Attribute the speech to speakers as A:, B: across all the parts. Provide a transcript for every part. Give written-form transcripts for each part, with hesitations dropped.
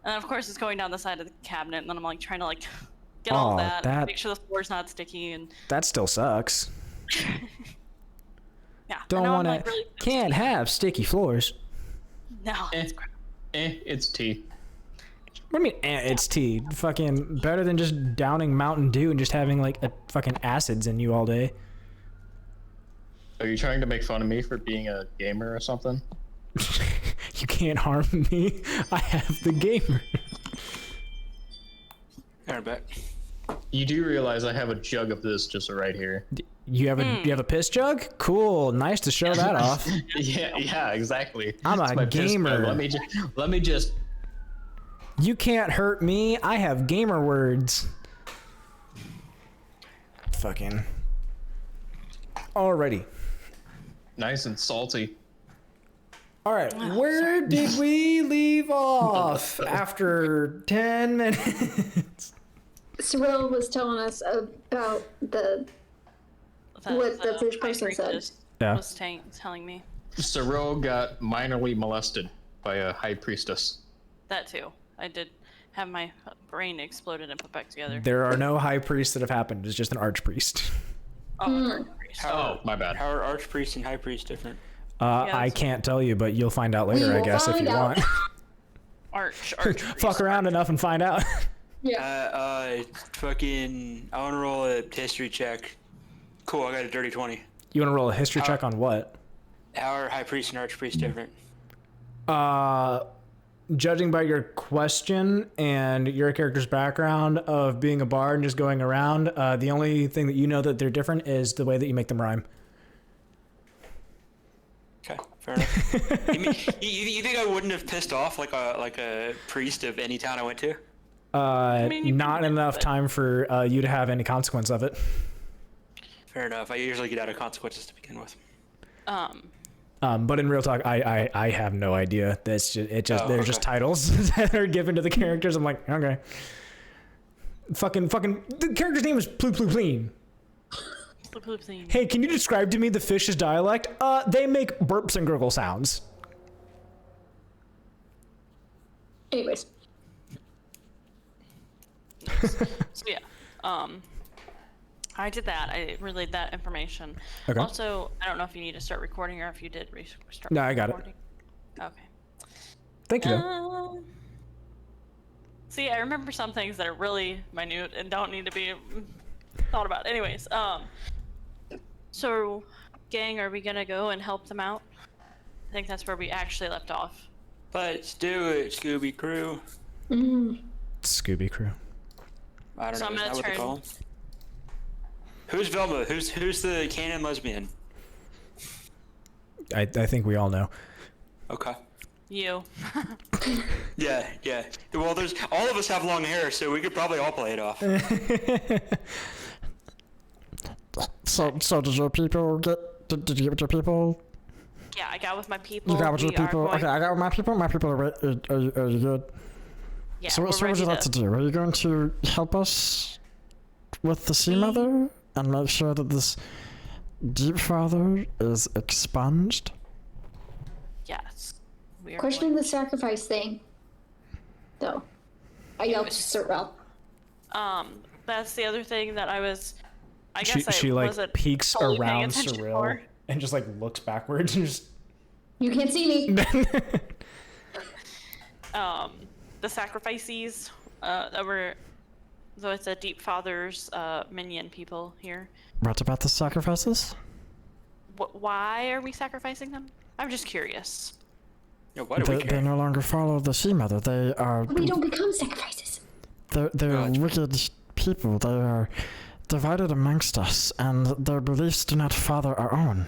A: And of course, it's going down the side of the cabinet, and then I'm like trying to like get all that, make sure the floor's not sticky, and
B: that still sucks.
A: yeah.
B: Don't want to.
A: Like, really
B: can't have sticky floors.
A: No. It's crap.
C: It's tea.
B: What do you mean, it's tea? Fucking better than just downing Mountain Dew and just having like a fucking acids in you all day.
C: Are you trying to make fun of me for being a gamer or something?
B: You can't harm me. I have the gamer.
D: I bet.
C: You do realize I have a jug of this just right here.
B: You have a piss jug? Cool. Nice to show that off.
C: yeah, exactly.
B: I'm a gamer.
C: Let me just.
B: You can't hurt me. I have gamer words. Fucking. Alrighty.
C: Nice and salty.
B: All right, where did we leave off after 10 minutes?
E: Cirella was telling us about what the first person said.
A: Yeah. Was telling me.
C: Cirella got minorly molested by a high priestess.
A: That too. I did have my brain exploded and put back together.
B: There are no high priests that have happened. It's just an archpriest.
A: Oh,
C: oh, my bad.
D: How are archpriest and high priest different?
B: I can't tell you, but you'll find out later, I guess, if you want.
A: Arch.
B: Fuck around enough and find out.
D: Yeah. Fucking. I want to roll a history check. Cool. I got a dirty 20.
B: You want to roll a history check on what?
D: How are high priest and archpriest different?
B: Judging by your question and your character's background of being a bard and just going around, the only thing that you know that they're different is the way that you make them rhyme.
D: Okay, fair enough. you think I wouldn't have pissed off like a priest of any town I went to?
B: Not enough time for you to have any consequence of it.
D: Fair enough. I usually get out of consequences to begin with.
B: But in real talk, I have no idea. That's just they're just titles that are given to the characters. I'm like, okay. Fucking the character's name is Plupleen. Hey, can you describe to me the fish's dialect? They make burps and gurgle sounds.
E: Anyways.
A: So yeah, I did that. I relayed that information.
B: Okay.
A: Also, I don't know if you need to start recording or if you did start.
B: No, I got
A: recording. Okay.
B: Thank you.
A: See, I remember some things that are really minute and don't need to be thought about. Anyways, so, gang, are we gonna go and help them out? I think that's where we actually left off.
D: Let's do it, Scooby Crew.
B: Scooby Crew.
D: I don't know. Is that what they call them? Who's Velma? Who's the canon lesbian?
B: I think we all know.
D: Okay.
A: You.
D: Yeah. Well, there's all of us have long hair, so we could probably all play it off.
B: So did your people get? Did you get with your people?
A: Yeah, I got with my people.
B: You got with your people. Okay, I got with my people. My people are you good?
A: Yeah.
B: So what would you like to do? Are you going to help us with the Sea Mother and make sure that this Deep Father is expunged?
A: Yes. We are
E: Questioning the sacrifice thing, though. I yelled to Cirella.
A: That's the other thing that I was. I guess
B: she like peeks around Cirella and just like looks backwards and just.
E: You can't see me.
A: The sacrifices that were, so it's a Deep Father's minion people here.
B: What about the sacrifices?
A: Why are we sacrificing them? I'm just curious.
D: Yeah, why do we care?
B: They no longer follow the Sea Mother. They are.
E: We don't become sacrifices.
B: They're wicked people. They are divided amongst us, and their beliefs do not father our own.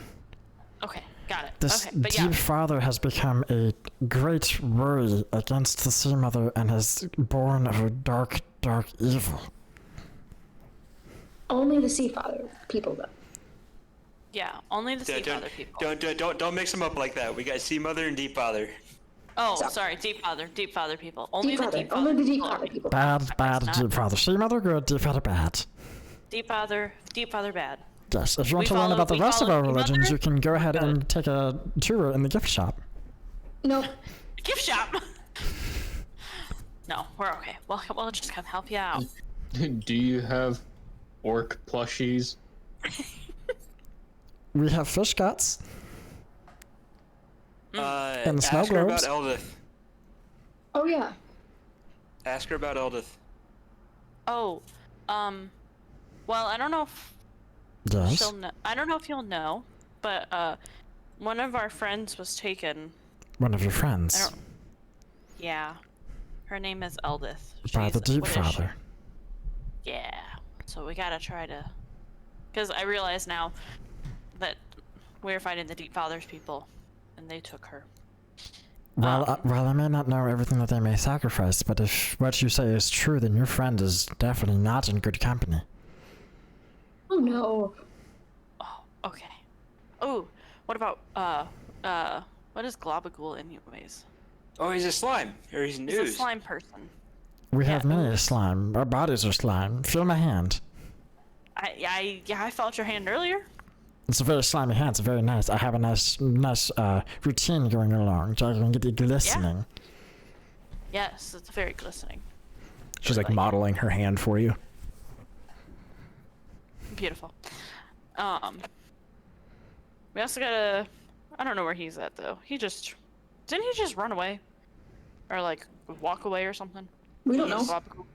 A: Okay, got it.
B: This
A: okay, but
B: Deep Father has become a great worry against the Sea Mother and is born of a dark, dark evil.
E: Only the Sea Father people, though.
A: Yeah, only the Sea Father people.
D: Don't mix them up like that. We got Sea Mother and Deep Father.
A: Oh, sorry, Deep Father people. Only the Deep Father.
E: Only the Deep Father people.
B: Bad, Deep Father. Sea Mother, good. Deep Father, bad.
A: Deep Father, bad.
B: Yes, if you want to learn about the rest of our religions, you can go ahead and take a tour in the gift shop.
E: No.
A: Gift shop? No, we're okay. We'll just come help you out.
C: Do you have orc plushies?
B: We have fish guts. And snow
D: Ask her about
B: globes.
D: Eldith.
E: Oh yeah.
D: Ask her about Eldith.
A: Oh, well, I don't know if
B: Yes.
A: she'll know. I don't know if you'll know, but one of our friends was taken.
B: One of your friends.
A: I don't. Yeah, her name is Eldith.
B: By the
A: She's-
B: Deep
A: what is she?
B: Father.
A: Yeah, so we gotta try to, because I realize now that we're fighting the Deep Father's people, and they took her.
B: Well, I may not know everything that they may sacrifice, but if what you say is true, then your friend is definitely not in good company.
E: Oh no.
A: Oh, okay. Oh, what about what is Globagool anyways?
D: Oh, he's a slime. Or he's
A: He's
D: news.
A: a slime person.
B: We
A: Yeah,
B: have many slime. Our bodies are slime. Feel my hand.
A: I felt your hand earlier.
B: It's a very slimy hand. It's very nice. I have a nice routine going along, so I can get it glistening.
A: Yes, it's very glistening.
B: She's like
A: Like-
B: modeling her hand for you.
A: Beautiful. We also gotta. I don't know where he's at though. Didn't he just run away, or like walk away or something?
E: We don't know.
A: Globagool.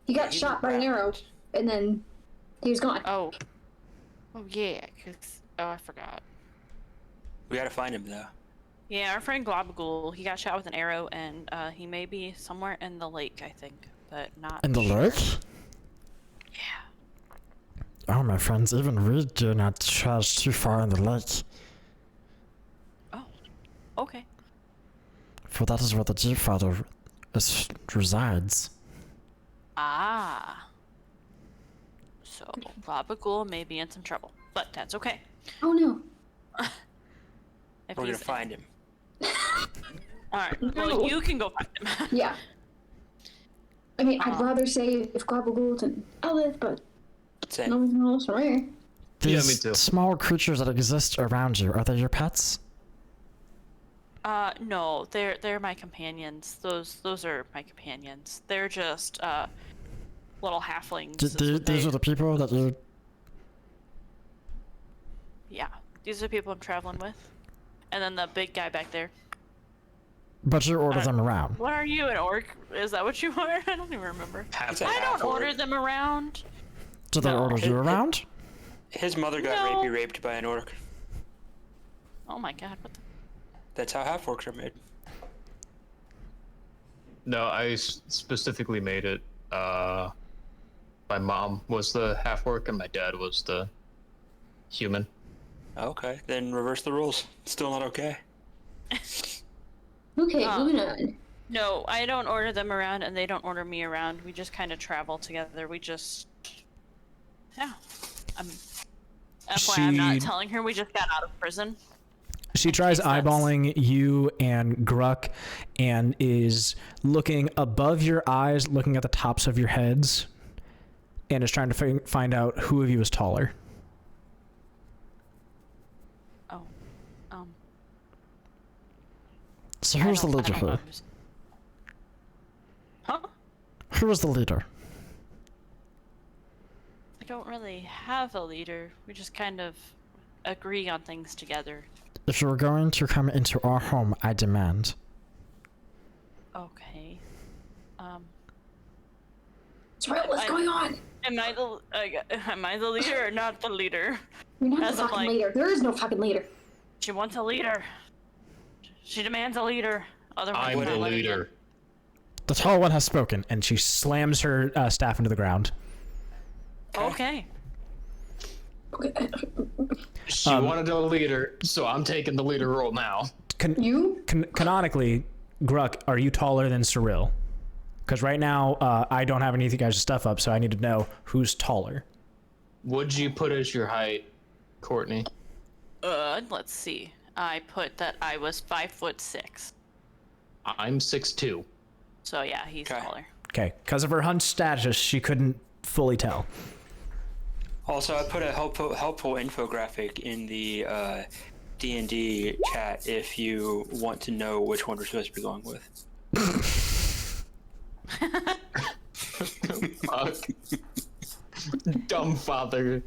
E: He got
D: He's
E: shot by an
D: around.
E: arrow, and then he was gone.
A: Oh. Oh yeah, I forgot.
D: We gotta find him though.
A: Yeah, our friend Globagool, he got shot with an arrow, and he may be somewhere in the lake, I think, but not.
B: In the
A: sure.
B: lake?
A: Yeah.
B: Oh, my friends, even we do not charge too far in the lake,
A: Oh. Okay.
B: for that is where the Deep Father resides.
A: Ah. So Globagool may be in some trouble, but that's okay.
E: Oh no.
A: If
D: We're gonna
A: he's-
D: find him.
A: All right.
E: No.
A: Well, you can go find him.
E: Yeah. I mean, I'd rather say if Globagool than Elith, but
D: Same.
E: no one else from here.
C: Yeah,
B: These
C: me too.
B: small creatures that exist around you, are they your pets?
A: No, they're my companions. Those are my companions. They're just little halflings. is what
B: These
A: they-
B: are the people that you...
A: Yeah, these are the people I'm traveling with, and then the big guy back there.
B: But you order them around.
A: What are you, an orc? Is that what you are? I don't even remember.
D: It's a
A: I don't
D: half
A: order
D: orc.
A: them around.
B: Do they
A: No.
B: order you around?
D: His mother got
A: No.
D: raped by an orc.
A: Oh my god, what the?
D: That's how half orcs are made.
C: No, I specifically made it. My mom was the half orc and my dad was the human.
D: Okay, then reverse the rules. Still not okay.
E: Okay,
A: Oh.
E: moving on.
A: No, I don't order them around, and they don't order me around. We just kind of travel together. Yeah. FYI, I'm not
B: She-
A: telling her we just got out of prison.
B: She tries
A: case that's-
B: eyeballing you and Gruk and is looking above your eyes, looking at the tops of your heads, and is trying to find out who of you is taller.
A: Oh.
B: So
A: I
B: who's the
A: don't- I
B: leader
A: don't know
B: here?
A: who's- Huh?
B: Who is the leader?
A: I don't really have a leader. We just kind of agree on things together.
B: If you're going to come into our home, I demand.
A: Okay.
E: Cirella, what's
A: I-
E: going on?
A: Am I the leader or not the leader?
E: You're not
A: As
E: the
A: of,
E: fucking
A: like-
E: leader. There is no fucking leader.
A: She wants a leader. She demands a leader. Otherwise,
C: I'm
A: we're
C: the
A: not letting
C: leader.
A: in.
B: The tall one has spoken, and she slams her staff into the ground.
A: Okay.
E: Okay.
C: She wanted a leader, so I'm taking the leader role now.
E: You?
B: Canonically, Gruk, are you taller than Cirilla? Because right now, I don't have any of you guys' stuff up, so I need to know who's taller.
C: Would you put as your height, Courtney?
A: Let's see. I put that I was 5'6".
C: I'm 6'2".
A: So yeah, he's
D: Okay.
A: taller.
B: Okay, because of her hunch status, she couldn't fully tell.
D: Also, I put a helpful infographic in the D&D chat if you want to know which one we're supposed to be going with.
C: Fuck. Dumb father.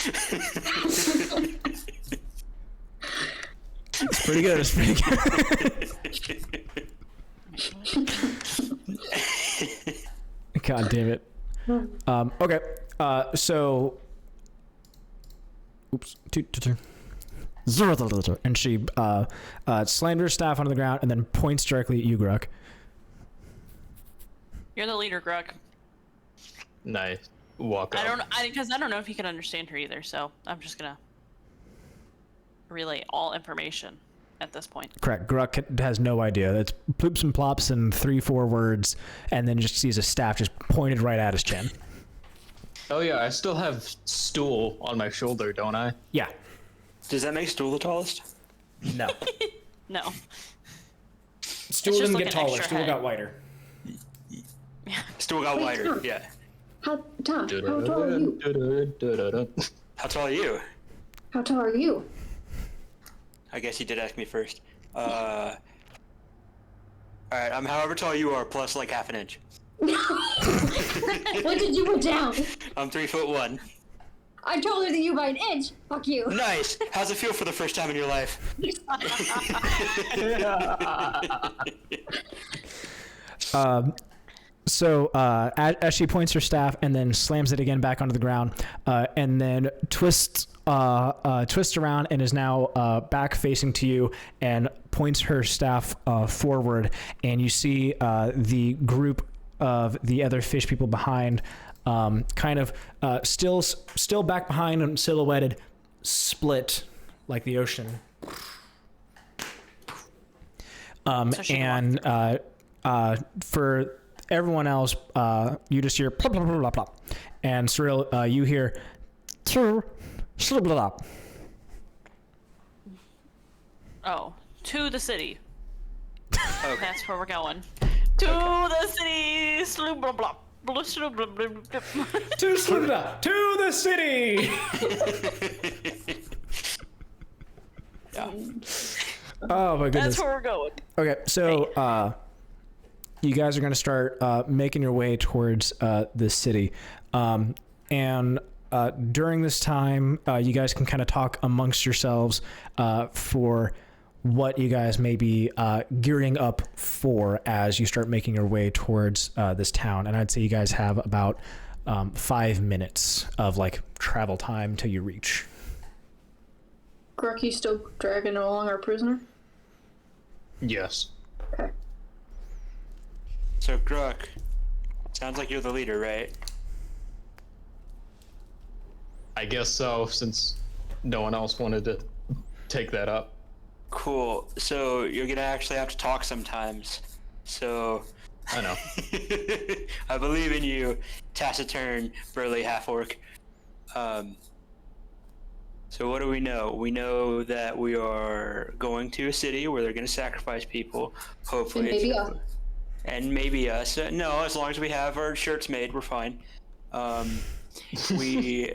B: It's pretty good. It's pretty good. God damn it. Okay. So. Oops. And she slammed her staff onto the ground and then points directly at you, Gruk.
A: You're the leader, Gruk.
C: Nice. Walk up.
A: Because I don't know if you can understand her either, so I'm just gonna relay all information at this point.
B: Correct. Gruk has no idea. It's ploops and plops and 3-4 words, and then just sees a staff just pointed right at his chin.
C: Oh yeah, I still have stool on my shoulder, don't I?
B: Yeah.
D: Does that make Stool the tallest?
B: No.
A: No.
B: Stool
A: just
B: didn't
A: like
B: get
A: an
B: taller.
A: extra
B: Stool
A: head.
B: got wider.
D: Stool got
E: Wait,
D: wider,
E: Tom.
D: yeah.
E: Tom, how tall are you?
D: How tall are you?
E: How tall are you?
D: I guess you did ask me first. Alright, I'm however tall you are, plus like half an inch.
E: When did you put down?
D: I'm 3'1".
E: I'm taller than you by an inch. Fuck you.
D: Nice! How's it feel for the first time in your life?
B: So as she points her staff and then slams it again back onto the ground, and then twists around and is now back facing to you and points her staff forward, and you see the group of the other fish people behind, kind of still back behind and silhouetted, split like the ocean. For everyone else, you just hear plop, plop, plop, plop, plop. And Cirella, you hear Sloobludop.
A: Oh, to the city.
D: Okay.
A: That's where we're going. To the city. Sloobludop. Sloobludop.
B: To Sloobludop. To the city.
D: Yeah.
B: Oh my goodness.
A: That's where we're going.
B: Okay, so you guys are going to start making your way towards the city. And during this time, you guys can kind of talk amongst yourselves for what you guys may be gearing up for as you start making your way towards this town. And I'd say you guys have about 5 minutes of like travel time till you reach.
E: Gruk, you still dragging along our prisoner?
C: Yes.
E: Okay.
D: So, Gruk, sounds like you're the leader, right?
C: I guess so, since no one else wanted to take that up.
D: Cool. So, you're gonna actually have to talk sometimes. So...
C: I know.
D: I believe in you, taciturn, burly half-orc. So what do we know? We know that we are going to a city where they're going to sacrifice people. Hopefully,
E: And maybe us.
D: And maybe us. No, as long as we have our shirts made, we're fine. We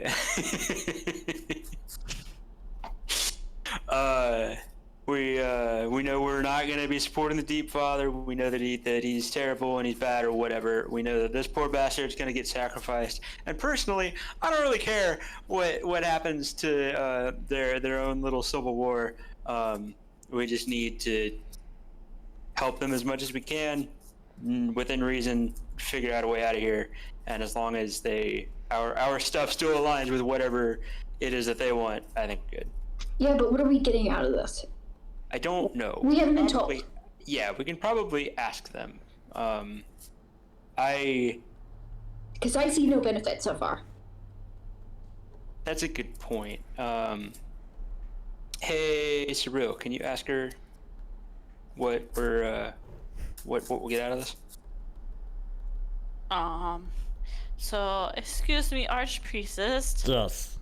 D: we know we're not going to be supporting the Deep Father. We know that he's terrible and he's bad or whatever. We know that this poor bastard's going to get sacrificed. And personally, I don't really care what happens to their own little civil war. We just need to help them as much as we can, within reason, figure out a way out of here. And as long as our stuff still aligns with whatever it is that they want, I think we're good.
E: Yeah, but what are we getting out of this?
D: I don't know.
E: We haven't been told.
D: Probably- Yeah, we can probably ask them.
E: Because I see no benefit so far.
D: That's a good point. Hey, Cirella, can you ask her what we'll get out of this?
A: So, excuse me, Archpriestess.
B: Yes.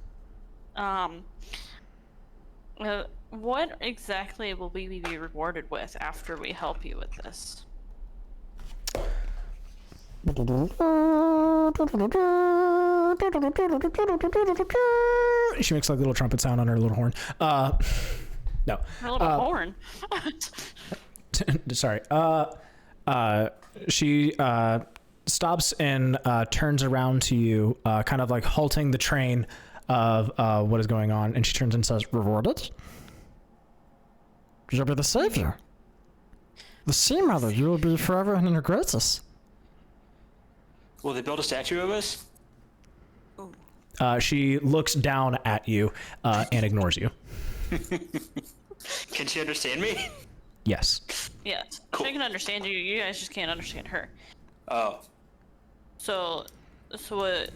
A: What exactly will we be rewarded with after we help you with this?
B: She makes like a little trumpet sound on her little horn. No.
A: A little horn.
B: Sorry. She stops and turns around to you, kind of like halting the train of what is going on, and she turns and says, "Rewarded? You'll be the savior. The Sea Mother, you will be forever in her graces."
D: Will they build a statue of us?
B: She looks down at you and ignores you.
D: Can she understand me?
B: Yes.
A: Yes.
D: Cool.
A: She can understand you. You guys just can't understand her.
D: Oh.
A: So what?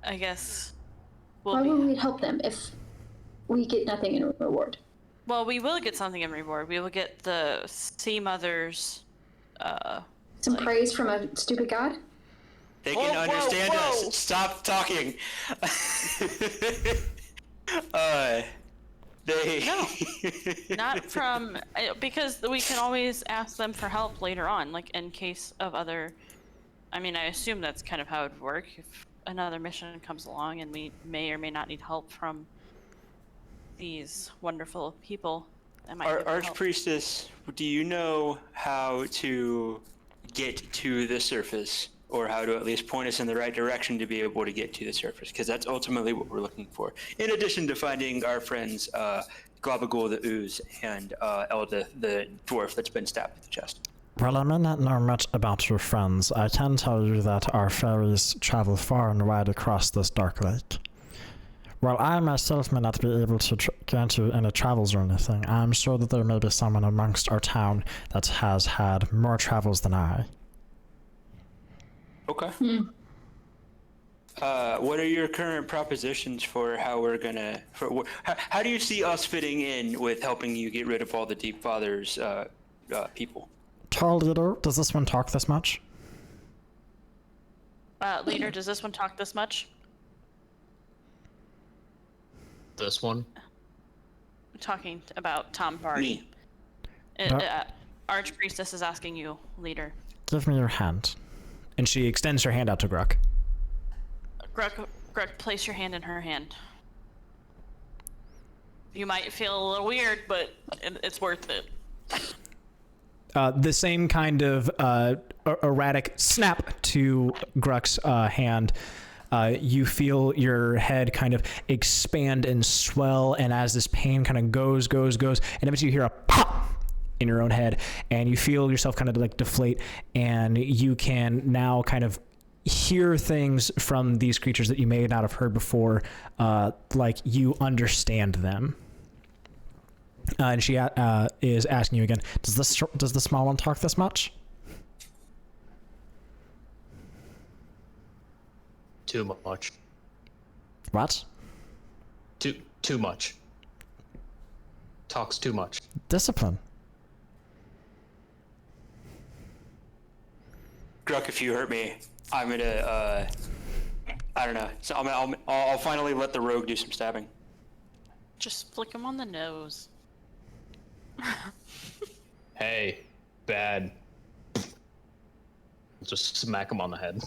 A: I guess.
E: Why would we help them if we get nothing in reward?
A: Well, we will get something in reward. We will get the Sea Mother's.
E: Some praise from a stupid god?
D: They can
A: Whoa,
D: understand
A: whoa.
D: us. Stop talking. They.
A: No. Not from, because we can always ask them for help later on, like in case of other. I mean, I assume that's kind of how it would work. If another mission comes along and we may or may not need help from these wonderful people, that might be able to help.
D: Archpriestess, do you know how to get to the surface, or how to at least point us in the right direction to be able to get to the surface? Because that's ultimately what we're looking for. In addition to finding our friends Globagul the Ooze and Elda the dwarf that's been stabbed in the chest.
F: Well, I may not know much about your friends. I can tell you that our ferries travel far and wide across this dark lake. While I myself may not be able to grant you any travels or anything, I'm sure that there may be someone amongst our town that has had more travels than I.
D: Okay. What are your current propositions for how we're gonna? How do you see us fitting in with helping you get rid of all the Deep Father's people?
F: Tall leader, does this one talk this much?
A: Leader, does this one talk this much?
C: This one?
A: I'm talking about Tom Bardy.
D: Me.
A: Archpriestess is asking you, leader.
F: Give me your hand.
B: And she extends her hand out to Gruk.
A: Gruk, place your hand in her hand. You might feel a little weird, but it's worth it.
B: The same kind of erratic snap to Gruk's hand. You feel your head kind of expand and swell, and as this pain kind of goes, and eventually you hear a pop in your own head, and you feel yourself kind of like deflate, and you can now kind of hear things from these creatures that you may not have heard before, like you understand them. And she is asking you again, does the small one talk this much?
C: Too much.
F: What?
C: Too much. Talks too much.
F: Discipline.
D: Gruk, if you hurt me, I'm gonna. I don't know. So I'll finally let the rogue do some stabbing.
A: Just flick him on the nose.
C: Hey, bad. Just smack him on the head.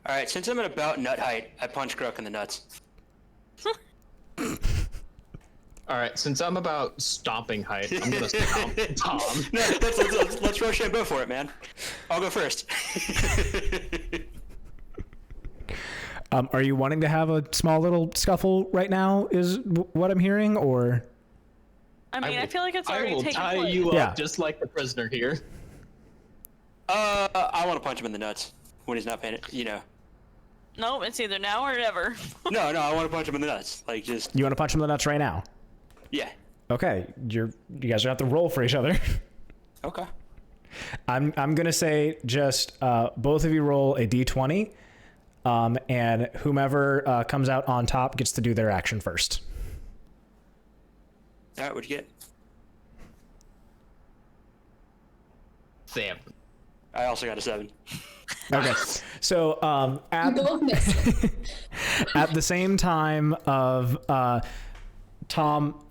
D: All right, since I'm at about nut height, I punch Gruk in the nuts.
C: All right, since I'm about stomping height, I'm gonna stomp Tom.
D: No, let's rush and go for it, man. I'll go first.
B: Are you wanting to have a small little scuffle right now, is what I'm hearing, or?
A: I mean, I feel like it's already
C: I will
A: taken
C: tie
A: place.
C: you
B: Yeah.
C: up just like the prisoner here.
D: I want to punch him in the nuts when he's not paying it, you know.
A: No, it's either now or never.
D: No, I want to punch him in the nuts. Like, just,
B: You want to punch him in the nuts right now?
D: yeah.
B: Okay, you guys are gonna have to roll for each other.
D: Okay.
B: I'm gonna say just both of you roll a d20, and whomever comes out on top gets to do their action first.
D: All right, what'd you get?
C: Sam.
D: I also got a 7.
B: Okay, so
E: You both missed.
B: at the same time of Tom,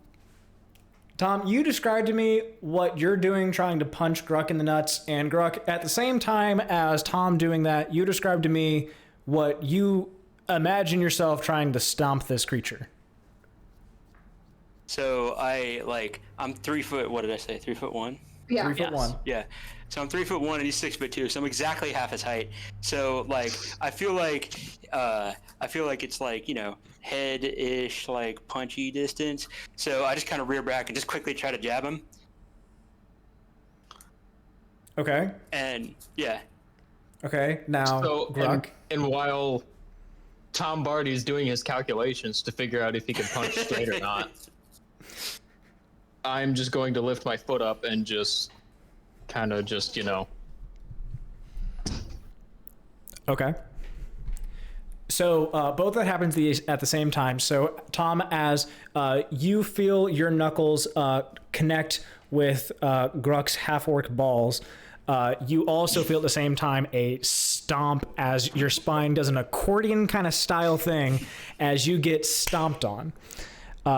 B: you described to me what you're doing trying to punch Gruk in the nuts, and Gruk, at the same time as Tom doing that, you described to me what you imagine yourself trying to stomp this creature.
D: So I'm 3 foot, what did I say? 3'1"?
E: Yeah.
B: 3'1".
D: Yeah. So I'm 3'1" and he's 6'2", so I'm exactly half his height. So like I feel like it's like, you know, head-ish, like punchy distance. So I just kind of rear back and just quickly try to jab him.
B: Okay.
D: And yeah.
B: Okay. Now,
C: So,
B: Gruk.
C: and while Tom Bardy is doing his calculations to figure out if he can punch straight or not, I'm just going to lift my foot up and just kind of just, you know.
B: Okay. So both that happens at the same time. So Tom, as you feel your knuckles connect with Gruk's half-orc balls, you also feel at the same time a stomp as your spine does an accordion kind of style thing as you get stomped on.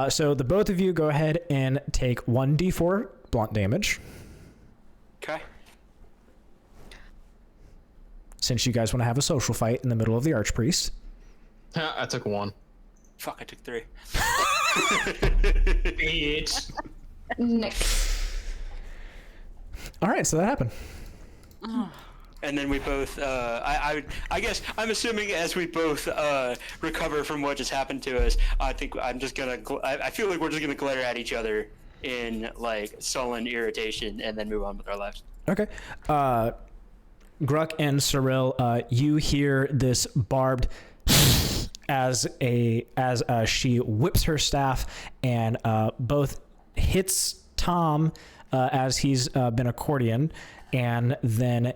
B: So the both of you go ahead and take 1d4 blunt damage.
D: Okay.
B: Since you guys want to have a social fight in the middle of the Archpriest.
C: I took 1.
D: Fuck, I took 3.
C: Bitch.
E: Nick.
B: All right, so that happened.
D: And then we both, I guess, I'm assuming as we both recover from what just happened to us, I think I'm just gonna, I feel like we're just gonna glare at each other in like sullen irritation and then move on with our lives.
B: Okay. Gruk and Cirella, you hear this barbed as she whips her staff and both hits Tom as he's been accordion, and then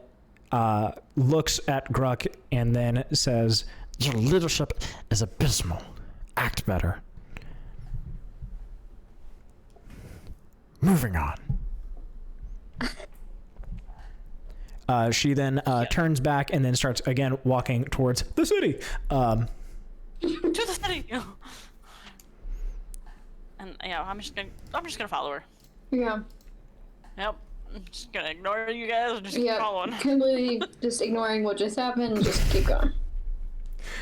B: looks at Gruk and then says,
F: Your leadership is abysmal. Act better. Moving on.
B: she then turns back and then starts again walking towards the city.
A: To the city. And yeah, I'm just gonna follow her.
E: Yeah.
A: Yep. I'm just gonna ignore you guys and just keep
E: Yeah.
A: following.
E: Completely just ignoring what just happened. Just keep going.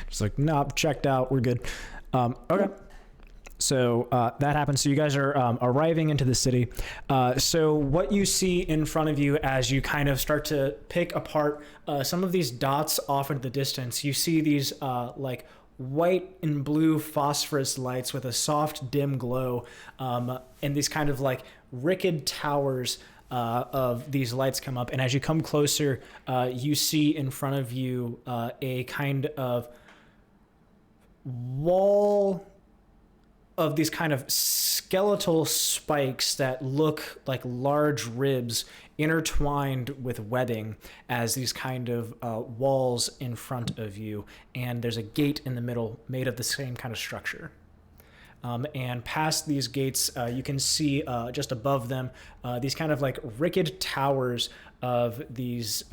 B: Just like, nope, checked out. We're good. Okay. So that happens. So you guys are arriving into the city. So what you see in front of you as you kind of start to pick apart some of these dots off into the distance, you see these like white and blue phosphorus lights with a soft dim glow, and these kind of like rickety towers of these lights come up. And as you come closer, you see in front of you a kind of wall of these kind of skeletal spikes that look like large ribs intertwined with webbing as these kind of walls in front of you. And there's a gate in the middle made of the same kind of structure. And past these gates, you can see just above them these kind of like rickety towers of these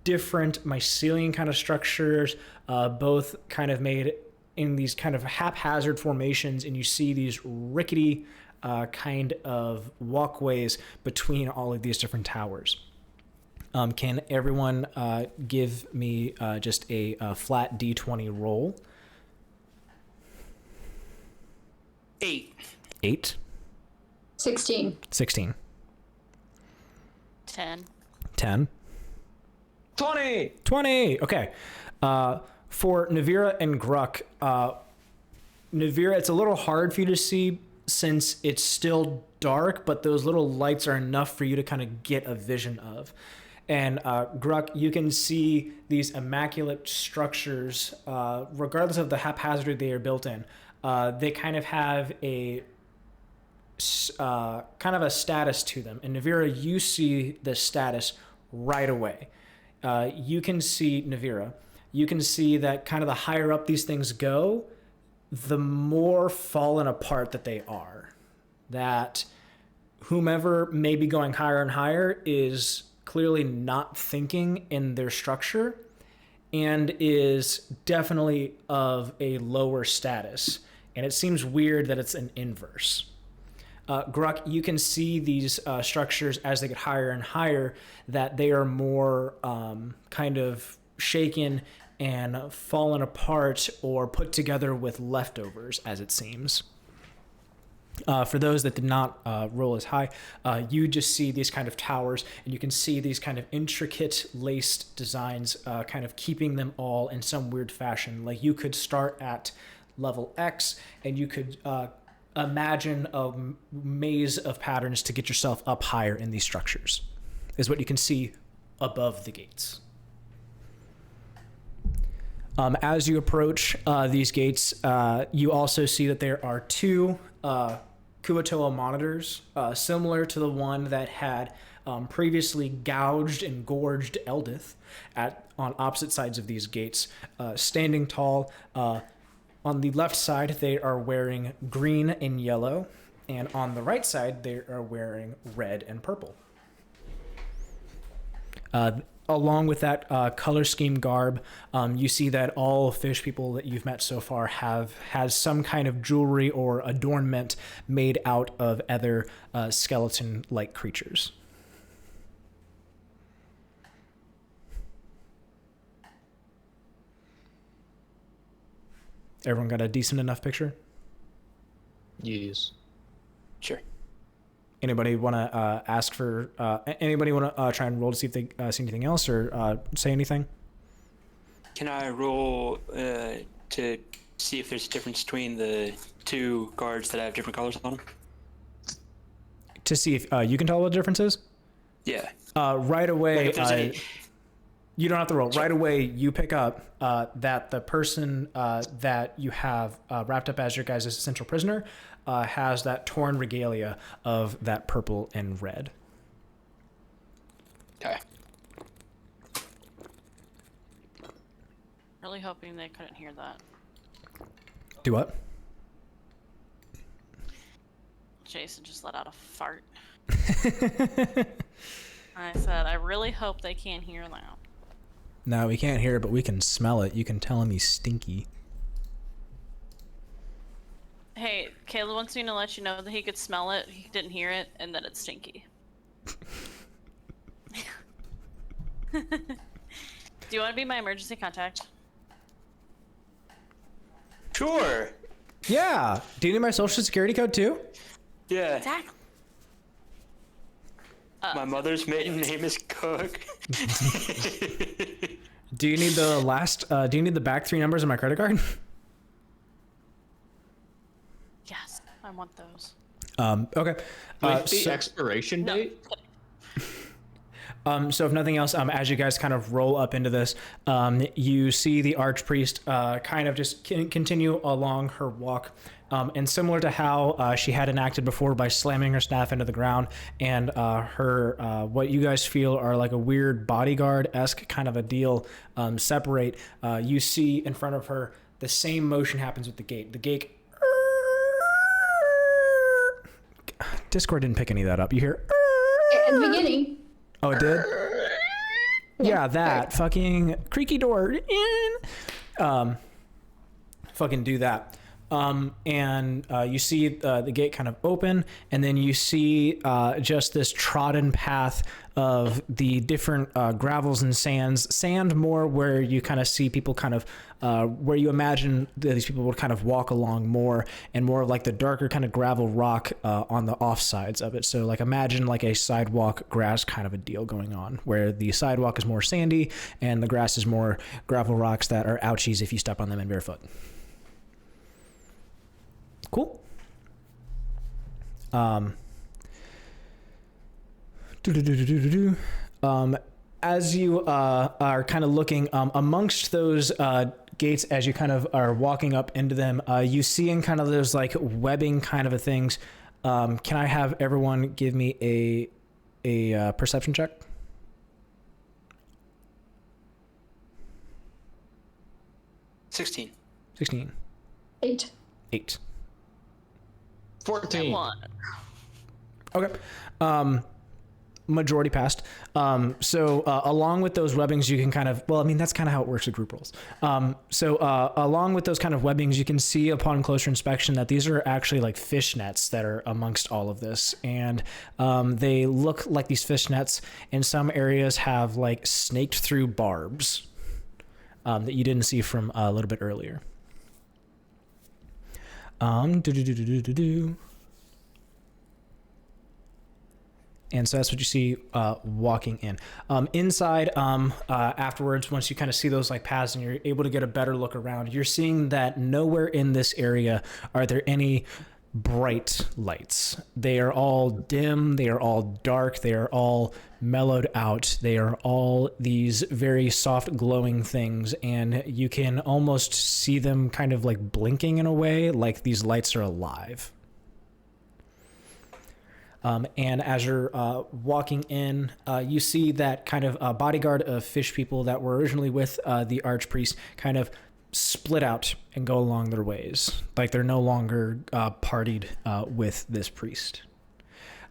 B: different mycelium kind of structures, both kind of made in these kind of haphazard formations, and you see these rickety kind of walkways between all of these different towers. Can everyone give me just a flat D20 roll?
D: 8.
B: 8.
E: 16.
B: 16.
A: 10.
B: 10.
C: 20.
B: 20. Okay. For Nevira and Gruk, Nevira, it's a little hard for you to see since it's still dark, but those little lights are enough for you to kind of get a vision of. And Gruk, you can see these immaculate structures, regardless of the haphazard they are built in. They kind of have a kind of a status to them. And Nevira, you see the status right away. You can see Nevira. You can see that kind of the higher up these things go, the more fallen apart that they are. That whomever may be going higher and higher is clearly not thinking in their structure and is definitely of a lower status. And it seems weird that it's an inverse. Gruk, you can see these structures as they get higher and higher, that they are more kind of shaken and fallen apart or put together with leftovers, as it seems. For those that did not roll as high, you just see these kind of towers, and you can see these kind of intricate laced designs kind of keeping them all in some weird fashion. Like you could start at level X, and you could imagine a maze of patterns to get yourself up higher in these structures, is what you can see above the gates. As you approach these gates, you also see that there are two Kuatoa monitors, similar to the one that had previously gouged and gorged Eldith on opposite sides of these gates, standing tall. On the left side, they are wearing green and yellow, and on the right side, they are wearing red and purple. Along with that color scheme garb, you see that all fish people that you've met so far has some kind of jewelry or adornment made out of other skeleton-like creatures. Everyone got a decent enough picture?
C: Yes.
D: Sure.
B: Anybody want to ask for? Anybody want to try and roll to see if they see anything else or say anything?
D: Can I roll to see if there's a difference between the two guards that have different colors on them?
B: To see if you can tell what the difference is?
D: Yeah.
B: Right away,
D: Like if there's any...
B: you don't have to roll.
D: Sure.
B: Right away, you pick up that the person that you have wrapped up as your guys' central prisoner has that torn regalia of that purple and red.
D: Okay.
A: Really hoping they couldn't hear that.
B: Do what?
A: Jason just let out a fart. I said, I really hope they can't hear that.
B: No, we can't hear it, but we can smell it. You can tell him he's stinky.
A: Hey, Caleb wants me to let you know that he could smell it, he didn't hear it, and that it's stinky. Do you want to be my emergency contact?
D: Sure.
B: Yeah. Do you need my social security code too?
D: Yeah.
A: Exactly.
D: My mother's maiden name is Cook.
B: Do you need the last? Do you need the back three numbers of my credit card?
A: Yes, I want those.
B: Okay.
C: With the expiration date?
B: So if nothing else, as you guys kind of roll up into this, you see the archpriest kind of just continue along her walk. And similar to how she had enacted before by slamming her staff into the ground and her, what you guys feel are like a weird bodyguard-esque kind of a deal separate, you see in front of her the same motion happens with the gate. The gate... Discord didn't pick any of that up. You hear...
E: At the beginning.
B: Oh, it did? Yeah, that. Fucking creaky door. Fucking do that. And you see the gate kind of open, and then you see just this trodden path of the different gravels and sands. Sand more where you kind of see people kind of, where you imagine that these people would kind of walk along more, and more of like the darker kind of gravel rock on the off sides of it. So like imagine like a sidewalk grass kind of a deal going on, where the sidewalk is more sandy and the grass is more gravel rocks that are ouchies if you step on them in barefoot. Cool. As you are kind of looking amongst those gates, as you kind of are walking up into them, you see in kind of those like webbing kind of a things. Can I have everyone give me a perception check?
D: 16.
B: 16.
E: 8.
B: 8.
C: 14.
B: Okay. Majority passed. So along with those webbings, you can kind of, well, I mean, that's kind of how it works with group rolls. So along with those kind of webbings, you can see upon closer inspection that these are actually like fish nets that are amongst all of this. And they look like these fish nets in some areas have like snaked through barbs that you didn't see from a little bit earlier. And so that's what you see walking in. Inside, afterwards, once you kind of see those like paths and you're able to get a better look around, you're seeing that nowhere in this area are there any bright lights. They are all dim, they are all dark, they are all mellowed out. They are all these very soft glowing things, and you can almost see them kind of like blinking in a way, like these lights are alive. And as you're walking in, you see that kind of bodyguard of fish people that were originally with the archpriest kind of split out and go along their ways. Like they're no longer partied with this priest.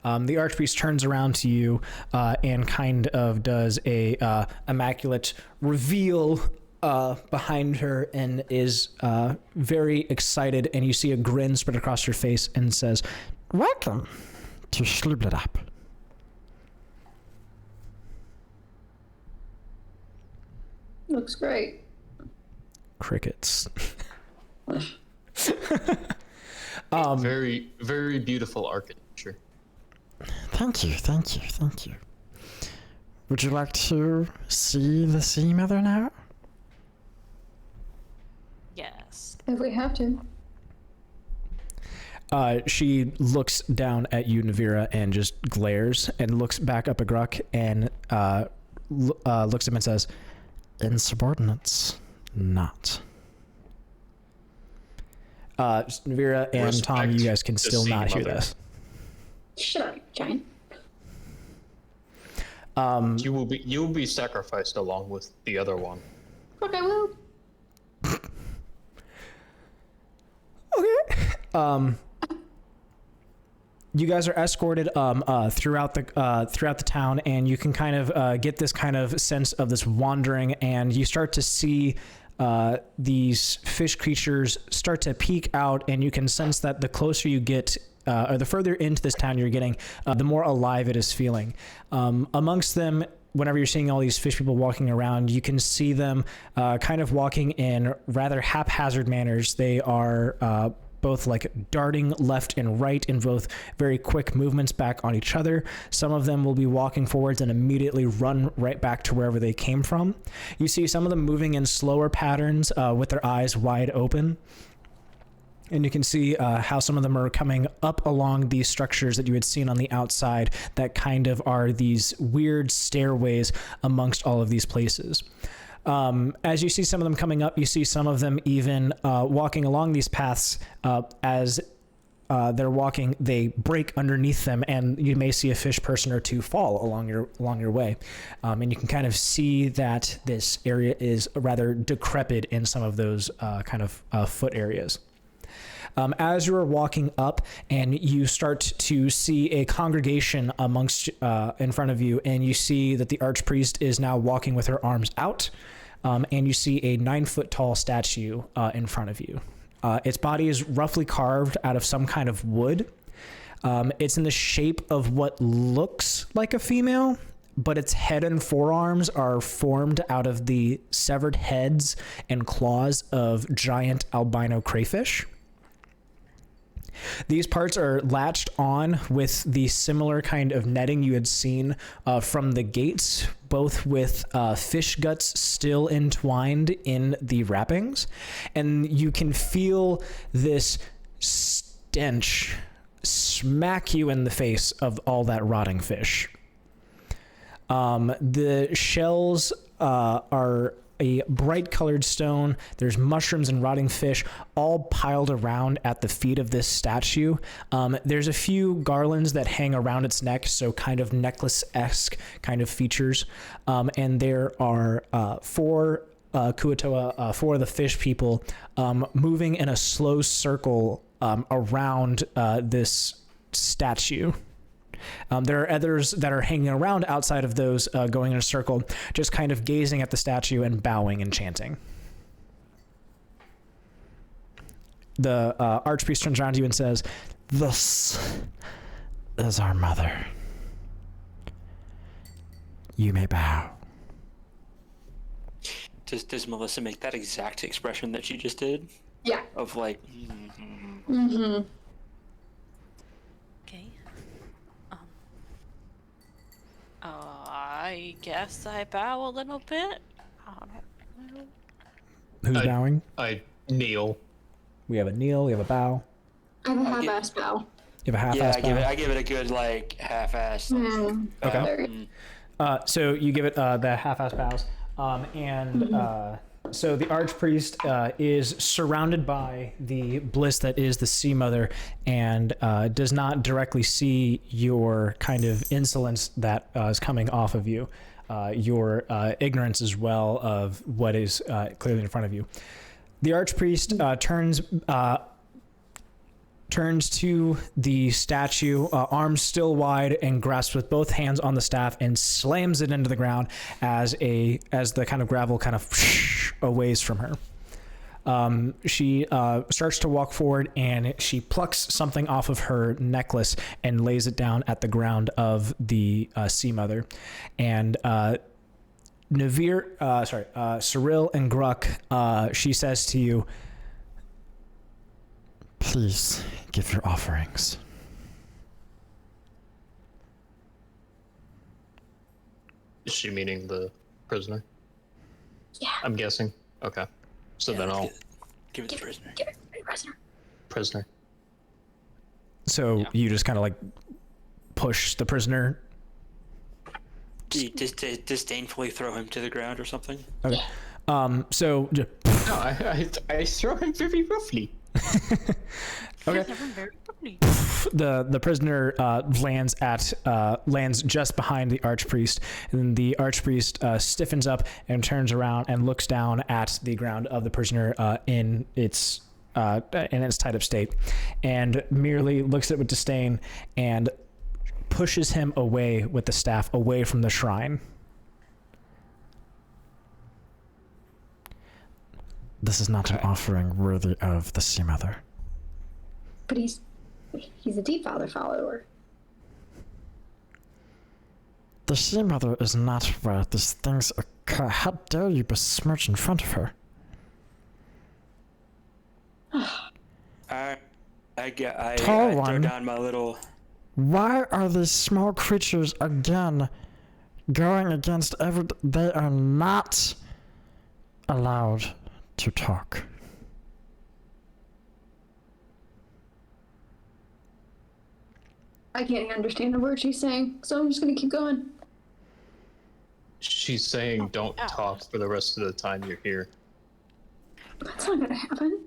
B: The archpriest turns around to you and kind of does a immaculate reveal behind her and is very excited, and you see a grin spread across her face and says,
F: "Welcome to Sloobludop."
E: Looks great.
B: crickets.
C: Very, very beautiful architecture.
F: Thank you, thank you, thank you. Would you like to see the Sea Mother now?
A: Yes.
E: If we have to.
B: She looks down at you, Nevira, and just glares and looks back up at Gruk and looks at him and says,
F: "Insubordinates, not."
B: Nevira and Tom, you guys can still not hear this.
E: Shut up, giant.
C: You will be sacrificed along with the other one.
E: Fuck, I will.
B: Okay. You guys are escorted throughout the town, and you can kind of get this kind of sense of this wandering, and you start to see these fish creatures start to peek out, and you can sense that the closer you get, or the further into this town you're getting, the more alive it is feeling. Amongst them, whenever you're seeing all these fish people walking around, you can see them kind of walking in rather haphazard manners. They are both like darting left and right in both very quick movements back on each other. Some of them will be walking forwards and immediately run right back to wherever they came from. You see some of them moving in slower patterns with their eyes wide open. And you can see how some of them are coming up along these structures that you had seen on the outside that kind of are these weird stairways amongst all of these places. As you see some of them coming up, you see some of them even walking along these paths. As they're walking, they break underneath them, and you may see a fish person or two fall along your way. And you can kind of see that this area is rather decrepit in some of those kind of foot areas. As you're walking up and you start to see a congregation amongst in front of you, and you see that the archpriest is now walking with her arms out, and you see a 9-foot tall statue in front of you. Its body is roughly carved out of some kind of wood. It's in the shape of what looks like a female, but its head and forearms are formed out of the severed heads and claws of giant albino crayfish. These parts are latched on with the similar kind of netting you had seen from the gates, both with fish guts still entwined in the wrappings. And you can feel this stench smack you in the face of all that rotting fish. The shells are a bright colored stone. There's mushrooms and rotting fish all piled around at the feet of this statue. There's a few garlands that hang around its neck, so kind of necklace-esque kind of features. And there are four Kuatoa, four of the fish people, moving in a slow circle around this statue. There are others that are hanging around outside of those, going in a circle, just kind of gazing at the statue and bowing and chanting. The archpriest turns around to you and says,
F: "This is our mother. You may bow."
D: Does Melissa make that exact expression that she just did?
E: Yeah.
D: Of like,
E: Mm-hmm.
A: Okay. I guess I bow a little bit. I don't know.
B: Who's bowing?
C: I kneel.
B: We have a kneel. We have a bow.
E: I have a half-ass bow.
B: You have a half-ass
D: Yeah,
B: bow.
D: I give it a good like half-ass.
B: Okay. So you give it the half-ass bows, so the archpriest is surrounded by the bliss that is the Sea Mother, and does not directly see your kind of insolence that is coming off of you, your ignorance as well of what is clearly in front of you. The archpriest turns to the statue, arms still wide, and grasps with both hands on the staff and slams it into the ground as the kind of gravel kind of aways from her. She starts to walk forward, and she plucks something off of her necklace and lays it down at the ground of the Sea Mother. And Cirella and Gruk, she says to you,
F: Please give your offerings.
C: Is she meaning the prisoner?
E: Yeah.
C: I'm guessing. Okay. So then I'll
D: give it to the prisoner.
E: Give it to the prisoner.
C: prisoner.
B: So you just kind of like push the prisoner.
D: Do you disdainfully throw him to the ground or something?
B: Okay. So
C: No, I throw him very roughly.
B: okay. The prisoner lands just behind the archpriest, and then the archpriest stiffens up and turns around and looks down at the ground of the prisoner in its tied up state, and merely looks at it with disdain and pushes him away with the staff, away from the shrine.
F: This is not an offering worthy of the Sea Mother.
E: But he's a Deep Father follower.
F: The Sea Mother is not where these things occur. How dare you besmirch in front of her?
D: I
F: Tall
D: throw
F: one.
D: down my little.
F: Why are these small creatures again going against They are not allowed to talk.
E: I can't understand a word she's saying, so I'm just gonna keep going.
C: She's saying don't talk for the rest of the time you're here.
E: That's not gonna happen.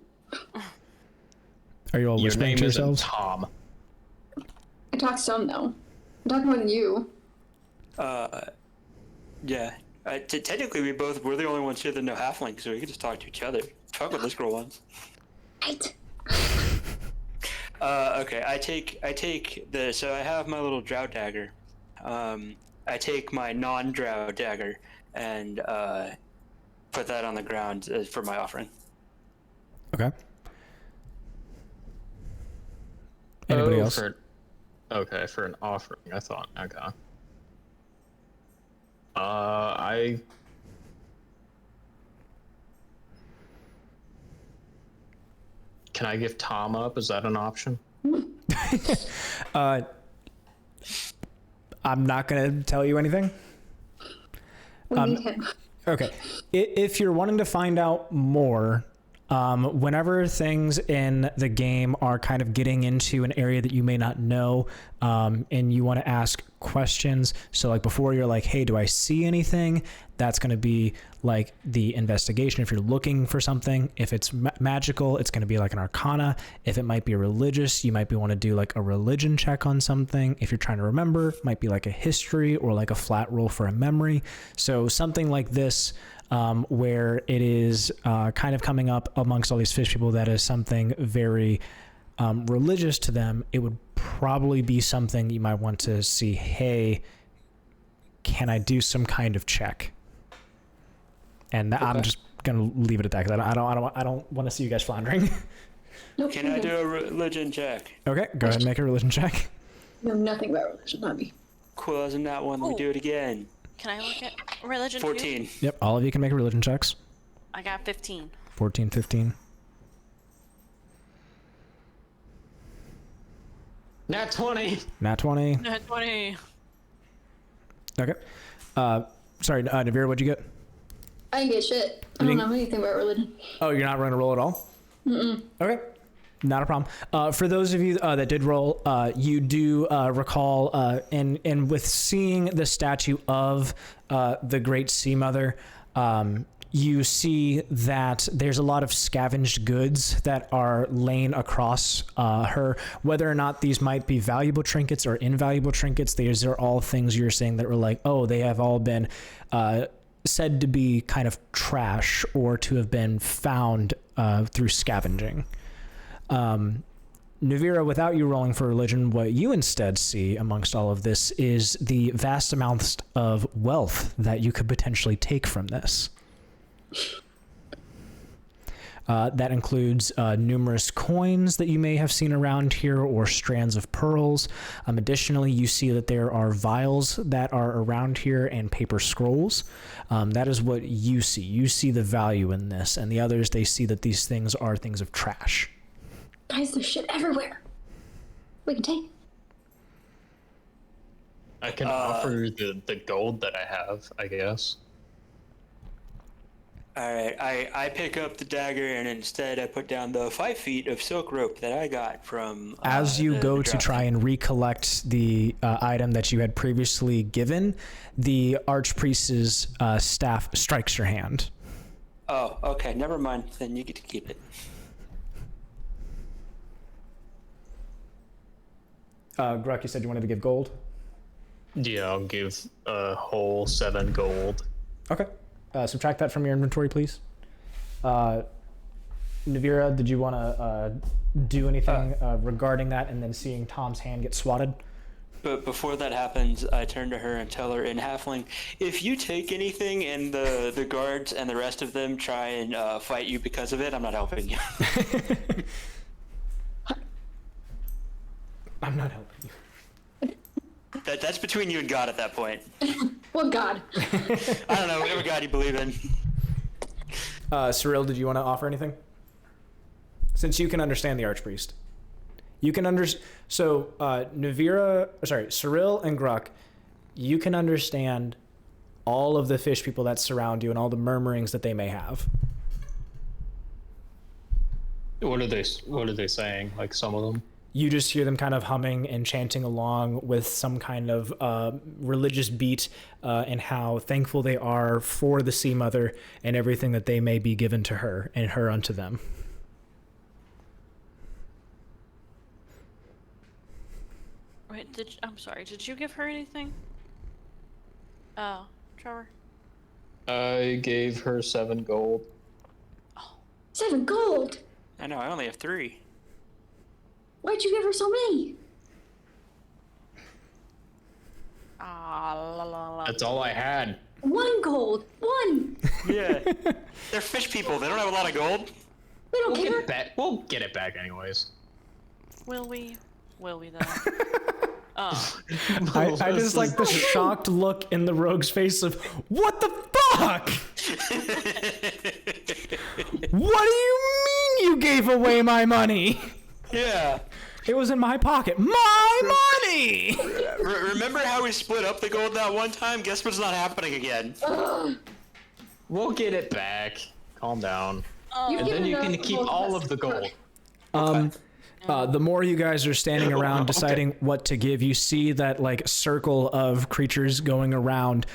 B: Are you all
C: Your
B: whispering
C: name
B: to
C: isn't
B: yourselves?
C: Tom.
E: I talk some though. I talk more than you.
D: Yeah. Technically, we're the only ones here that know halfling, so we can just talk to each other. Talk with this girl once.
E: Right.
D: Okay. I take the. So I have my little drow dagger. I take my non-drow dagger and put that on the ground for my offering.
B: Okay. Anybody else?
C: For an offering, I thought. Okay. Can I give Tom up? Is that an option?
B: I'm not gonna tell you anything.
E: We need him.
B: Okay. If you're wanting to find out more, whenever things in the game are kind of getting into an area that you may not know, and you want to ask questions, so like before you're like, hey, do I see anything? That's going to be like the investigation. If you're looking for something, if it's magical, it's going to be like an arcana. If it might be religious, you might want to do like a religion check on something. If you're trying to remember, it might be like a history or like a flat roll for a memory. So something like this, where it is kind of coming up amongst all these fish people that is something very religious to them, it would probably be something you might want to see, hey, can I do some kind of check? And I'm just gonna leave it at that, because I don't want to see you guys floundering.
E: Nope.
D: Can I do a religion check?
B: Okay, go ahead and make a religion check.
E: know nothing about religion, not me.
D: Cool, isn't that one? We do it again.
A: Can I look at religion?
D: 14.
A: Too?
B: Yep, all of you can make religion checks.
A: I got 15.
B: 14, 15.
C: Nat 20.
B: Nat 20.
A: Nat 20.
B: Okay. Sorry, Nevira, what'd you get?
E: I didn't get shit. I don't know anything about religion.
B: Oh, you're not running a roll at all? Mm-mm. Okay. Not a problem. For those of you that did roll, you do recall, and with seeing the statue of the Great Sea Mother, you see that there's a lot of scavenged goods that are laying across her. Whether or not these might be valuable trinkets or invaluable trinkets, these are all things you're saying that were like, oh, they have all been said to be kind of trash or to have been found through scavenging. Nevira, without you rolling for religion, what you instead see amongst all of this is the vast amounts of wealth that you could potentially take from this. That includes numerous coins that you may have seen around here or strands of pearls. Additionally, you see that there are vials that are around here and paper scrolls. That is what you see. You see the value in this, and the others, they see that these things are things of trash.
E: Guys, there's shit everywhere. We can take.
C: I can offer the gold that I have, I guess.
D: All right, I pick up the dagger and instead I put down the 5 feet of silk rope that I got from.
B: As you go to try and recollect the item that you had previously given, the archpriest's staff strikes your hand.
D: Oh, okay, never mind. Then you get to keep it.
B: Gruk, you said you wanted to give gold?
C: Yeah, I'll give a whole 7 gold.
B: Okay. Subtract that from your inventory, please. Nevira, did you want to do anything regarding that and then seeing Tom's hand get swatted?
D: But before that happens, I turn to her and tell her in Halfling, if you take anything and the guards and the rest of them try and fight you because of it, I'm not helping you.
B: I'm not helping you.
D: That's between you and God at that point.
E: What God?
D: I don't know, whatever God you believe in.
B: Cirella, did you want to offer anything? Since you can understand the archpriest. You can so Cirella and Gruk, you can understand all of the fish people that surround you and all the murmurings that they may have.
C: What are they saying? Like some of them?
B: You just hear them kind of humming and chanting along with some kind of religious beat and how thankful they are for the Sea Mother and everything that they may be given to her and her unto them.
A: Wait, I'm sorry, did you give her anything? Oh, Trevor.
C: I gave her 7 gold.
A: Oh.
E: 7 gold?
D: I know, I only have 3.
E: Why'd you give her so many?
C: That's all I had.
E: 1 gold. 1.
D: Yeah. They're fish people. They don't have a lot of gold.
E: We don't care.
C: We'll get it back anyways.
A: Will we? Will we though? Oh.
B: I just like the shocked look in the rogue's face of, what the fuck? What do you mean you gave away my money?
D: Yeah.
B: It was in my pocket. My money!
D: Remember how we split up the gold that one time? Guess what's not happening again?
C: We'll get it back. Calm down.
A: Oh.
C: And then you can keep all of the gold.
B: The more you guys are standing around deciding what to give, you see that like circle of creatures going around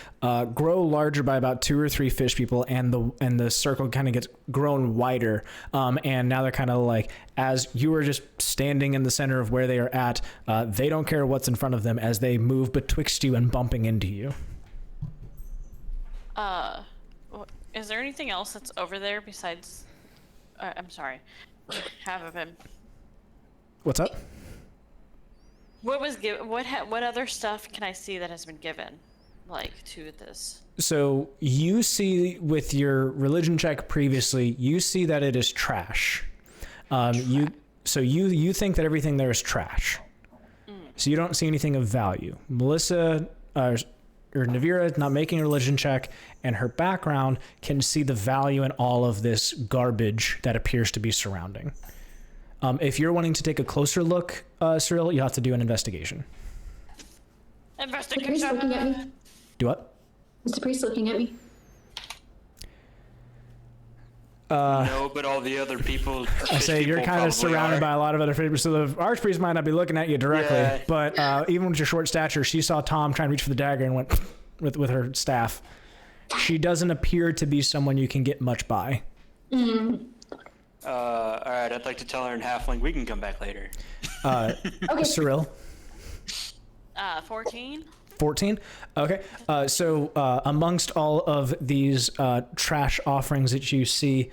B: grow larger by about 2 or 3 fish people, and the circle kind of gets grown wider. And now they're kind of like, as you are just standing in the center of where they are at, they don't care what's in front of them as they move betwixt you and bumping into you.
A: Is there anything else that's over there besides? I'm sorry. Half of him.
B: What's up?
A: What was given? What other stuff can I see that has been given, like to this?
B: So you see with your religion check previously, you see that it is trash. You think that everything there is trash. So you don't see anything of value. Melissa or Nevira, not making a religion check, and her background can see the value in all of this garbage that appears to be surrounding. If you're wanting to take a closer look, Cirella, you'll have to do an investigation.
E: He's looking at me.
B: Do what?
E: Is the priest looking at me?
D: No, but all the other people.
B: I say you're kind of surrounded by a lot of other figures, so the archpriest might not be looking at you directly,
D: Yeah.
B: but even with your short stature, she saw Tom trying to reach for the dagger and went with her staff. She doesn't appear to be someone you can get much by.
D: All right, I'd like to tell her in halfling we can come back later.
E: Okay.
B: Cyril?
A: 14.
B: 14? Okay. So amongst all of these trash offerings that you see,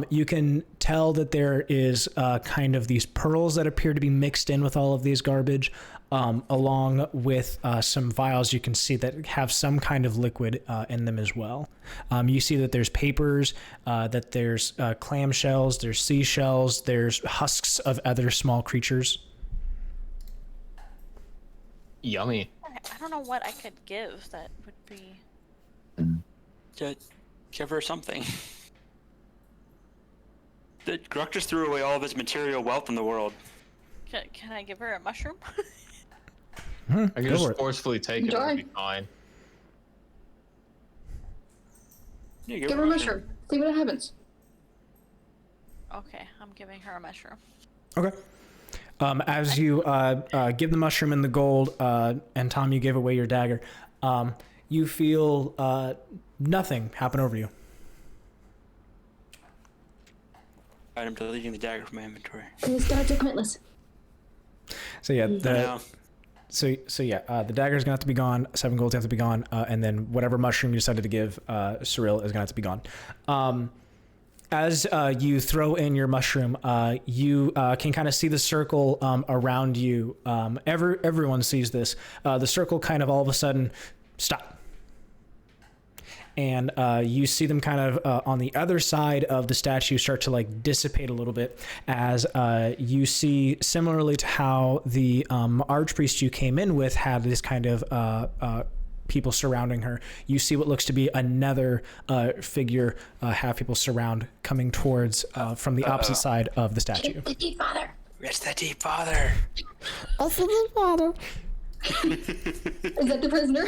B: you can tell that there is kind of these pearls that appear to be mixed in with all of these garbage, along with some vials you can see that have some kind of liquid in them as well. You see that there's papers, that there's clamshells, there's seashells, there's husks of other small creatures.
C: Yummy.
A: I don't know what I could give that would be.
D: Just give her something. The Gruk just threw away all of his material wealth in the world.
A: Can I give her a mushroom?
C: I can
B: Go
C: just
B: for it.
C: forcefully take it and be
E: Enjoy.
C: fine.
D: Yeah,
E: Give her a mushroom. See what happens.
A: Okay, I'm giving her a mushroom.
B: Okay. As you give the mushroom and the gold, and Tom, you gave away your dagger, you feel nothing happen over you.
D: Alright, I'm deleting the dagger from my inventory.
E: These gods are pointless.
B: So yeah,
D: Now,
B: the dagger's gonna have to be gone. 7 gold's gonna have to be gone, and then whatever mushroom you decided to give Cirella is gonna have to be gone. As you throw in your mushroom, you can kind of see the circle around you. Everyone sees this. The circle kind of all of a sudden stop. And you see them kind of on the other side of the statue start to like dissipate a little bit as you see, similarly to how the archpriest you came in with had this kind of people surrounding her. You see what looks to be another figure have people surround coming towards from the opposite side of the statue.
E: The deep father.
D: it's the deep father.
F: It's the deep father.
E: Is that the prisoner?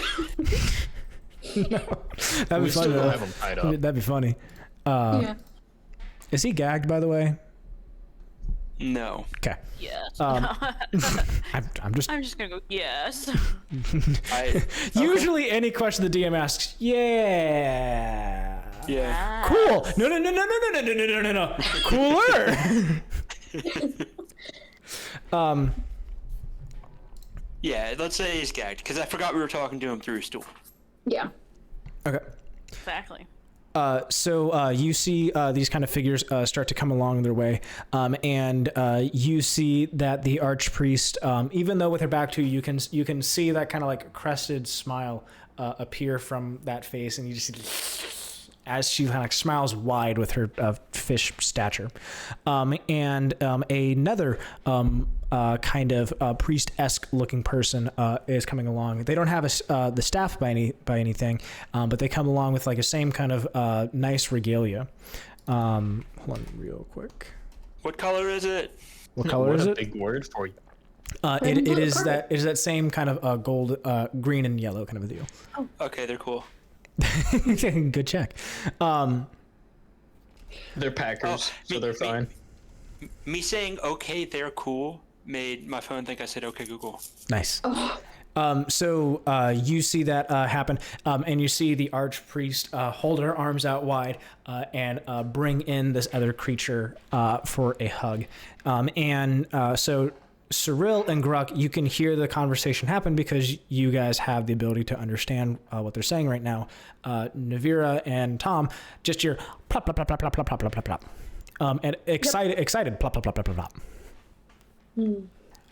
B: That'd
C: We
B: be
C: still
B: funny.
C: don't have him tied up.
B: That'd be funny.
E: Yeah.
B: Is he gagged, by the way?
D: No.
B: Okay.
A: Yes.
B: I'm just.
A: I'm just gonna go yes.
B: Usually, any question the DM asks, yeah.
D: Yeah.
B: Cool. No. Cooler.
D: Yeah, let's say he's gagged, because I forgot we were talking to him through a stool.
E: Yeah.
B: Okay.
A: Exactly.
B: So you see these kind of figures start to come along their way, and you see that the archpriest, even though with her back to you, you can see that kind of like crested smile appear from that face, and you just see as she kind of smiles wide with her fish stature, and another kind of priest-esque looking person is coming along. They don't have the staff by anything, but they come along with like a same kind of nice regalia. Hold on real quick.
D: What color is it?
B: What color is
C: What a
B: it?
C: big word for you.
B: It is that same kind of gold, green and yellow kind of a deal.
D: Okay, they're cool.
B: Good check.
C: They're Packers, so they're fine.
D: Me saying okay, they're cool made my phone think I said okay, Google.
B: Nice. So you see that happen, and you see the archpriest hold her arms out wide and bring in this other creature for a hug. So Cirilla and Gruk, you can hear the conversation happen because you guys have the ability to understand what they're saying right now. Nevira and Tom, just your plop, plop, plop, plop, plop, plop, plop, plop, plop. And excited, plop, plop, plop, plop, plop, plop.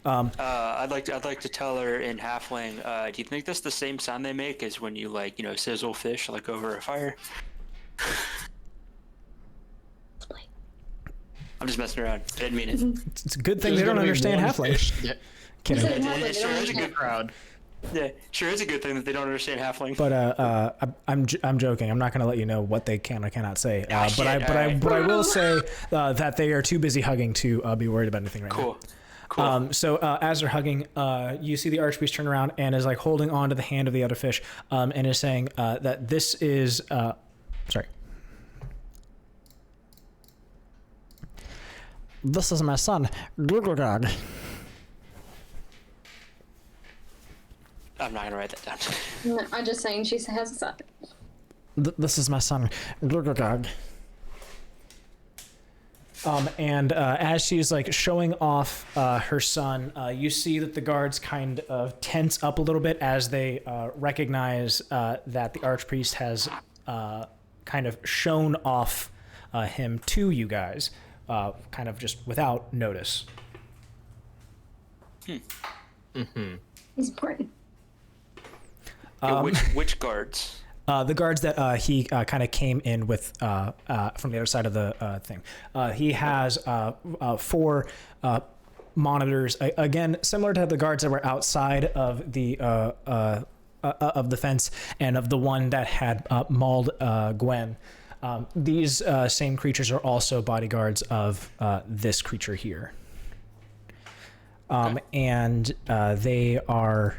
D: I'd like to tell her in halfling. Do you think that's the same sound they make as when you sizzle fish over a fire? I'm just messing around. I didn't mean it.
B: It's a good thing
C: There's
B: they don't
C: gonna be
B: understand
C: one
B: halfling.
C: fish that-
B: Kidding.
E: Said halfling,
D: Yeah,
E: they
D: sure
E: don't
D: is a
E: understand.
D: good
C: crowd.
D: Yeah, sure is a good thing that they don't understand halfling.
B: But I'm joking. I'm not going to let you know what they can or cannot say. But
D: shit,
B: I
D: alright.
B: will say that they are too busy hugging to be worried about anything right
D: Cool. Cool.
B: So as they're hugging, you see the archpriest turn around and is like holding on to the hand of the other fish, and is saying that this is sorry.
F: This is my son, Glugglugog.
D: I'm not gonna write that down.
E: No, I'm just saying she has a son.
F: This is my son, Glugglugog.
B: And as she's like showing off her son, you see that the guards kind of tense up a little bit as they recognize that the archpriest has kind of shown off him to you guys, kind of just without notice.
E: He's important.
D: Yeah, which guards?
B: The guards that he kind of came in with from the other side of the thing. He has 4 monitors, again, similar to the guards that were outside of the fence and of the one that had mauled Gwen. These same creatures are also bodyguards of this creature here. And they are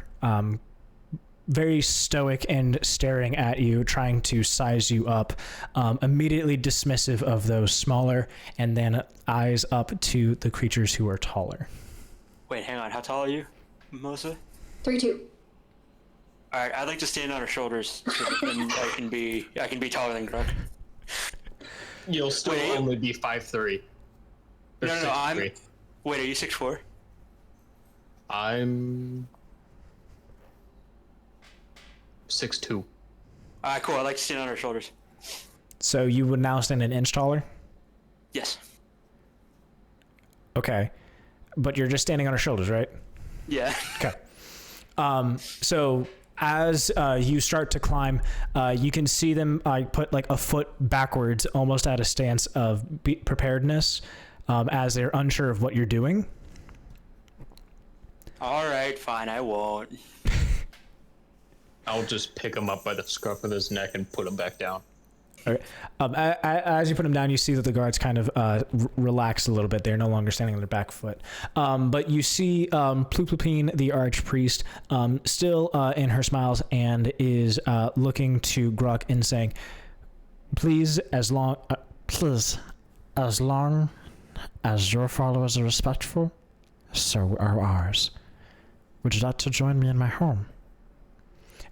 B: very stoic and staring at you, trying to size you up, immediately dismissive of those smaller, and then eyes up to the creatures who are taller.
D: Wait, hang on. How tall are you, Melissa?
E: 3'2".
D: All right, I'd like to stand on her shoulders, and I can be taller than Gruk.
C: You'll still
D: Wait.
C: only be 5'3". Or
D: No,
C: 6'3".
D: Wait, are you 6'4"?
C: I'm 6'2".
D: All right, cool. I'd like to stand on her shoulders.
B: So you would now stand an inch taller?
D: Yes.
B: Okay. But you're just standing on her shoulders, right?
D: Yeah.
B: Okay. So as you start to climb, you can see them put like a foot backwards, almost at a stance of preparedness, as they're unsure of what you're doing.
D: All right, fine. I won't.
C: I'll just pick him up by the scruff of his neck and put him back down.
B: Okay. As you put them down, you see that the guards kind of relax a little bit. They're no longer standing on their back foot. But you see Pluplupine, the archpriest, still in her smiles and is looking to Gruk and saying, please, as long as your followers are respectful, so are ours. Would you like to join me in my home?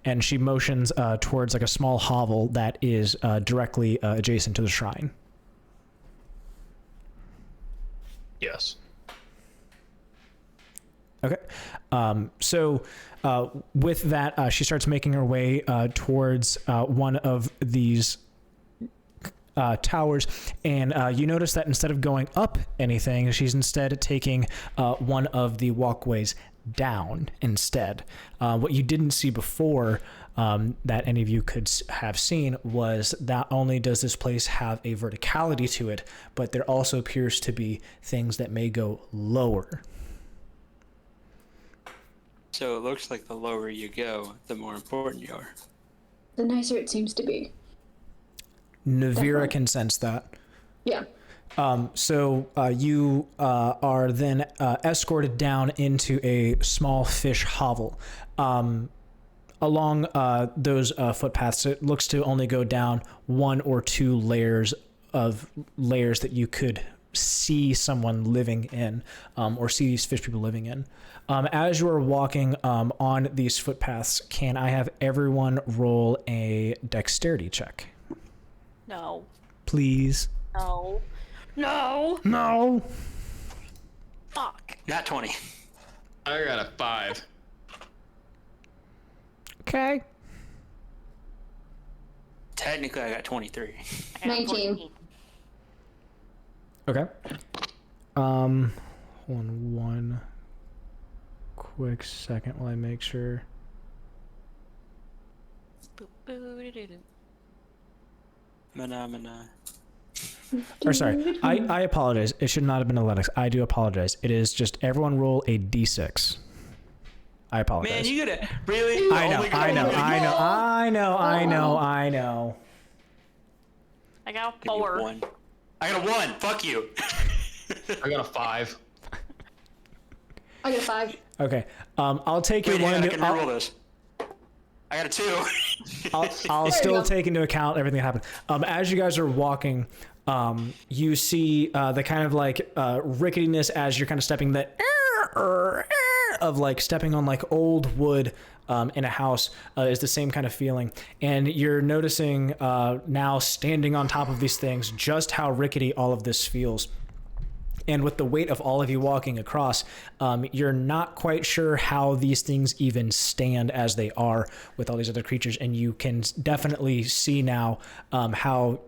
B: And she motions towards like a small hovel that is directly adjacent to the shrine.
C: Yes.
B: Okay. So with that, she starts making her way towards one of these towers, and you notice that instead of going up anything, she's instead taking one of the walkways down instead. What you didn't see before that any of you could have seen was not only does this place have a verticality to it, but there also appears to be things that may go lower.
D: So it looks like the lower you go, the more important you are.
E: The nicer it seems to be.
B: Nevira
E: Definitely.
B: can sense that.
E: Yeah.
B: So you are then escorted down into a small fish hovel. Along those footpaths, it looks to only go down 1 or 2 layers that you could see someone living in, or see these fish people living in. As you are walking on these footpaths, can I have everyone roll a dexterity check?
A: No.
B: Please.
A: No. No.
B: No.
A: Fuck.
D: Not 20.
C: I got a 5.
B: Okay.
D: Technically, I got 23.
A: I got
E: 19.
A: 14.
B: Okay. Hold on one quick second while I make sure.
A: Boop, boo, doo, doo, doo.
D: Mana.
B: Or sorry, I apologize. It should not have been athletics. I do apologize. It is just everyone roll a d6. I apologize.
D: Man, you gotta really.
B: I know.
D: I
A: I got
D: Give me
A: 4.
D: 1. I got a 1. Fuck you.
C: I got a 5.
E: I got a 5.
B: Okay. I'll take your
D: Wait,
B: one.
D: hang on, I
B: into,
D: can reroll this. I got a 2.
B: I'll
E: you
B: still
E: go.
B: take into account everything that happened. As you guys are walking, you see the kind of like ricketiness as you're kind of stepping of like stepping on like old wood in a house is the same kind of feeling. And you're noticing now standing on top of these things just how rickety all of this feels. And with the weight of all of you walking across, you're not quite sure how these things even stand as they are with all these other creatures. And you can definitely see now how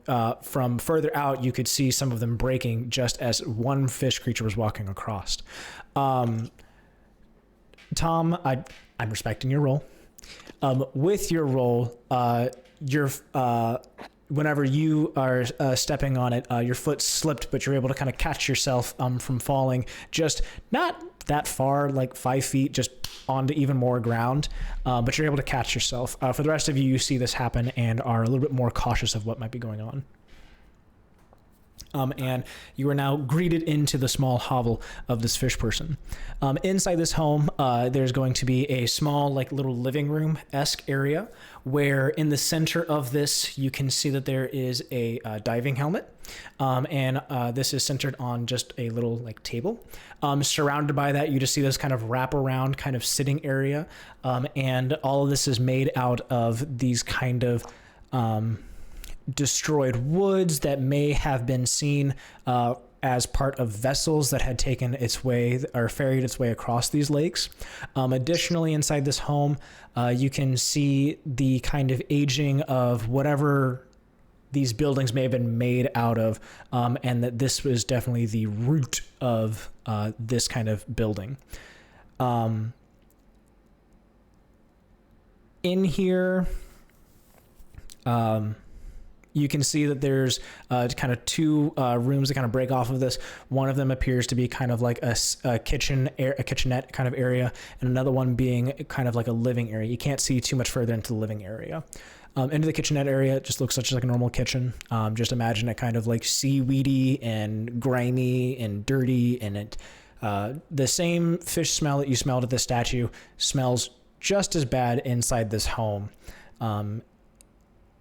B: from further out, you could see some of them breaking just as one fish creature was walking across. Tom, I'm respecting your roll. With your roll, whenever you are stepping on it, your foot slipped, but you're able to kind of catch yourself from falling just not that far, like 5 feet, just onto even more ground, but you're able to catch yourself. For the rest of you, you see this happen and are a little bit more cautious of what might be going on. And you are now greeted into the small hovel of this fish person. Inside this home, there's going to be a small, like little living room-esque area where in the center of this, you can see that there is a diving helmet. And this is centered on just a little like table. Surrounded by that, you just see this kind of wraparound kind of sitting area. And all of this is made out of these kind of destroyed woods that may have been seen as part of vessels that had taken its way or ferried its way across these lakes. Additionally, inside this home, you can see the kind of aging of whatever these buildings may have been made out of, and that this was definitely the root of this kind of building. In here, you can see that there's kind of 2 rooms that kind of break off of this. One of them appears to be kind of like a kitchenette kind of area, and another one being kind of like a living area. You can't see too much further into the living area. Into the kitchenette area, it just looks such like a normal kitchen. Just imagine it kind of like seaweedy and grimy and dirty, and it the same fish smell that you smelled at this statue smells just as bad inside this home.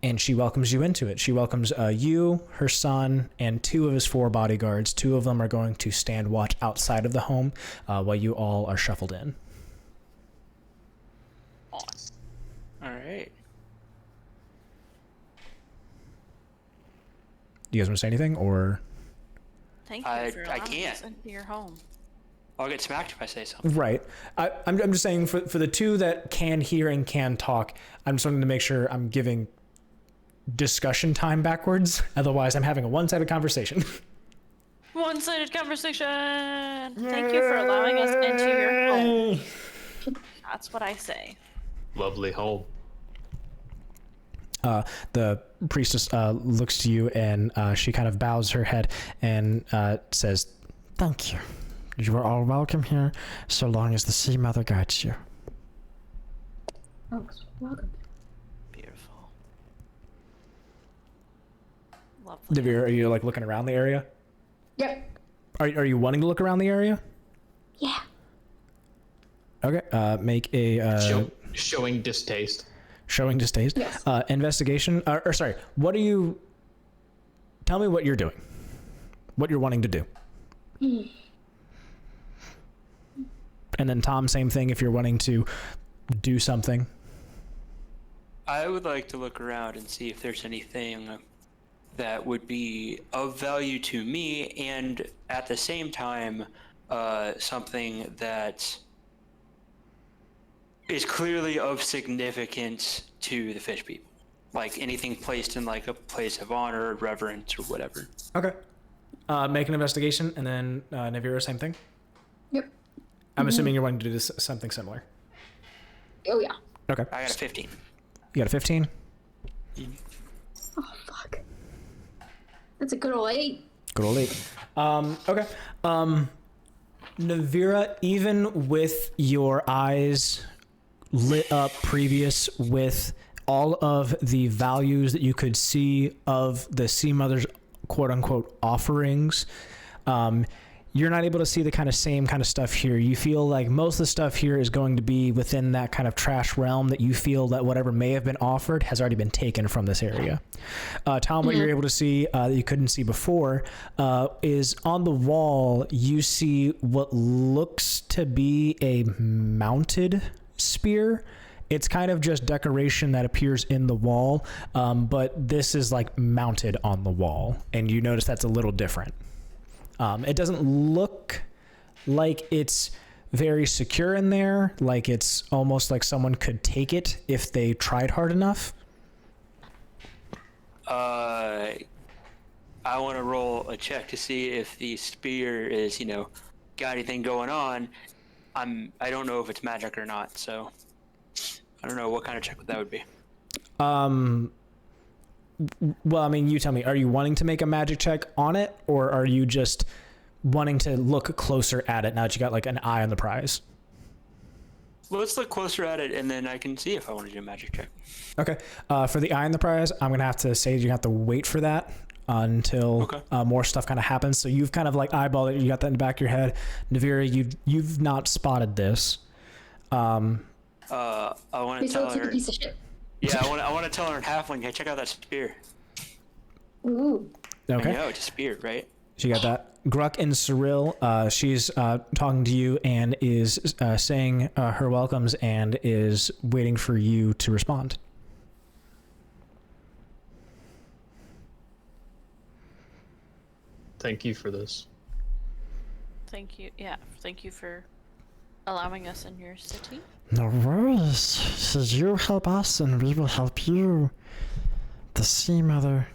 B: And she welcomes you into it. She welcomes you, her son, and 2 of his 4 bodyguards. 2 of them are going to stand watch outside of the home while you all are shuffled in.
D: All right.
B: Do you guys want to say anything, or?
A: Thank you
D: I
A: for allowing
D: can't.
A: us into your home.
D: I'll get smacked if I say something.
B: Right. I'm just saying for the 2 that can hear and can talk, I'm just wanting to make sure I'm giving discussion time backwards. Otherwise, I'm having a one-sided conversation.
A: One-sided conversation. Thank you for allowing us into your home. That's what I say.
C: Lovely home.
B: The priestess looks to you and she kind of bows her head and says,
F: Thank you. You are all welcome here, so long as the Sea Mother guides you.
E: Oh, welcome.
A: Beautiful. Lovely.
B: Nevira, are you like looking around the area?
E: Yep.
B: Are you wanting to look around the area?
E: Yeah.
B: Okay. Make a
C: Showing distaste.
B: showing distaste.
E: Yes.
B: Investigation. Or sorry, what are you? Tell me what you're doing. What you're wanting to do. And then Tom, same thing. If you're wanting to do something.
D: I would like to look around and see if there's anything that would be of value to me, and at the same time, something that is clearly of significance to the fish people. Like anything placed in like a place of honor, or reverence, or whatever.
B: Okay. Make an investigation, and then Nevira, same thing.
E: Yep.
B: I'm assuming you're wanting to do this something similar.
E: Oh, yeah.
D: I
B: Okay.
D: got a 15.
B: You got a 15.
E: Oh, fuck. That's a good old 8.
B: Good old 8. Okay. Nevira, even with your eyes lit up previous with all of the values that you could see of the Sea Mother's quote unquote offerings, you're not able to see the kind of same kind of stuff here. You feel like most of the stuff here is going to be within that kind of trash realm that you feel that whatever may have been offered has already been taken from this area. Tom, what you're able to see that you couldn't see before is on the wall, you see what looks to be a mounted spear. It's kind of just decoration that appears in the wall, but this is like mounted on the wall, and you notice that's a little different. It doesn't look like it's very secure in there, like it's almost like someone could take it if they tried hard enough.
D: I want to roll a check to see if the spear is, got anything going on. I don't know if it's magic or not, so I don't know what kind of check that would be.
B: Well, I mean, you tell me, are you wanting to make a magic check on it, or are you just wanting to look closer at it now that you got like an eye on the prize?
D: Well, let's look closer at it, and then I can see if I want to do a magic check.
B: Okay. For the eye on the prize, I'm going to have to say you have to wait for that until more stuff kind of happens. So you've kind of like eyeballed it. You got that in the back of your head. Nevira, you've not spotted this.
D: I want to tell her.
E: Piece of shit.
D: Yeah, I want to tell her in Halfling, hey, check out that spear.
E: Ooh.
B: Okay.
D: It's a spear, right?
B: She got that. Gruk and Cirella, she's talking to you and is saying her welcomes and is waiting for you to respond.
C: Thank you for this.
A: Thank you. Yeah, thank you for allowing us in your city.
F: No worries. So you help us and we will help you. The Sea Mother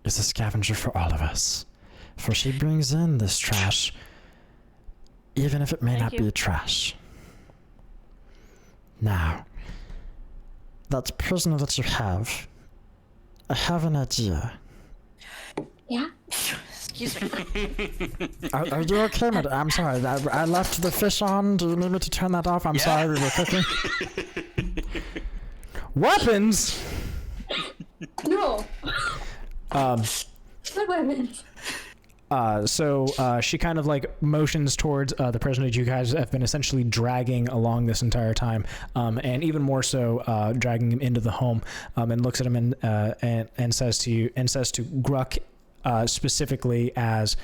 F: is a scavenger for all of us. For she brings in this trash, even if it may not be trash. Now, that prisoner that you have, I have an idea.
E: Yeah?
A: Excuse me.
F: Are you okay, madam? I'm sorry. I left the fish on. Do you need me to turn that off? I'm sorry, we were cooking.
B: Weapons?
E: No. What weapons?
B: So she kind of like motions towards the prisoner that you guys have been essentially dragging along this entire time, and even more so dragging him into the home, and looks at him and says to Gruk specifically as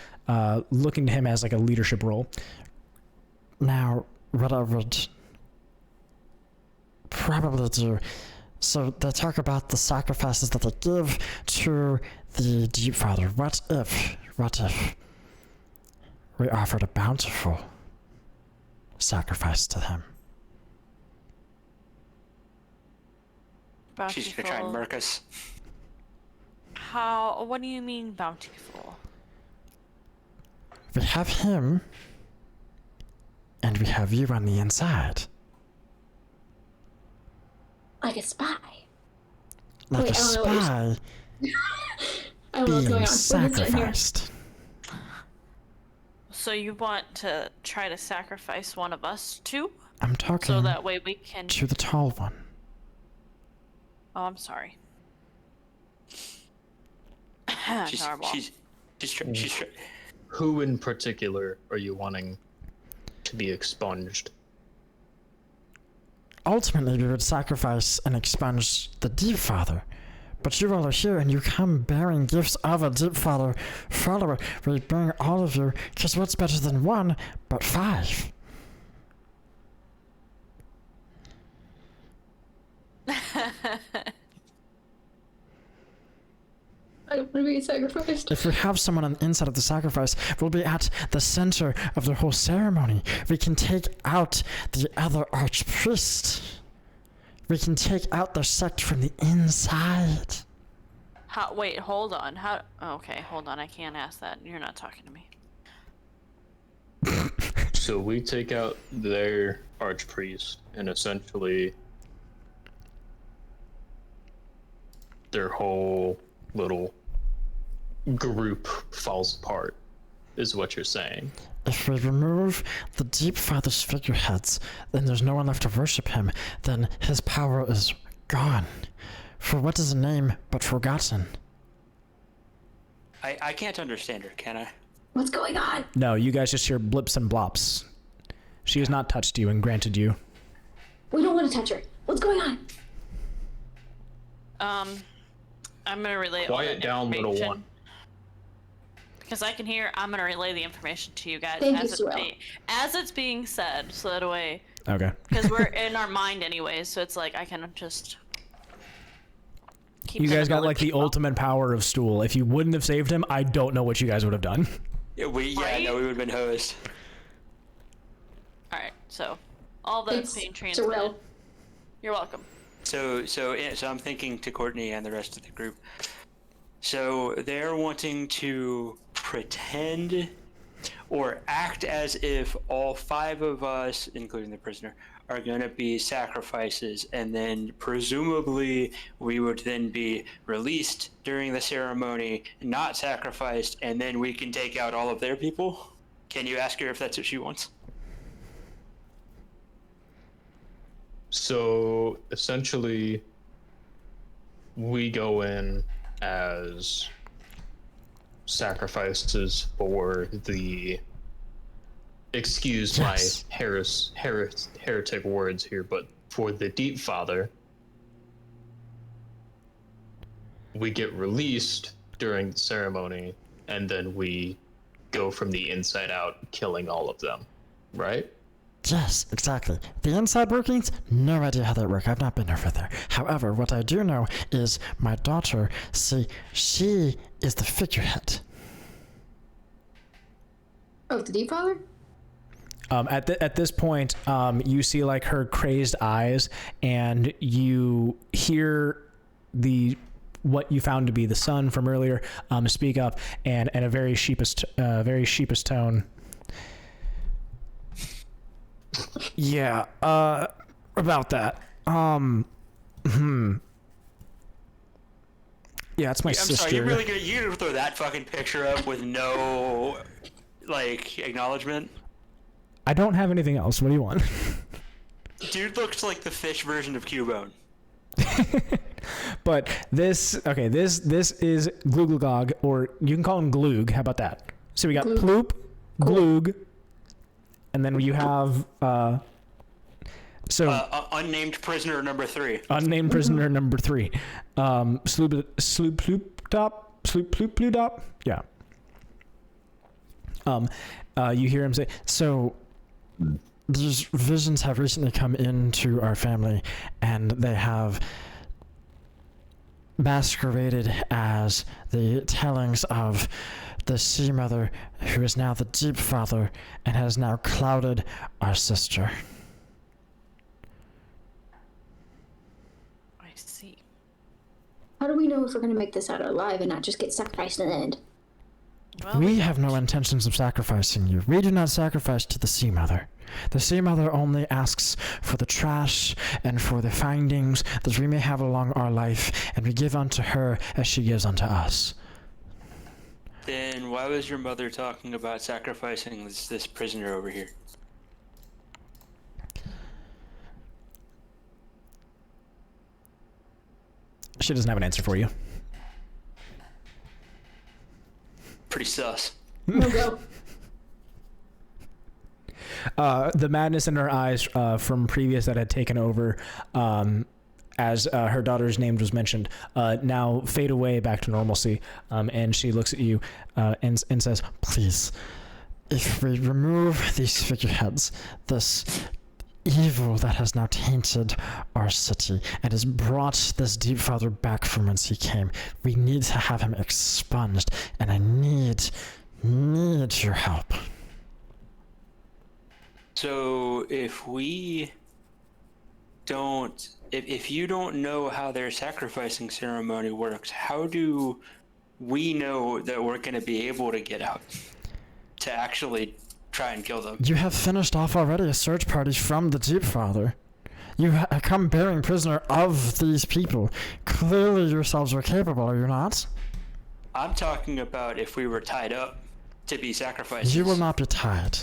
B: looking to him as like a leadership role.
F: Now, what I would probably do, so they talk about the sacrifices that they give to the Deep Father. What if we offered a bountiful sacrifice to him?
D: She's gonna try and murk us.
A: What do you mean bountiful?
F: We have him, and we have you on the inside.
E: Like a spy.
F: Like
E: Wait,
F: a spy
E: I don't know what's going
F: being
E: on.
F: sacrificed.
A: So you want to try to sacrifice one of us too?
F: I'm talking
A: So that way we can...
F: to the tall one.
A: Oh, I'm sorry.
D: She's
C: Who in particular are you wanting to be expunged?
F: Ultimately, we would sacrifice and expunge the Deep Father. But you all are here and you come bearing gifts of a Deep Father follower. We bring all of you, because what's better than one but 5?
E: I don't want to be sacrificed.
F: If we have someone on the inside of the sacrifice, we'll be at the center of the whole ceremony. We can take out the other archpriest. We can take out their sect from the inside.
A: Wait, hold on. Okay, hold on. I can't ask that. You're not talking to me.
C: So we take out their archpriest, and essentially their whole little group falls apart, is what you're saying.
F: If we remove the Deep Father's figureheads, then there's no one left to worship him. Then his power is gone. For what is a name but forgotten?
D: I can't understand her, can I?
E: What's going on?
B: No, you guys just hear blips and blops. She has not touched you and granted you.
E: We don't want to touch her. What's going on?
A: I'm gonna relay all
C: Quiet
A: that
C: down, little
A: information.
C: one.
A: Because I can hear, I'm gonna relay the information to you guys
E: Thank you,
A: as,
E: Cirella.
A: as it's being said, so that way,
B: Okay.
A: because we're in our mind anyways, so it's like I can just keep
B: You
A: them
B: guys
A: in
B: got like the
A: loop.
B: ultimate power of Stool. If you wouldn't have saved him, I don't know what you guys would have done.
D: Yeah, we
A: Right?
D: would have been hosed.
A: All right, so all that's
E: Thanks,
A: being transmitted.
E: Cirella.
A: You're welcome.
D: So I'm thinking to Courtney and the rest of the group. So they're wanting to pretend or act as if all 5 of us, including the prisoner, are going to be sacrifices, and then presumably we would then be released during the ceremony, not sacrificed, and then we can take out all of their people. Can you ask her if that's what she wants?
C: So essentially, we go in as sacrifices for the. Excuse
F: Yes.
C: my heretic words here, but for the Deep Father, we get released during the ceremony, and then we go from the inside out, killing all of them, right?
F: Yes, exactly. The inside workings, no idea how they work. I've not been over there. However, what I do know is my daughter, see, she is the figurehead.
E: Oh, the Deep Father?
B: At this point, you see like her crazed eyes, and you hear what you found to be the son from earlier speak up, and in a very sheepish tone. Yeah, about that. Yeah, it's my
D: I'm
B: sister.
D: sorry, you're gonna throw that fucking picture up with no, like, acknowledgement?
B: I don't have anything else. What do you want?
D: Dude looks like the fish version of Cubone.
B: But this is Glooglugog, or you can call him Gloog. How about that? So we got
E: Gloog.
B: Ploop, Gloog, and then you have
D: Unnamed prisoner number 3.
B: unnamed prisoner number 3, Sloobludop. Yeah. You hear him say,
F: So, these visions have recently come into our family, and they have masqueraded as the tellings of the Sea Mother, who is now the Deep Father, and has now clouded our sister.
A: I see.
E: How do we know if we're going to make this out alive and not just get sacrificed in the end?
A: Well,
F: We have no intentions of sacrificing you. We do not sacrifice to the Sea Mother. The Sea Mother only asks for the trash and for the findings that we may have along our life, and we give unto her as she gives unto us.
D: Then why was your mother talking about sacrificing this prisoner over here?
B: she doesn't have an answer for you.
D: Pretty sus.
E: No go.
B: The madness in her eyes from previous that had taken over as her daughter's name was mentioned now fade away back to normalcy, and she looks at you and says,
F: Please, if we remove these figureheads, this evil that has now tainted our city and has brought this Deep Father back from whence he came, we need to have him expunged, and I need your help.
D: So if we don't, if you don't know how their sacrificing ceremony works, how do we know that we're going to be able to get out to actually try and kill them?
F: You have finished off already a search party from the Deep Father. You come bearing prisoner of these people. Clearly yourselves are capable, are you not?
D: I'm talking about if we were tied up to be sacrifices.
F: You will not be tied.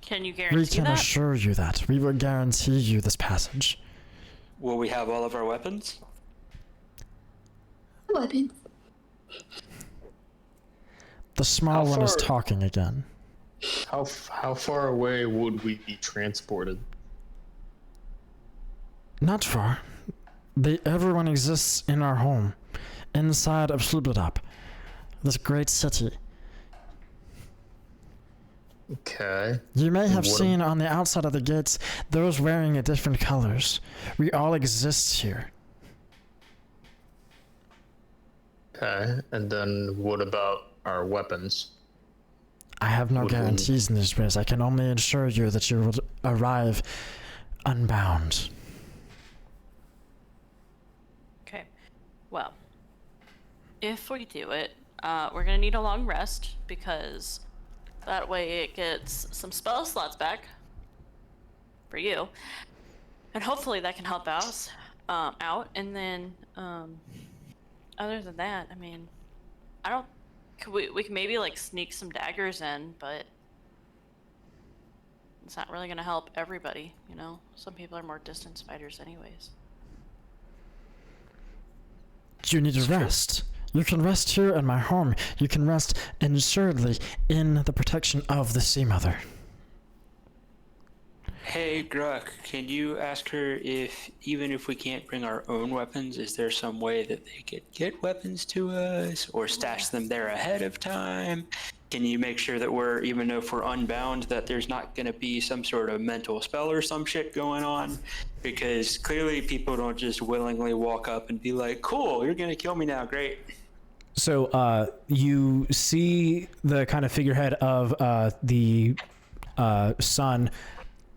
A: Can you
F: We
A: guarantee
F: can
A: that?
F: assure you that. We will guarantee you this passage.
D: Will we have all of our weapons?
E: Weapons.
F: The small
C: How
F: one is
C: far-
F: talking again.
C: How far away would we be transported?
F: Not far. Everyone exists in our home, inside of Sloobludop, this great city.
C: Okay.
F: You may have
C: What
F: seen on the outside of the gates those wearing different colors. We all exist here.
C: Okay. And then what about our weapons?
F: I have no
C: Would we-
F: guarantees in this place. I can only assure you that you will arrive unbound.
A: Okay. Well, if we do it, we're gonna need a long rest because that way it gets some spell slots back for you, and hopefully that can help us out. And then, other than that, I mean, I don't. We can maybe like sneak some daggers in, but it's not really gonna help everybody. You know, some people are more distance fighters, anyways.
F: You need to rest. You can rest here in my home. You can rest assuredly in the protection of the Sea Mother.
D: Hey, Gruk, can you ask her if, even if we can't bring our own weapons, is there some way that they could get weapons to us or stash them there ahead of time? Can you make sure that we're, even if we're unbound, that there's not going to be some sort of mental spell or some shit going on? Because clearly people don't just willingly walk up and be like, cool, you're going to kill me now, great.
B: So you see the kind of figurehead of the sun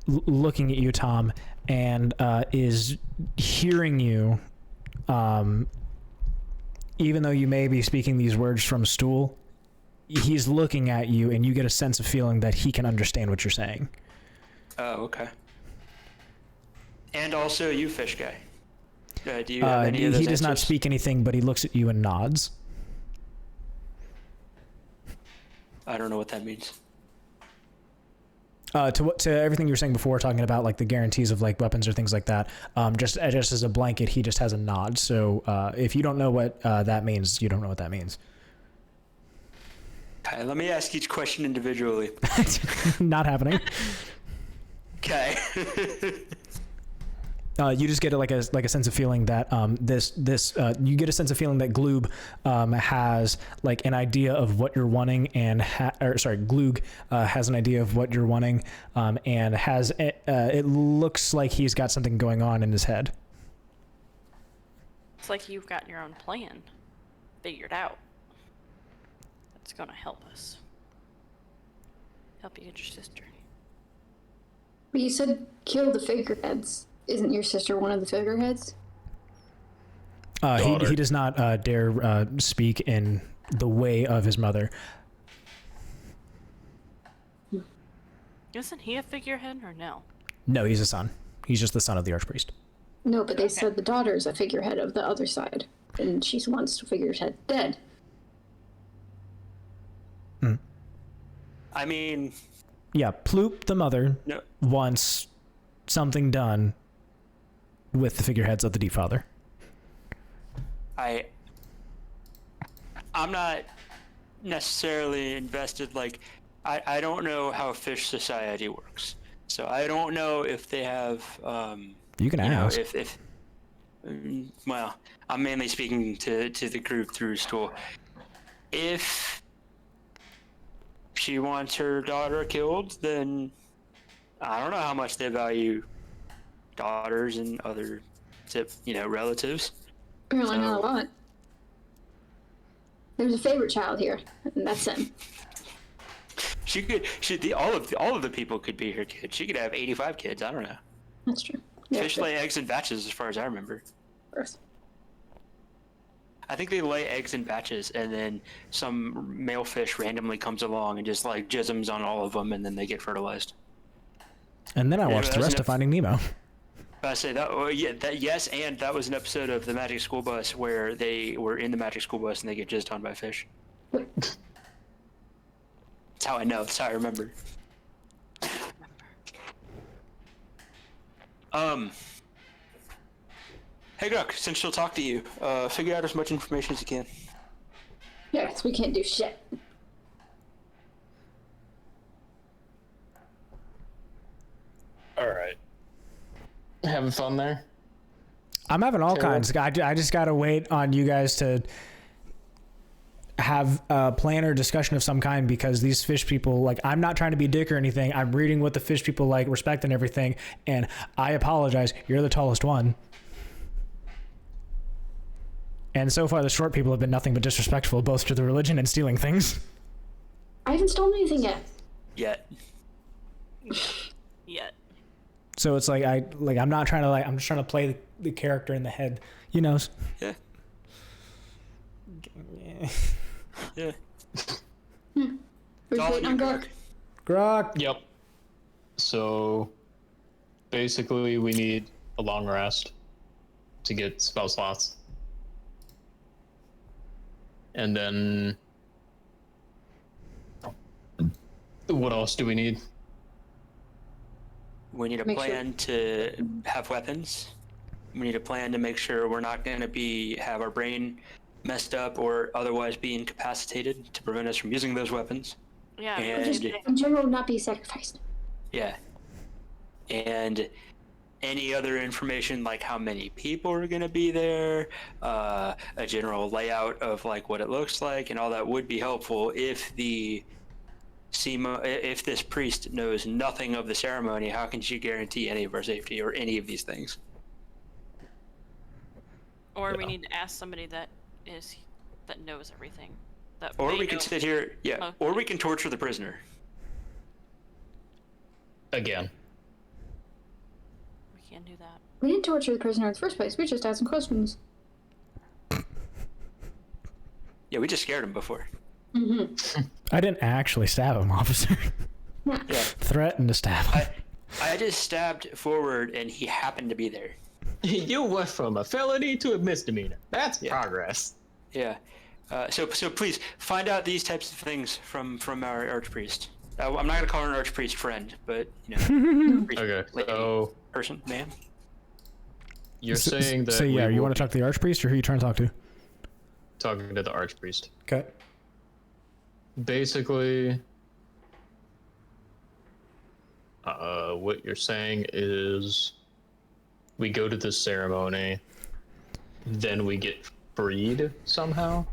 B: looking at you, Tom, and is hearing you, even though you may be speaking these words from a stool. He's looking at you, and you get a sense of feeling that he can understand what you're saying.
D: Oh, okay. And also, you fish guy. Do you have any of those
B: he does not
D: answers?
B: speak anything, but he looks at you and nods.
D: I don't know what that means.
B: To everything you were saying before, talking about like the guarantees of like weapons or things like that. Just as a blanket, he just has a nod. So if you don't know what that means, you don't know what that means.
D: Okay, let me ask each question individually.
B: Not happening.
D: Okay.
B: You just get like a sense of feeling that you get a sense of feeling that Gloob has like an idea of what you're wanting, and Gloog has an idea of what you're wanting, and has it looks like he's got something going on in his head.
A: It's like you've got your own plan figured out. That's gonna help us. Help you get your sister.
E: But you said kill the figureheads. Isn't your sister one of the figureheads?
B: He does not dare speak in the way of his mother.
A: Isn't he a figurehead or no?
B: No, he's a son. He's just the son of the archpriest.
E: No, but they
A: Okay.
E: said the daughter's a figurehead of the other side, and she's once figurehead dead.
D: I mean,
B: Yeah, Ploop, the mother,
D: no.
B: wants something done with the figureheads of the Deep Father.
D: I'm not necessarily invested. Like, I don't know how fish society works, so I don't know if they have.
B: You can
D: You know,
B: ask.
D: if well, I'm mainly speaking to the group through stool. If she wants her daughter killed, then I don't know how much they value daughters and other, relatives.
E: Apparently not a
D: So-
E: lot. There's a favorite child here, and that's him.
D: All of the people could be her kid. She could have 85 kids. I don't know.
E: That's true. Yeah,
D: Fish lay eggs in batches, as far as I remember.
E: gross.
D: I think they lay eggs in batches, and then some male fish randomly comes along and just like jisms on all of them, and then they get fertilized.
B: And then I watched the
D: that's
B: rest of
D: enough.
B: Finding Nemo.
D: I say that. Oh, yeah, yes, and that was an episode of the Magic School Bus where they were in the Magic School Bus and they get jizzed on by fish. That's how I know. That's how I remember. Hey, Gruk, since she'll talk to you, figure out as much information as you can.
E: Yeah, because we can't do shit.
C: Having fun there?
B: I'm having all
C: Carol?
B: kinds. I just gotta wait on you guys to have a plan or discussion of some kind, because these fish people, like, I'm not trying to be a dick or anything. I'm reading what the fish people like, respect and everything. And I apologize. You're the tallest one. And so far, the short people have been nothing but disrespectful, both to the religion and stealing things.
E: I haven't stolen anything yet.
D: Yet.
A: Yet.
B: So it's like I'm not trying to I'm just trying to play the character in the head, you know.
D: Yeah. Yeah.
E: We're
D: It's all
E: waiting
D: in
E: on
D: your
E: Gruk.
B: Grok.
C: Yep. So basically, we need a long rest to get spell slots. And then what else do we need?
D: We need a
E: Make sure-
D: plan to have weapons. We need a plan to make sure we're not going to have our brain messed up or otherwise be incapacitated to prevent us from using those weapons.
A: Yeah.
D: And-
E: Just in general, not be sacrificed.
D: Yeah. And any other information, like how many people are going to be there, a general layout of like what it looks like, and all that would be helpful if if this priest knows nothing of the ceremony. How can she guarantee any of our safety or any of these things?
A: Or we
C: Yeah.
A: need to ask somebody that knows everything. That
D: Or
A: may
D: we can
A: know-
D: sit here, yeah.
A: Oh.
D: Or we can torture the prisoner.
C: Again.
A: We can't do that.
E: We didn't torture the prisoner in the first place. We just asked him questions.
D: Yeah, we just scared him before.
B: I didn't actually stab him, officer.
D: Yeah.
B: Threatened to stab him.
D: I just stabbed forward and he happened to be there.
C: You went from a felony to a misdemeanor. That's progress.
D: Yeah. So please find out these types of things from our archpriest. I'm not gonna call her an archpriest friend, but you know, priest,
C: Okay,
D: lady,
C: so
D: person, man.
C: you're saying that
B: So yeah,
C: we
B: you
C: will
B: want to talk to the archpriest, or who are you trying to talk to?
C: be talking to the archpriest.
B: Okay.
C: Basically, what you're saying is we go to this ceremony, then we get freed somehow,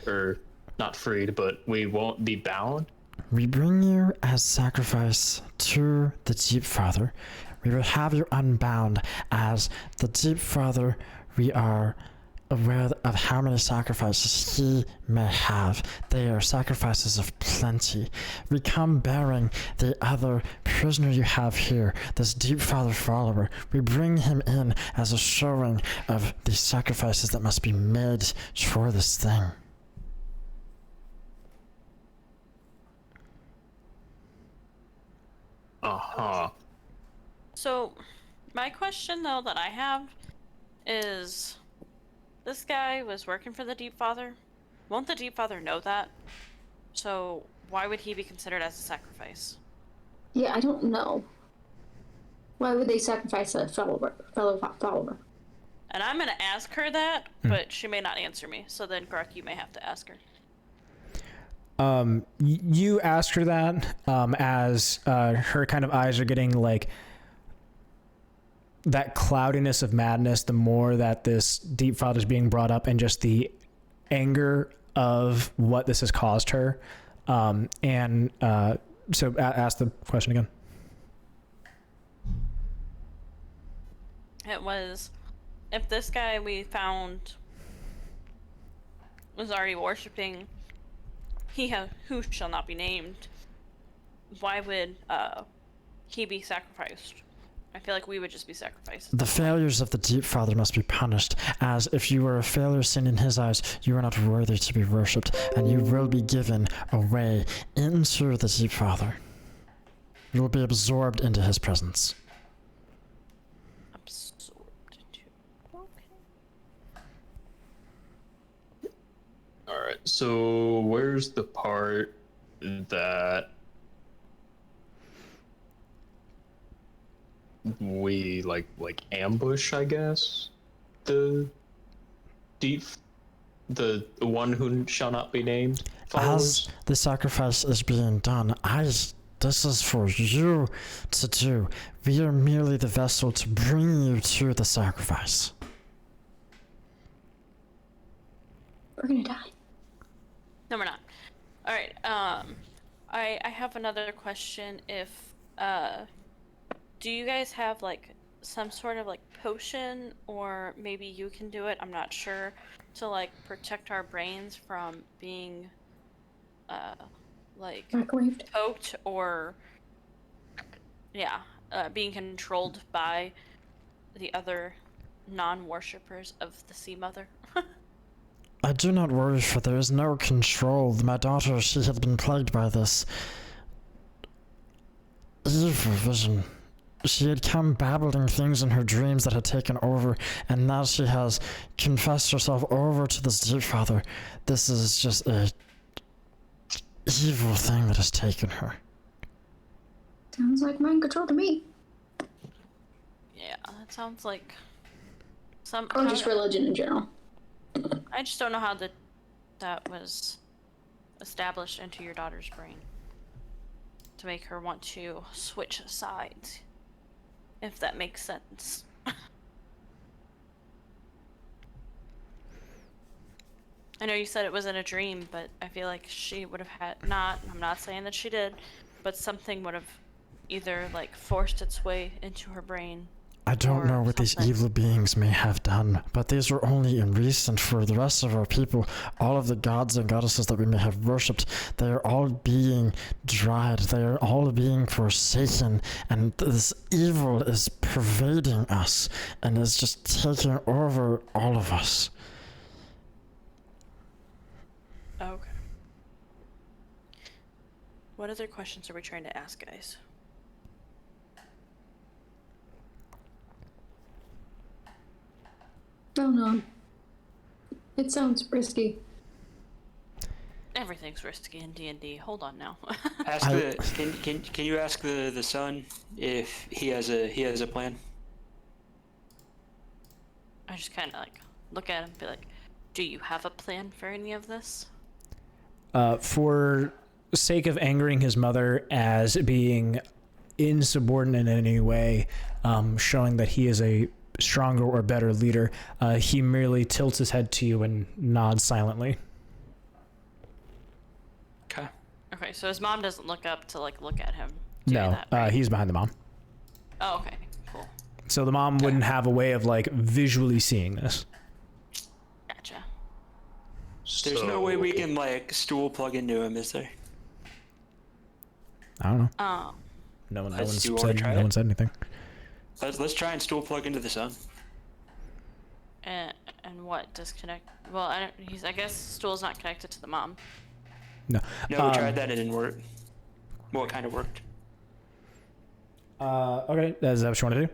C: or not freed, but we won't be bound.
F: We bring you as sacrifice to the Deep Father. We will have you unbound as the Deep Father. We are aware of how many sacrifices he may have. They are sacrifices of plenty. We come bearing the other prisoner you have here, this Deep Father follower. We bring him in as a showing of the sacrifices that must be made for this thing.
C: Uh-huh.
A: So, my question though that I have is, this guy was working for the Deep Father. Won't the Deep Father know that? So why would he be considered as a sacrifice?
E: Yeah, I don't know. Why would they sacrifice a fellow follower?
A: And I'm gonna ask her that, but she may not answer me. So then, Gruk, you may have to ask her.
B: You asked her that as her kind of eyes are getting like that cloudiness of madness the more that this Deep Father is being brought up, and just the anger of what this has caused her. So ask the question again.
A: It was, if this guy we found was already worshipping who shall not be named, why would he be sacrificed? I feel like we would just be sacrificed.
F: The failures of the Deep Father must be punished, as if you were a failure sin in his eyes, you are not worthy to be worshipped, and you will be given away into the Deep Father. You will be absorbed into his presence.
A: Absorbed into. Okay.
C: Alright, so where's the part that we like ambush, I guess, the one who shall not be named followers?
F: As the sacrifice is being done, I This is for you to do. We are merely the vessel to bring you to the sacrifice.
E: We're gonna die.
A: No, we're not. All right. I have another question. If do you guys have like some sort of like potion, or maybe you can do it? I'm not sure, to like protect our brains from being like
E: Microwaved.
A: poked or being controlled by the other non-worshippers of the Sea Mother.
F: I do not worry, for there is no control. My daughter, she had been plagued by this evil vision. She had come babbling things in her dreams that had taken over, and now she has confessed herself over to this deep father. This is just a evil thing that has taken her.
E: Sounds like mind control to me.
A: Yeah, that sounds like some.
E: Or just religion in general.
A: I just don't know how that was established into your daughter's brain to make her want to switch sides, if that makes sense. I know you said it was in a dream, but I feel like she would have had I'm not saying that she did, but something would have either like forced its way into her brain.
F: I don't know what these evil beings may have done, but these were only in recent. For the rest of our people, all of the gods and goddesses that we may have worshipped, they are all being dried, they are all being forsaken, and this evil is pervading us, and is just taking over all of us.
A: Okay. What other questions are we trying to ask, guys?
E: Oh no. It sounds risky.
A: Everything's risky in D&D. Hold on now.
D: Ask can you ask the son if he has a plan?
A: I just kind of like look at him and be like, do you have a plan for any of this?
B: For sake of angering his mother as being insubordinate in any way, showing that he is a stronger or better leader, he merely tilts his head to you and nods silently.
D: Okay.
A: Okay, so his mom doesn't look up to like look at him.
B: No,
A: That, right?
B: he's behind the mom.
A: Oh, okay, cool.
B: So the mom wouldn't have a way of like visually seeing this.
A: Gotcha.
D: There's no way we can like stool plug into him, is there?
B: I don't know.
A: Oh.
B: No one said anything.
D: Let's try and stool plug into the sun.
A: And what disconnect? Well, I guess stool's not connected to the mom.
B: No.
D: No, we tried that. It didn't work. Well, it kind of worked.
B: Okay, is that what you want to do?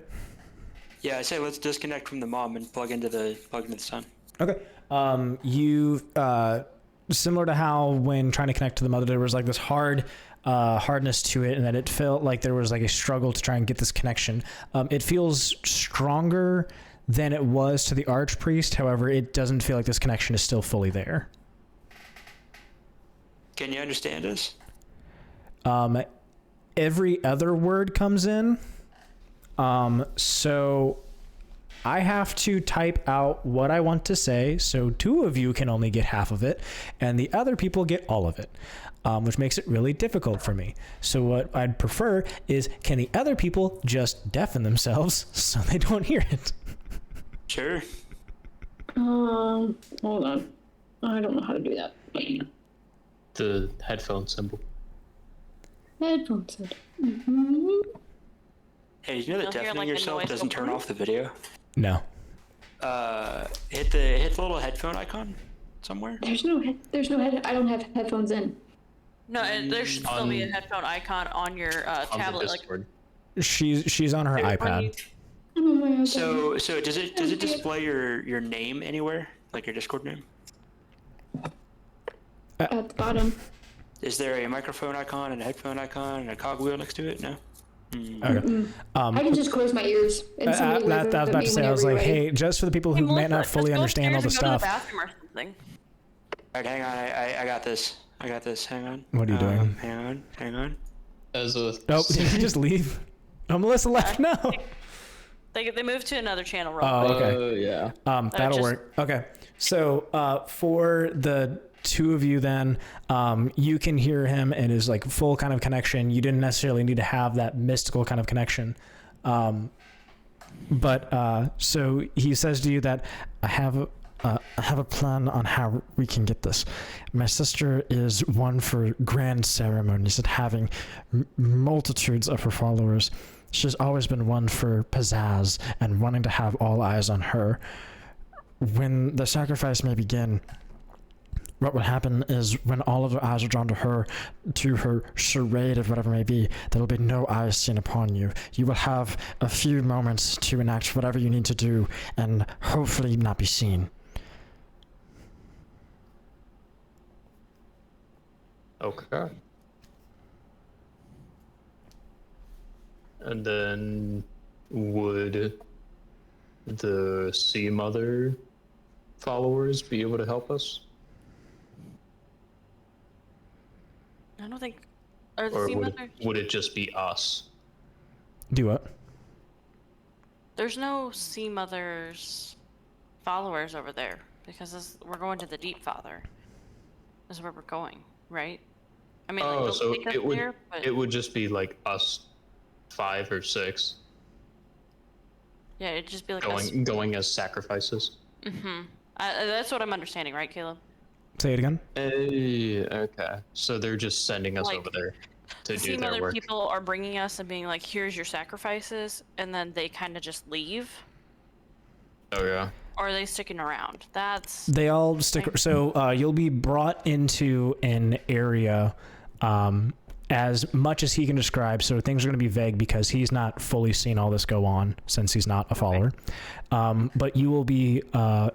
D: Yeah, I say let's disconnect from the mom and plug into the sun.
B: Okay. You similar to how when trying to connect to the mother, there was like this hardness to it, and that it felt like there was like a struggle to try and get this connection. It feels stronger than it was to the archpriest. However, it doesn't feel like this connection is still fully there.
D: Can you understand us?
B: Every other word comes in. So I have to type out what I want to say, so 2 of you can only get half of it, and the other people get all of it, which makes it really difficult for me. So what I'd prefer is, can the other people just deafen themselves so they don't hear it?
D: Sure.
E: Hold on. I don't know how to do that.
C: The headphone symbol.
E: Headphones.
D: Hey, did you know that
A: You'll hear,
D: deafening
A: like, a
D: yourself
A: noise
D: doesn't
A: go
D: turn
A: boom?
D: off the video?
B: No.
D: Hit the little headphone icon somewhere.
E: There's no head. I don't have headphones in.
A: No, there should still be a headphone icon on your
C: On the
A: tablet. Like,
C: Discord.
B: She's on her iPad.
E: I'm on my own.
D: So does it display your name anywhere, like your Discord name?
E: At the bottom.
D: Is there a microphone icon and a headphone icon and a cogwheel next to it? No.
B: Okay.
E: I can just close my ears. And somebody
B: I was about to say, I was like, hey, just for the people who
A: Melissa,
B: might not
A: just
B: fully
A: go
B: understand all the
A: upstairs and
B: stuff.
A: Go to the bathroom or something.
D: All right, hang on. I got this. Hang on.
B: What are you doing?
D: Hang on.
C: as a.
B: Oh, did he just leave? Oh, Melissa left. No.
A: They moved to another channel real
B: Oh,
A: quick.
B: okay.
C: Yeah.
B: That'll
A: just-
B: work. Okay. So for the two of you then, you can hear him and his like full kind of connection. You didn't necessarily need to have that mystical kind of connection. But so he says to you that
F: I have a plan on how we can get this. My sister is one for grand ceremonies and having multitudes of her followers. She's always been one for pizzazz and wanting to have all eyes on her. When the sacrifice may begin, what will happen is when all of the eyes are drawn to her charade of whatever it may be, there will be no eyes seen upon you. You will have a few moments to enact whatever you need to do and hopefully not be seen.
C: Okay. And then would the Sea Mother followers be able to help us?
A: I don't think. Are the
C: Or
A: Sea
C: would,
A: Mother?
C: would it just be us?
B: do what?
A: There's no Sea Mother's followers over there because we're going to the Deep Father. This is where we're going, right? I mean,
C: Oh,
A: they'll
C: so
A: take us
C: it would
A: there, but
C: it would just be like us 5 or 6
A: yeah, it'd just be like us.
C: going as sacrifices.
A: Mm-hmm. That's what I'm understanding, right, Caleb?
B: Say it again.
C: Hey, okay. So they're just sending us
A: Like,
C: over there to
A: Sea
C: do their
A: Mother
C: work.
A: people are bringing us and being like, "Here's your sacrifices," and then they kind of just leave.
C: Oh yeah.
A: Or are they sticking around? That's
B: They all stick. So you'll be brought into an area as much as he can describe. So things are going to be vague because he's not fully seen all this go on since he's not a follower. But you will be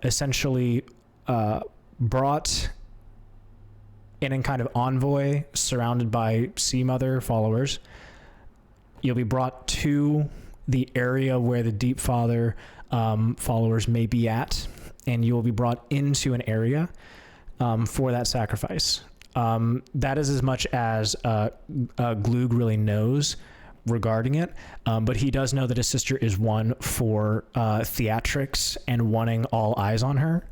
B: essentially brought in a kind of envoy surrounded by Sea Mother followers. You'll be brought to the area where the Deep Father followers may be at, and you will be brought into an area for that sacrifice. That is as much as Glug really knows regarding it, but he does know that his sister is one for theatrics and wanting all eyes on her.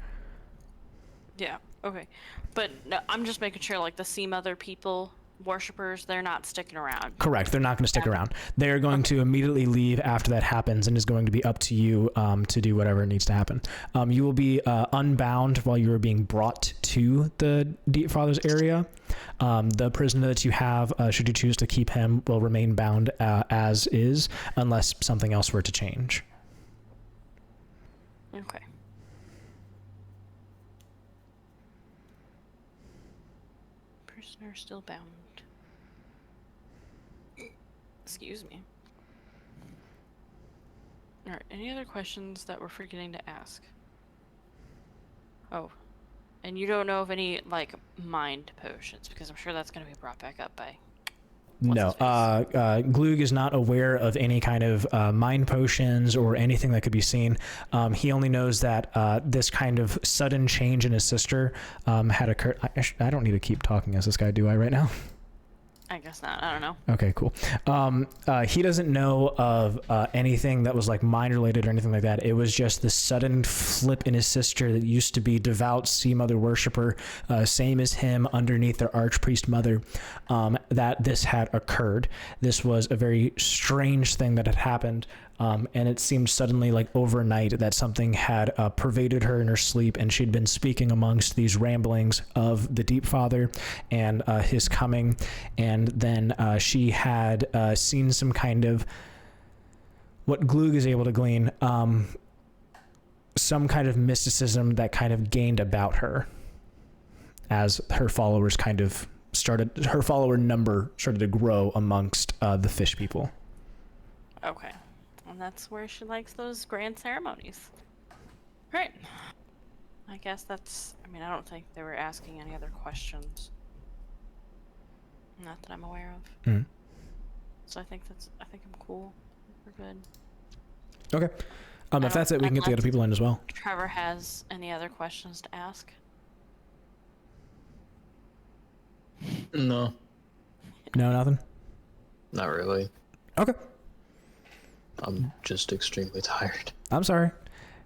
A: yeah, okay. But no, I'm just making sure, like the Sea Mother people, worshippers, they're not sticking around.
B: Correct. They're not going to stick around. They're going to immediately leave after that happens, and it's going to be up to you to do whatever needs to happen. You will be unbound while you are being brought to the Deep Father's area. The prisoner that you have, should you choose to keep him, will remain bound as is, unless something else were to change.
A: Okay. Prisoner still bound. Excuse me. Alright, any other questions that we're forgetting to ask? Oh. And you don't know of any, like, mind potions, because I'm sure that's going to be brought back up by...
B: No, Glug is not aware of any kind of mind potions or anything that could be seen. He only knows that this kind of sudden change in his sister had occurred. I don't need to keep talking as this guy, do I, right now?
A: I guess not. I don't know.
B: Okay, cool. He doesn't know of anything that was like mind related or anything like that. It was just the sudden flip in his sister that used to be devout Sea Mother worshiper, same as him underneath their archpriest mother, that this had occurred. This was a very strange thing that had happened. And it seemed suddenly like overnight that something had pervaded her in her sleep, and she'd been speaking amongst these ramblings of the Deep Father and his coming. And then she had seen some kind of, what Glug is able to glean, some kind of mysticism that kind of gained about her as her followers kind of started, her follower number started to grow amongst the fish people.
A: Okay. And that's where she likes those grand ceremonies. Right. I guess that's... I mean, I don't think they were asking any other questions. Not that I'm aware of.
B: Mm.
A: So I think I'm cool. We're good.
B: Okay. If that's it, we can get the other people in as well.
A: Trevor has any other questions to ask?
C: No.
B: No, nothing?
C: Not really.
B: Okay.
C: I'm just extremely tired.
B: I'm sorry.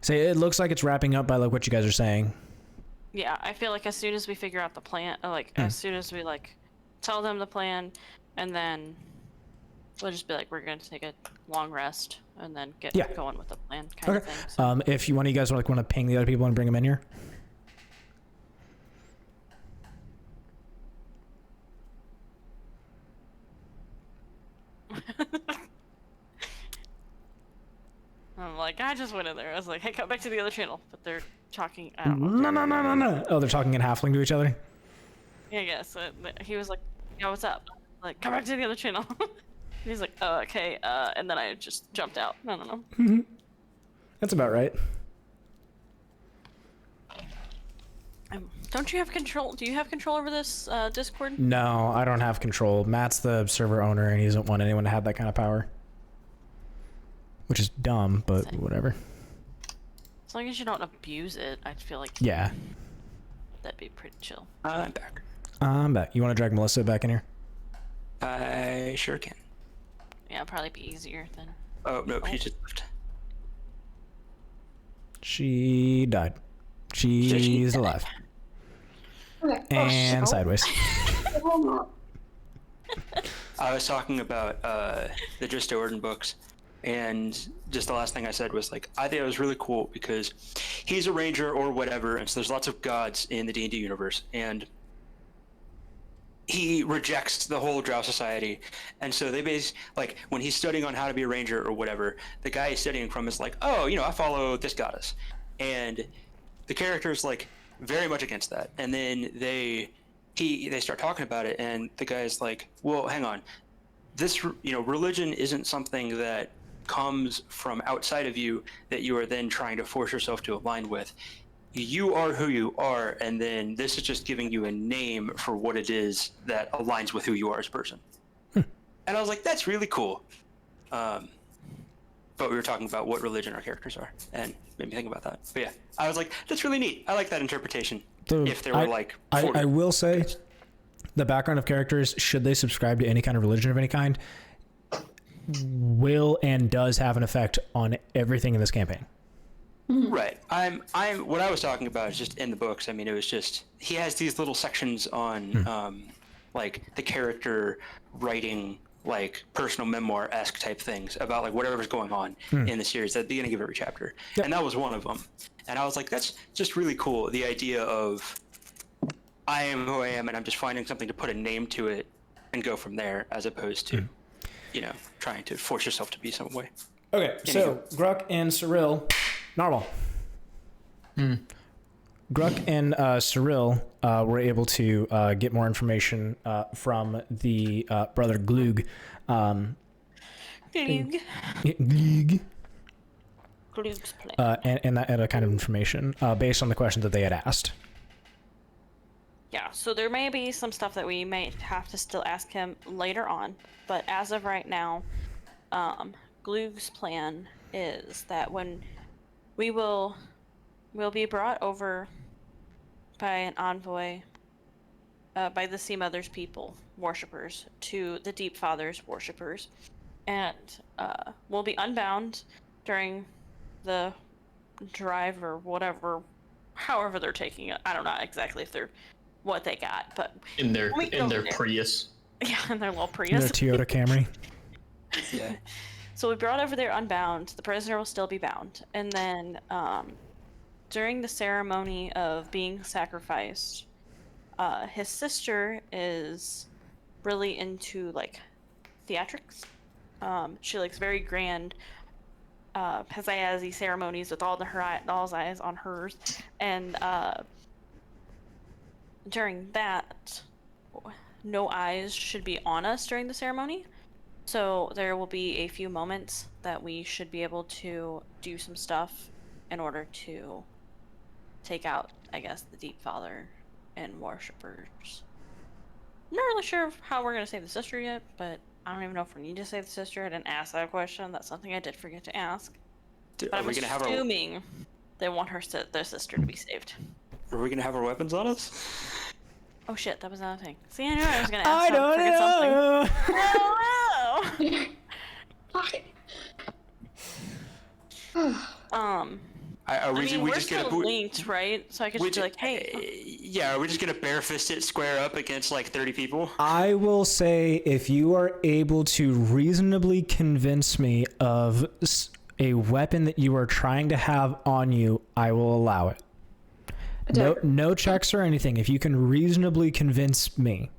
B: Say it looks like it's wrapping up by like what you guys are saying.
A: Yeah, I feel like as soon as we figure out the plan, like as soon as we like tell them the plan, and then we'll just be like, we're gonna take a long rest and then get going with the plan kind of thing. So.
B: If you want to ping the other people and bring them in here.
A: I'm like, I just went in there. I was like, hey, come back to the other channel. But they're talking. I don't know.
B: No. Oh, they're talking in halfling to each other?
A: Yeah, I guess. He was like, yo, what's up? Like, come back to the other channel. He's like, oh, okay. And then I just jumped out. I don't know.
B: That's about right.
A: Don't you have control? Do you have control over this Discord?
B: No, I don't have control. Matt's the server owner, and he doesn't want anyone to have that kind of power. Which is dumb, but whatever.
A: As long as you don't abuse it, I feel like
B: yeah,
A: that'd be pretty chill.
D: I'm back.
B: I'm back. You want to drag Melissa back in here?
D: I sure can.
A: Yeah, it'd probably be easier than.
D: Oh no, she just left.
B: She died. She's alive.
E: Okay.
B: And sideways.
D: I was talking about the Just Orton books, and just the last thing I said was like, I think it was really cool because he's a ranger or whatever, and so there's lots of gods in the D&D universe, and he rejects the whole Drow society, and so they like when he's studying on how to be a ranger or whatever, the guy he's studying from is like, oh, I follow this goddess, and the character's like very much against that, and then they start talking about it, and the guy's like, well, hang on, this religion isn't something that comes from outside of you that you are then trying to force yourself to align with. You are who you are, and then this is just giving you a name for what it is that aligns with who you are as a person. And I was like, that's really cool. But we were talking about what religion our characters are, and made me think about that. But yeah, I was like, that's really neat. I like that interpretation. If there were like 40.
B: I will say, the background of characters, should they subscribe to any kind of religion of any kind, will and does have an effect on everything in this campaign.
D: Right. What I was talking about is just in the books. I mean, it was just, he has these little sections on, like the character writing, like personal memoir-esque type things about like whatever's going on in the series at the beginning of every chapter. Yep. And that was one of them. And I was like, that's just really cool. The idea of I am who I am, and I'm just finding something to put a name to it and go from there, as opposed to, trying to force yourself to be some way.
B: Okay, so Gruk and Cirella, Narwhal. Gruk and Cirella were able to get more information from the brother Glug.
A: Glug. Glug's plan.
B: And that kind of information based on the questions that they had asked.
A: Yeah, so there may be some stuff that we might have to still ask him later on, but as of right now, Glug's plan is that when we'll be brought over by an envoy, by the Sea Mother's people, worshippers, to the Deep Father's worshippers, and we'll be unbound during the drive or whatever, however they're taking it. I don't know exactly if they're what they got, but
C: in their Prius.
A: Yeah, in their little Prius.
B: Their Toyota Camry.
D: Yeah.
A: So we brought over there unbound. The prisoner will still be bound, and then during the ceremony of being sacrificed, his sister is really into like theatrics. She likes very grand pizzazzy ceremonies with all's eyes on hers, and during that, no eyes should be on us during the ceremony. So there will be a few moments that we should be able to do some stuff in order to take out, I guess, the Deep Father and worshippers. I'm not really sure how we're going to save the sister yet, but I don't even know if we need to save the sister. I didn't ask that question. That's something I did forget to ask.
D: Dude,
A: but I'm assuming they want their sister to be saved.
D: Are we going to have our weapons on us?
A: Oh shit, that was another thing. See, I knew I was going to ask.
B: I don't know.
A: Hello. We're
D: just
A: still
D: gonna
A: linked, right? So I could just be like, hey.
D: Yeah, are we just gonna barefist it square up against like 30 people?
B: I will say, if you are able to reasonably convince me of a weapon that you are trying to have on you, I will allow it. No checks or anything. If you can reasonably convince me.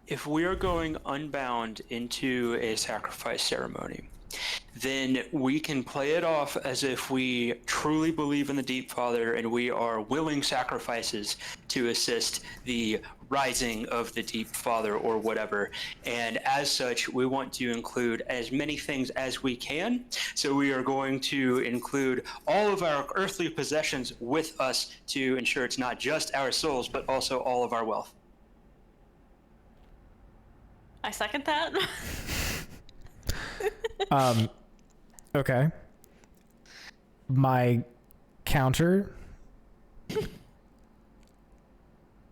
D: If we are going unbound into a sacrifice ceremony, then we can play it off as if we truly believe in the Deep Father and we are willing sacrifices to assist the rising of the Deep Father or whatever. And as such, we want to include as many things as we can. So we are going to include all of our earthly possessions with us to ensure it's not just our souls, but also all of our wealth.
A: I second that.
B: Okay. My counter.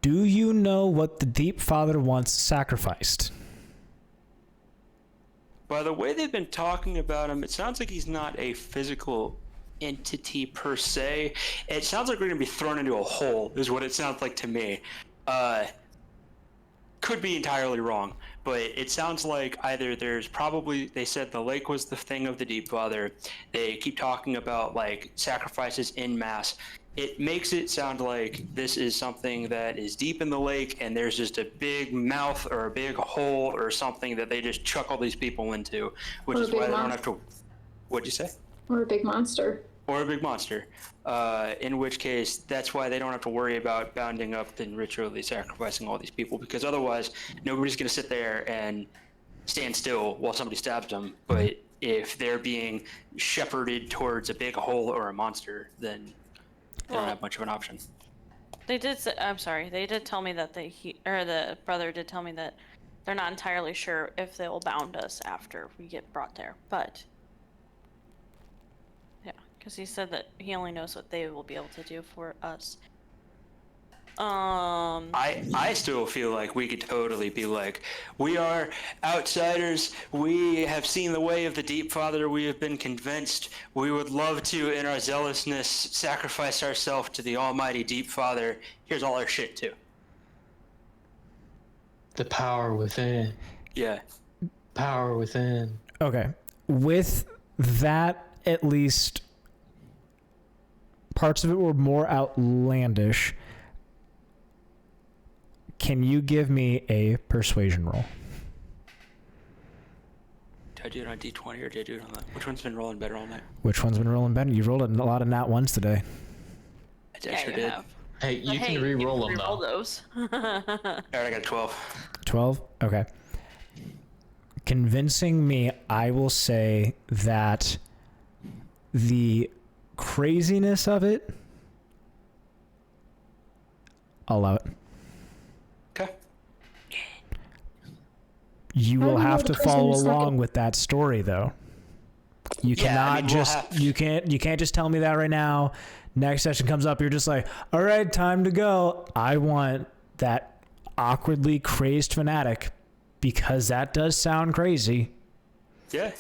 B: Do you know what the Deep Father wants sacrificed?
D: By the way they've been talking about him, it sounds like he's not a physical entity per se. It sounds like we're going to be thrown into a hole, is what it sounds like to me. Could be entirely wrong, but it sounds like either there's probably, they said the lake was the thing of the Deep Father. They keep talking about like sacrifices en masse. It makes it sound like this is something that is deep in the lake and there's just a big mouth or a big hole or something that they just chuck all these people into, which is why they don't have to. What'd you say?
E: Or a big monster.
D: Or a big monster. In which case, that's why they don't have to worry about bounding up and ritually sacrificing all these people, because otherwise, nobody's going to sit there and stand still while somebody stabs them. But if they're being shepherded towards a big hole or a monster, then they don't have much of an option.
A: They did say, I'm sorry, they did tell me that the brother did tell me that they're not entirely sure if they will bound us after we get brought there, but yeah, because he said that he only knows what they will be able to do for us.
D: I still feel like we could totally be like, we are outsiders, we have seen the way of the Deep Father, we have been convinced, we would love to, in our zealousness, sacrifice ourselves to the almighty Deep Father. Here's all our shit too.
C: The power within.
D: Yeah.
C: Power within.
B: Okay. With that, at least parts of it were more outlandish. Can you give me a persuasion roll?
D: Did I do it on D20 or did I do it on that? Which one's been rolling better all night?
B: Which one's been rolling better? You rolled a lot of nat ones today.
D: I sure did.
A: Have.
C: Hey, you can re-roll them though.
A: Those.
D: All right, I got a 12.
B: 12? Okay. Convincing me, I will say that the craziness of it, I'll allow it.
D: Okay.
B: You will have to follow along with that story, though. You cannot you can't just tell me that right now. Next session comes up, you're just like, all right, time to go. I want that awkwardly crazed fanatic, because that does sound crazy.
D: Yeah.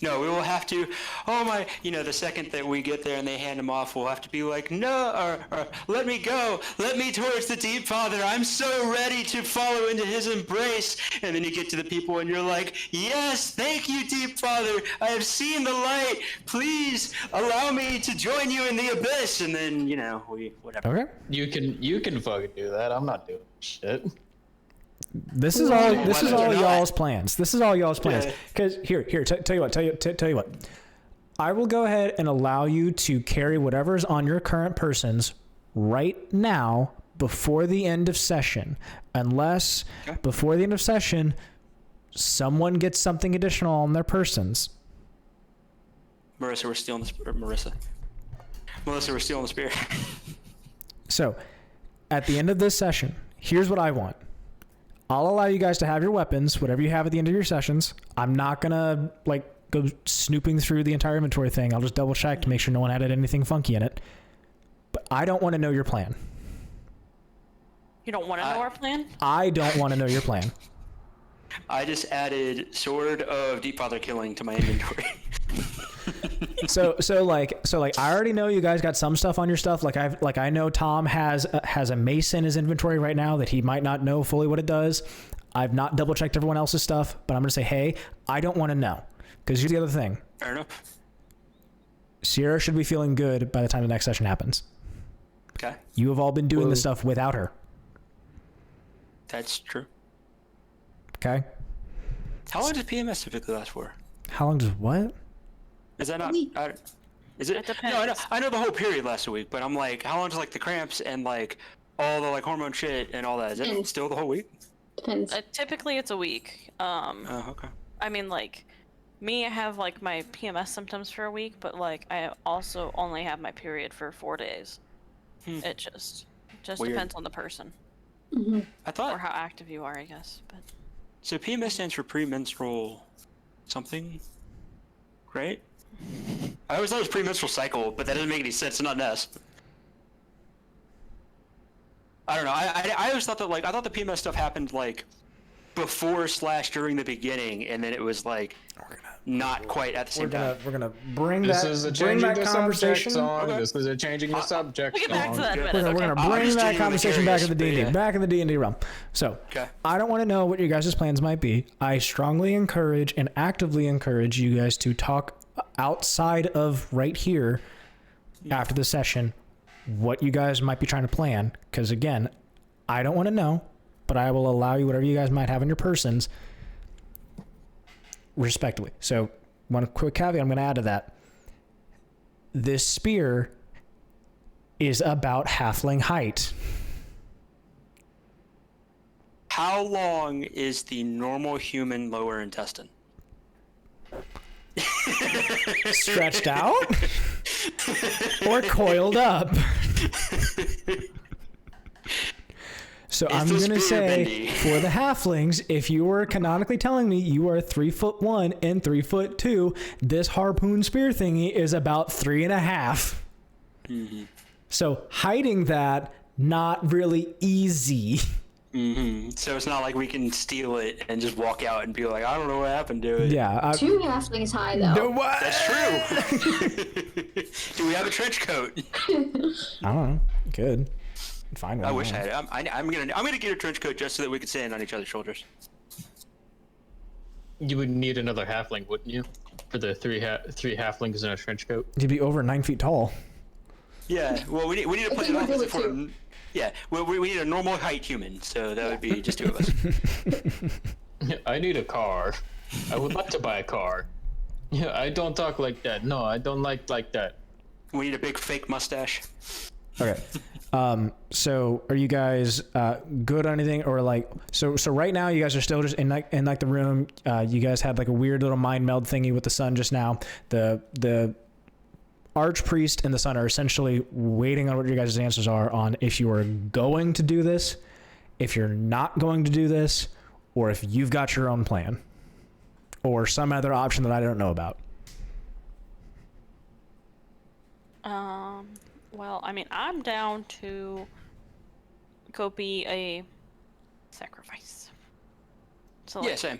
D: No, we will have to, the second that we get there and they hand him off, we'll have to be like, no, or let me go, let me towards the Deep Father, I'm so ready to follow into his embrace. And then you get to the people and you're like, yes, thank you, Deep Father, I have seen the light, please allow me to join you in the abyss. And then, whatever.
B: Okay.
C: You can fucking do that, I'm not doing shit.
B: This is all y'all's plans. This is all y'all's plans. Because tell you what. I will go ahead and allow you to carry whatever's on your current persons right now before the end of session, unless before the end of session someone gets something additional on their persons.
D: Melissa, we're stealing the spear.
B: So, at the end of this session, here's what I want. I'll allow you guys to have your weapons, whatever you have at the end of your sessions. I'm not gonna go snooping through the entire inventory thing. I'll just double check to make sure no one added anything funky in it. But I don't want to know your plan.
A: You don't want to know our plan?
B: I don't want to know your plan.
D: I just added Sword of Deep Father Killing to my inventory.
B: So I already know you guys got some stuff on your stuff. I know Tom has a mace in his inventory right now that he might not know fully what it does. I've not double checked everyone else's stuff, but I'm gonna say, hey, I don't want to know, because here's the other thing.
D: Fair enough.
B: Sierra should be feeling good by the time the next session happens.
D: Okay.
B: You have all been doing this stuff without her.
D: That's true.
B: Okay.
D: How long does PMS typically last for?
B: How long does what?
D: Is that not? Is it?
A: It depends.
D: No, I know the whole period lasts a week, but I'm like, how long does like the cramps and like all the like hormone shit and all that? Is it still the whole week?
E: Depends.
A: Typically, it's a week.
D: Oh, okay.
A: I mean, like, me, I have like my PMS symptoms for a week, but like I also only have my period for 4 days. It just
D: Weird.
A: depends on the person
E: Mm-hmm.
D: I thought
A: or how active you are, I guess. But
D: so. PMS stands for premenstrual something, right? I always thought it was premenstrual cycle, but that doesn't make any sense. It's not an S. I don't know. I always thought that I thought the PMS stuff happened like before / during the beginning, and then it was like not quite at the same time.
B: We're gonna bring
C: This
B: that
C: is a
B: bring
C: changing
B: that
C: the
B: conversation.
C: subject song.
D: Okay.
C: This is a changing the subject
A: we'll get back to
C: song.
A: that in a
D: We're
A: minute.
B: We're
A: Okay.
B: gonna bring
D: just
B: that
D: genuinely
B: conversation back
D: curious,
B: in the
D: but
B: D&D,
D: yeah.
B: back in the D&D realm. So,
D: Okay.
B: I don't want to know what your guys' plans might be. I strongly encourage and actively encourage you guys to talk outside of right here after the session what you guys might be trying to plan. Because again, I don't want to know, but I will allow you whatever you guys might have in your persons respectively. So, one quick caveat I'm going to add to that. This spear is about halfling height.
D: How long is the normal human lower intestine?
B: Stretched out or coiled up. So I'm
D: this
B: going to
D: spear
B: say
D: bendy?
B: for the halflings, if you were canonically telling me you are 3'1" and 3'2", this harpoon spear thingy is about 3.5.
D: Mm-hmm.
B: So hiding that, not really easy.
D: Mm-hmm. So it's not like we can steal it and just walk out and be like, I don't know what happened to it.
B: Yeah.
E: 2 halflings high, though.
B: No, what?
D: That's true. Do we have a trench coat?
B: I don't know. Good. Find one.
D: I wish I had it. I'm gonna get a trench coat just so that we can stand on each other's shoulders.
C: You would need another halfling, wouldn't you? For the three halflings in a trench coat.
B: You'd be over 9 feet tall.
D: Yeah. Well, we need to play it
E: think
D: off
E: we'll
D: as
E: do
D: if
E: it
D: we're.
E: too.
D: Yeah. Well, we need a normal height human, so that would be just 2 of us.
C: I need a car. I would like to buy a car. Yeah, I don't talk like that. No, I don't like that.
D: We need a big fake mustache.
B: Okay. So are you guys good on anything, or like so right now you guys are still just in the room. You guys had like a weird little mind meld thingy with the sun just now. The archpriest and the sun are essentially waiting on what your guys' answers are on if you are going to do this, if you're not going to do this, or if you've got your own plan or some other option that I don't know about.
A: Well, I mean, I'm down to go be a sacrifice. So
D: Yeah, same.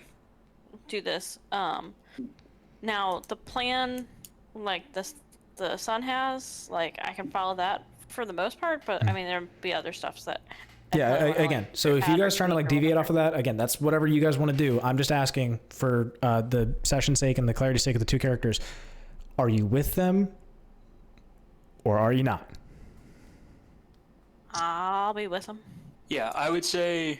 A: do this. Now the plan, like the sun has, like I can follow that for the most part, but I mean there'll be other stuffs that.
B: Yeah,
A: I wanna,
B: again,
A: like,
B: so if you
A: add or
B: guys trying to like
A: tweak or
B: deviate off of
A: whatever.
B: that, again, that's whatever you guys want to do. I'm just asking for the session's sake and the clarity's sake of the 2 characters. Are you with them or are you not?
A: I'll be with them.
D: Yeah, I would say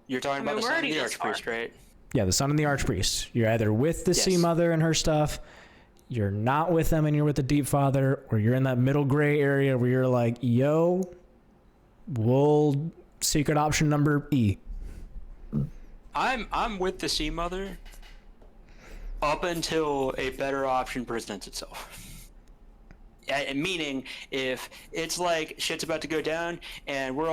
D: you're talking
A: I mean,
D: about the
A: we're
D: son of
A: already
D: the
A: this far.
D: archpriest, right?
B: Yeah, the son and the archpriest. You're either with the sea
D: Yes.
B: mother and her stuff, you're not with them and you're with the deep father, or you're in that middle gray area where you're like, yo, we'll secret option number E.
D: I'm with the sea mother up until a better option presents itself. Meaning, if it's like shit's about to go down and we're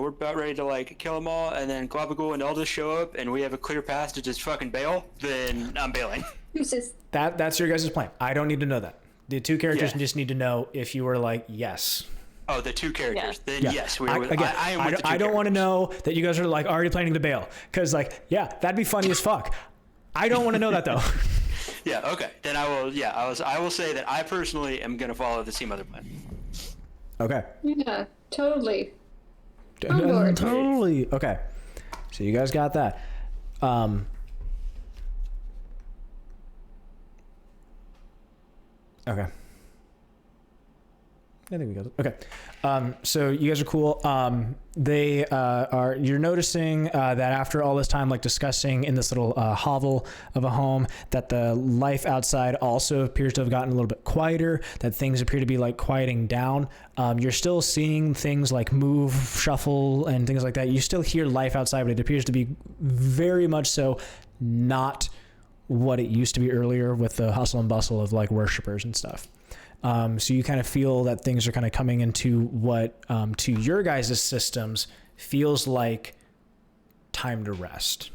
D: about ready to like kill them all, and then Globagul and Eldest show up and we have a clear path to just fucking bail, then I'm bailing.
E: Deuces.
B: That's your guys' plan. I don't need to know that. The 2 characters
D: Yeah.
B: just need to know if you were like, yes.
D: Oh, the two characters.
A: Yeah.
D: Then
B: Yeah.
D: yes,
B: I
D: am with the two
B: I don't want to
D: characters.
B: know that you guys are like already planning to bail, because like, yeah, that'd be funny as fuck. I don't want to know that though.
D: Yeah. Okay. Then I will. Yeah. I will say that I personally am gonna follow the Sea Mother plan.
B: Okay.
E: Yeah, totally. On board.
B: Totally. Okay. So you guys got that. Okay. I think we got it. Okay. So you guys are cool. You're noticing that after all this time, like discussing in this little hovel of a home, that the life outside also appears to have gotten a little bit quieter, that things appear to be like quieting down. You're still seeing things like move, shuffle, and things like that. You still hear life outside, but it appears to be very much so not what it used to be earlier with the hustle and bustle of like worshipers and stuff. So you kind of feel that things are kind of coming into what, to your guys' systems, feels like time to rest.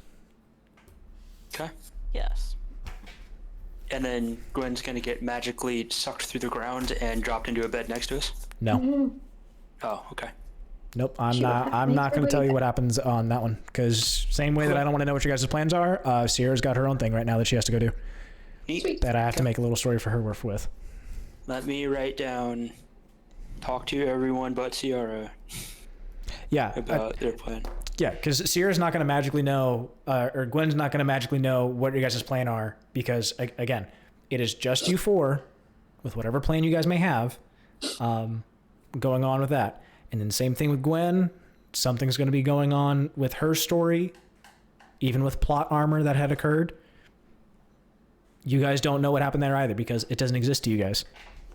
D: Okay.
A: Yes.
D: And then Gwen's gonna get magically sucked through the ground and dropped into a bed next to us.
B: No.
D: Oh, okay.
B: Nope. I'm
E: She
B: not going to
E: would
B: tell you
E: have
B: what happens on that one, because same way that I don't want to know what your guys' plans are, Sierra's got her own thing right now that she has to go do,
D: Neat.
E: Sweet.
B: that I have to make a little story for her work with.
D: Let me write down. Talk to everyone but Sierra
B: Yeah.
D: about their plan.
B: Yeah, because Sierra's not going to magically know, or Gwen's not going to magically know what your guys' plan are, because, again, it is just you four, with whatever plan you guys may have, going on with that. And then same thing with Gwen. Something's going to be going on with her story, even with plot armor that had occurred. You guys don't know what happened there either, because it doesn't exist to you guys.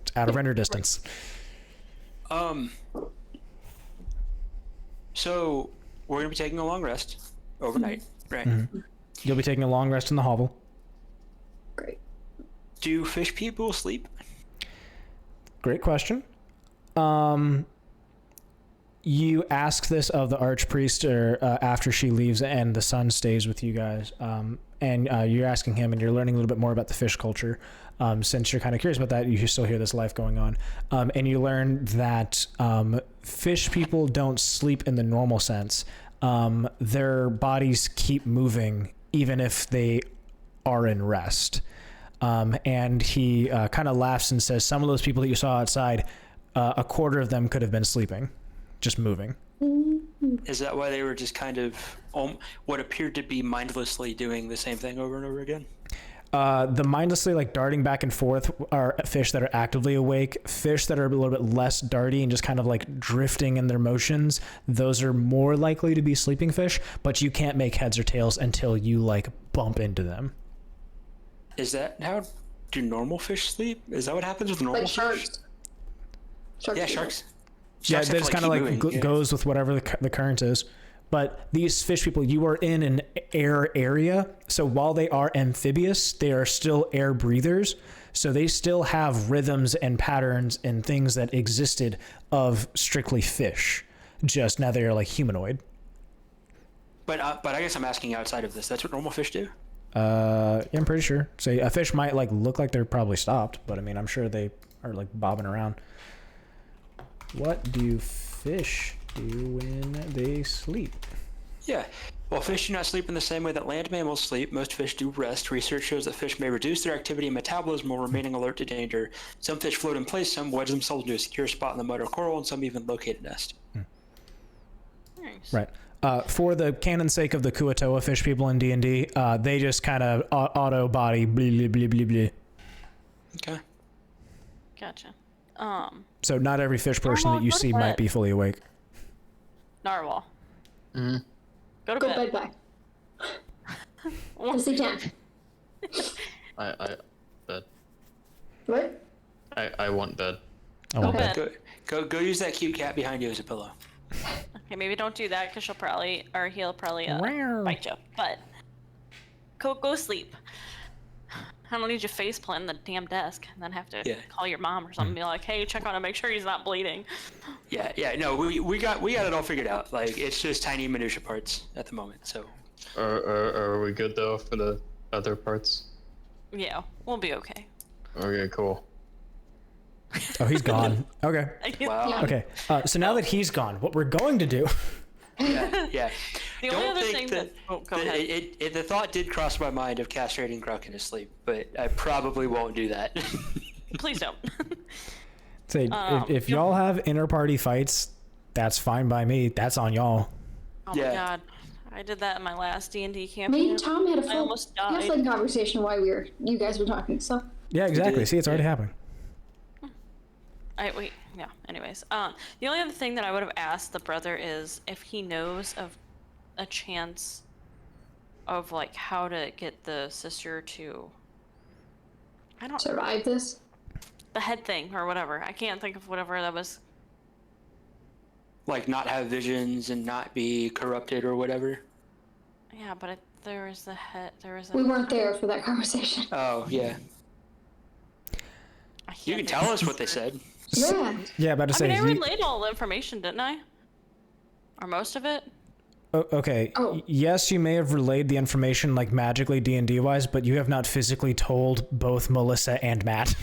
B: It's out of render distance.
D: So we're gonna be taking a long rest overnight, right?
B: You'll be taking a long rest in the hovel.
E: Great.
D: Do fish people sleep?
B: Great question. You ask this of the archpriest after she leaves and the son stays with you guys. And you're asking him, and you're learning a little bit more about the fish culture. Since you're kind of curious about that, you still hear this life going on. And you learn that fish people don't sleep in the normal sense. Their bodies keep moving even if they are in rest. And he kind of laughs and says, some of those people that you saw outside, a quarter of them could have been sleeping, just moving.
D: Is that why they were just kind of what appeared to be mindlessly doing the same thing over and over again?
B: The mindlessly like darting back and forth are fish that are actively awake. Fish that are a little bit less darty and just kind of like drifting in their motions, those are more likely to be sleeping fish, but you can't make heads or tails until you like bump into them.
D: Is that how do normal fish sleep? Is that what happens with normal
E: Like
D: fish?
E: sharks. Sharks.
D: Yeah,
E: do
D: sharks.
B: Yeah,
D: Sharks have
B: that's
D: to,
B: kind of
D: keep
B: like
D: moving, yeah.
B: goes with whatever the current is. But these fish people, you are in an air area. So while they are amphibious, they are still air breathers. So they still have rhythms and patterns and things that existed of strictly fish. Just now they are like humanoid.
D: But I guess I'm asking outside of this. That's what normal fish do?
B: Yeah, I'm pretty sure. Say a fish might like look like they're probably stopped, but I mean, I'm sure they are like bobbing around. What do fish do when they sleep?
D: Yeah. While fish do not sleep in the same way that land mammals sleep, most fish do rest. Research shows that fish may reduce their activity and metabolism while remaining alert to danger. Some fish float in place, some wedge themselves into a secure spot in the mud or coral, and some even locate a nest.
A: Nice.
B: Right. For the canon's sake of the Kuatoa fish people in D&D, they just kind of auto body blah, blah, blah, blah, blah.
D: Okay.
A: Gotcha.
B: So not every fish person that you
A: Narwhal, go to
B: see might
A: bed.
B: be fully awake.
A: Narwhal.
C: Mhm.
A: Go to
E: Go
A: bed.
E: bed bye. Yes, he can.
C: I bed.
E: What?
C: I want bed.
B: I want
A: Okay.
B: that.
D: Go use that cute cat behind you as a pillow.
A: Okay, maybe don't do that because he'll probably
B: Meow.
A: bite you. But go sleep. I don't need you face plant the damn desk and then have to
D: Yeah.
A: call your mom or something and be like, hey, check on him, make sure he's not bleeding.
D: Yeah, no, we got it all figured out. Like, it's just tiny minutia parts at the moment, so.
C: Are we good though for the other parts?
A: Yeah, we'll be okay.
C: Okay, cool.
B: Oh, he's gone. Okay.
D: Wow.
B: Okay. So now that he's gone, what we're going to do...
D: Yeah.
A: The only
D: Don't
A: other
D: think
A: thing
D: that,
A: oh, go
D: that
A: ahead.
D: the thought did cross my mind of castrating Gruk in his sleep, but I probably won't do that.
A: Please don't.
B: Say, if y'all have inter-party fights, that's fine by me. That's on y'all.
A: Oh
D: Yeah.
A: my god. I did that in my last D&D
E: Me
A: campaign.
E: and Tom had a
A: I
E: full
A: almost died.
E: gaslighting conversation while you guys were talking. So
B: Yeah, exactly.
D: did,
B: See, it's already happening.
A: Yeah, anyways. The only other thing that I would have asked the brother is if he knows of a chance of, like, how to get the sister to... I don't...
E: survive this.
A: The head thing, or whatever. I can't think of whatever that was.
D: Like not have visions and not be corrupted or whatever.
A: Yeah, but there was the head... There was a...
E: We weren't there for that conversation.
D: Oh, yeah.
A: I
D: You
A: can't
D: can
A: think
D: tell
A: of
D: us what they said.
E: Yeah.
B: Yeah, about to
A: I
B: say...
A: mean, I
B: you-
A: relayed all the information, didn't I? Or most of it?
B: Okay.
E: Oh.
B: Yes, you may have relayed the information like magically D&D wise, but you have not physically told both Melissa and Matt.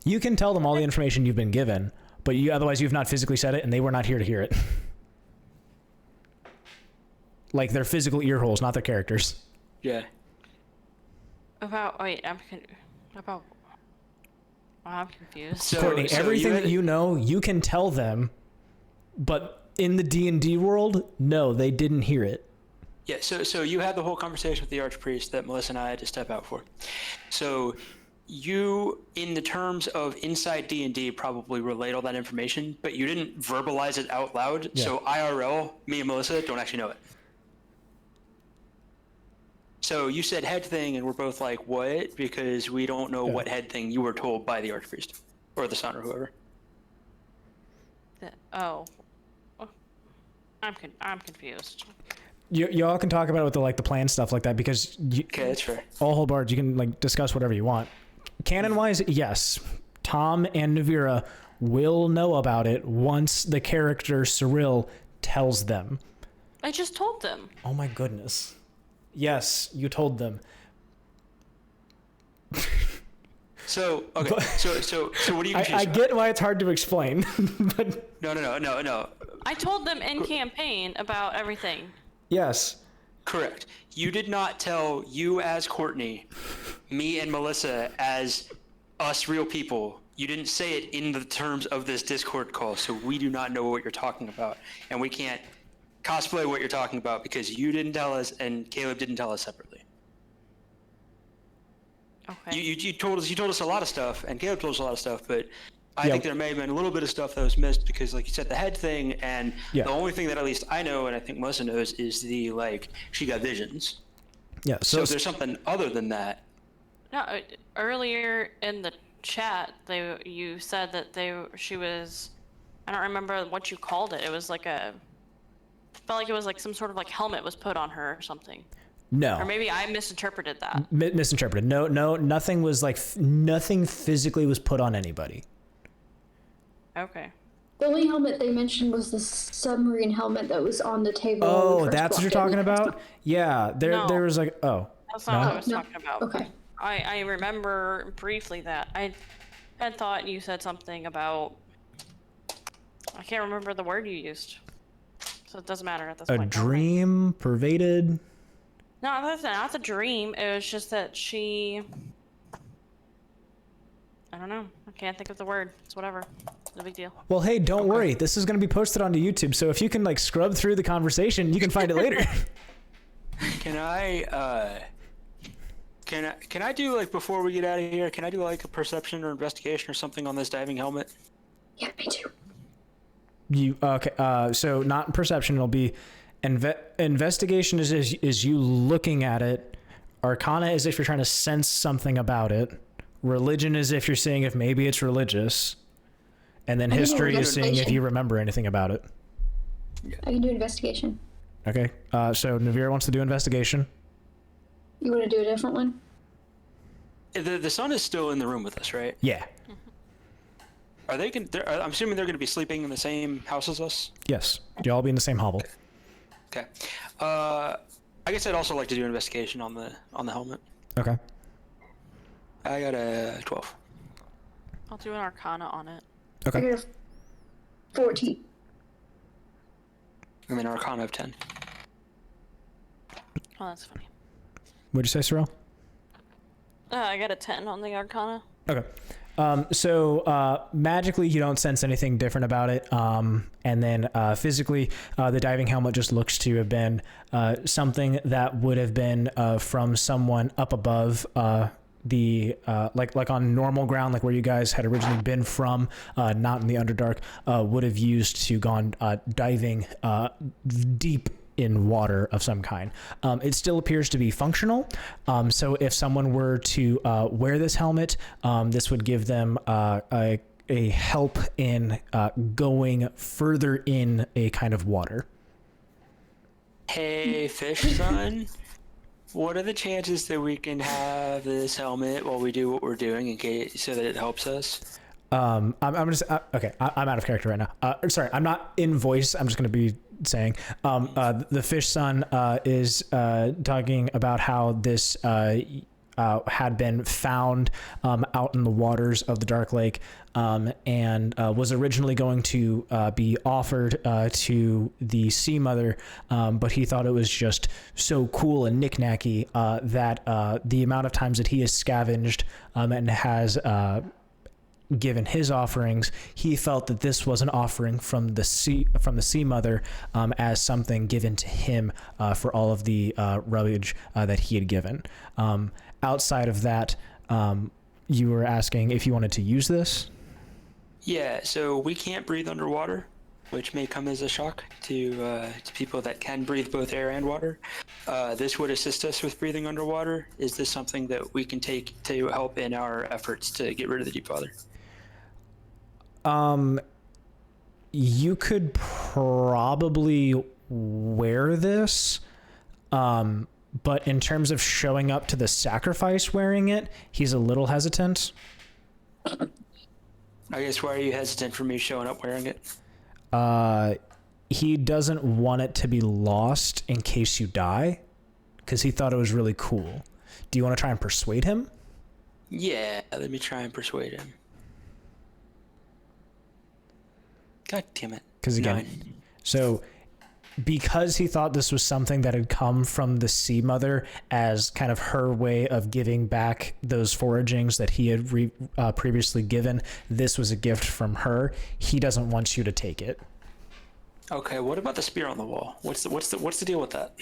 B: You can tell them all the information you've been given, but otherwise you've not physically said it, and they were not here to hear it. Like their physical ear holes, not their characters.
D: Yeah.
A: I'm confused.
D: So,
B: Courtney,
D: so
B: everything
D: had-
B: that you know, you can tell them, but in the D&D world, no, they didn't hear it.
D: Yeah, so you had the whole conversation with the archpriest that Melissa and I had to step out for. So you, in the terms of inside D&D, probably relayed all that information, but you didn't verbalize it out loud.
B: Yeah.
D: So IRL, me and Melissa don't actually know it. So you said head thing, and we're both like, what? Because we don't know what head thing you were told by the archpriest or the son or whoever.
A: Oh. I'm confused.
B: Y'all can talk about it with the plan stuff like that, because
D: Okay, that's fair.
B: all whole bards, you can like discuss whatever you want. Canon wise, yes, Tom and Nevira will know about it once the character Cirella tells them.
A: I just told them.
B: Oh my goodness. Yes, you told them.
D: So okay, so what do you?
B: I get why it's hard to explain, but
D: No.
A: I told them in campaign about everything.
B: yes.
D: Correct. You did not tell you as Courtney, me and Melissa as us real people. You didn't say it in the terms of this Discord call, so we do not know what you're talking about, and we can't cosplay what you're talking about because you didn't tell us and Caleb didn't tell us separately.
A: Okay.
D: You told us a lot of stuff, and Caleb told us a lot of stuff, but I
B: Yeah.
D: think there may have been a little bit of stuff that was missed because, like you said, the head thing, and
B: Yeah.
D: the only thing that at least I know, and I think Melissa knows, is the she got visions.
B: Yeah,
D: So if there's something other than that.
A: No, earlier in the chat, you said that she was. I don't remember what you called it. It was like felt like it was like some sort of like helmet was put on her or something.
B: no.
A: Or maybe I misinterpreted that.
B: Misinterpreted. No, nothing was nothing physically was put on anybody.
A: Okay.
E: The only helmet they mentioned was the submarine helmet that was on the table. when we
B: Oh,
E: first
B: that's what you're
E: walked in.
B: talking about? Yeah, there
A: No.
B: was like, oh.
A: That's not what I was
E: No.
A: talking about.
E: Okay.
A: I remember briefly that. I had thought you said something about. I can't remember the word you used. So it doesn't matter at this
B: A
A: point.
B: dream pervaded.
A: No, that's not the dream. It was just that she. I don't know. I can't think of the word. It's whatever. No big deal.
B: Well, hey, don't worry. This is going to be posted onto YouTube, so if you can scrub through the conversation, you can find it later.
D: Can I can I do before we get out of here? Can I do a perception or investigation or something on this diving helmet?
E: Yeah, me too.
B: Okay? So not perception. It'll be investigation is you looking at it. Arcana is if you're trying to sense something about it. Religion is if you're seeing if maybe it's religious. And then
E: I can do
B: history is seeing if
E: investigation.
B: you remember anything about it.
E: I can do investigation.
B: Okay. So Nevira wants to do investigation.
E: You want to do a different one?
D: The son is still in the room with us, right?
B: Yeah.
D: Are they? I'm assuming they're going to be sleeping in the same house as us.
B: Yes. You'll all be in the same hovel.
D: Okay. I guess I'd also like to do an investigation on the helmet.
B: Okay.
D: I got a 12.
A: I'll do an Arcana on it.
E: I
B: Okay.
E: got a 14.
D: I'm an Arcana of 10.
A: Oh, that's funny.
B: What'd you say, Cirella?
A: I got a 10 on the Arcana.
B: Okay. So magically, you don't sense anything different about it. And then physically, the diving helmet just looks to have been something that would have been from someone up above the like on normal ground, like where you guys had originally been from, not in the Underdark, would have used to gone diving deep in water of some kind. It still appears to be functional. So if someone were to wear this helmet, this would give them a help in going further in a kind of water.
D: Hey, fish son. What are the chances that we can have this helmet while we do what we're doing in case so that it helps us?
B: I'm just okay. I'm out of character right now. Sorry, I'm not in voice. I'm just going to be saying the fish son is talking about how this had been found out in the waters of the Dark Lake, and was originally going to be offered to the Sea Mother, but he thought it was just so cool and knick-knacky that the amount of times that he has scavenged and has given his offerings, he felt that this was an offering from the Sea Mother, as something given to him for all of the rubbish that he had given. Outside of that, you were asking if you wanted to use this?
D: Yeah, so we can't breathe underwater, which may come as a shock to people that can breathe both air and water. This would assist us with breathing underwater. Is this something that we can take to help in our efforts to get rid of the Deep Father?
B: You could probably wear this, but in terms of showing up to the sacrifice wearing it, he's a little hesitant.
D: I guess why are you hesitant for me showing up wearing it?
B: He doesn't want it to be lost in case you die, because he thought it was really cool. Do you want to try and persuade him?
D: Yeah, let me try and persuade him. God damn it.
B: Because again,
D: 9.
B: so because he thought this was something that had come from the Sea Mother as kind of her way of giving back those foragings that he had previously given, this was a gift from her. He doesn't want you to take it.
D: Okay, what about the spear on the wall? What's the deal with that?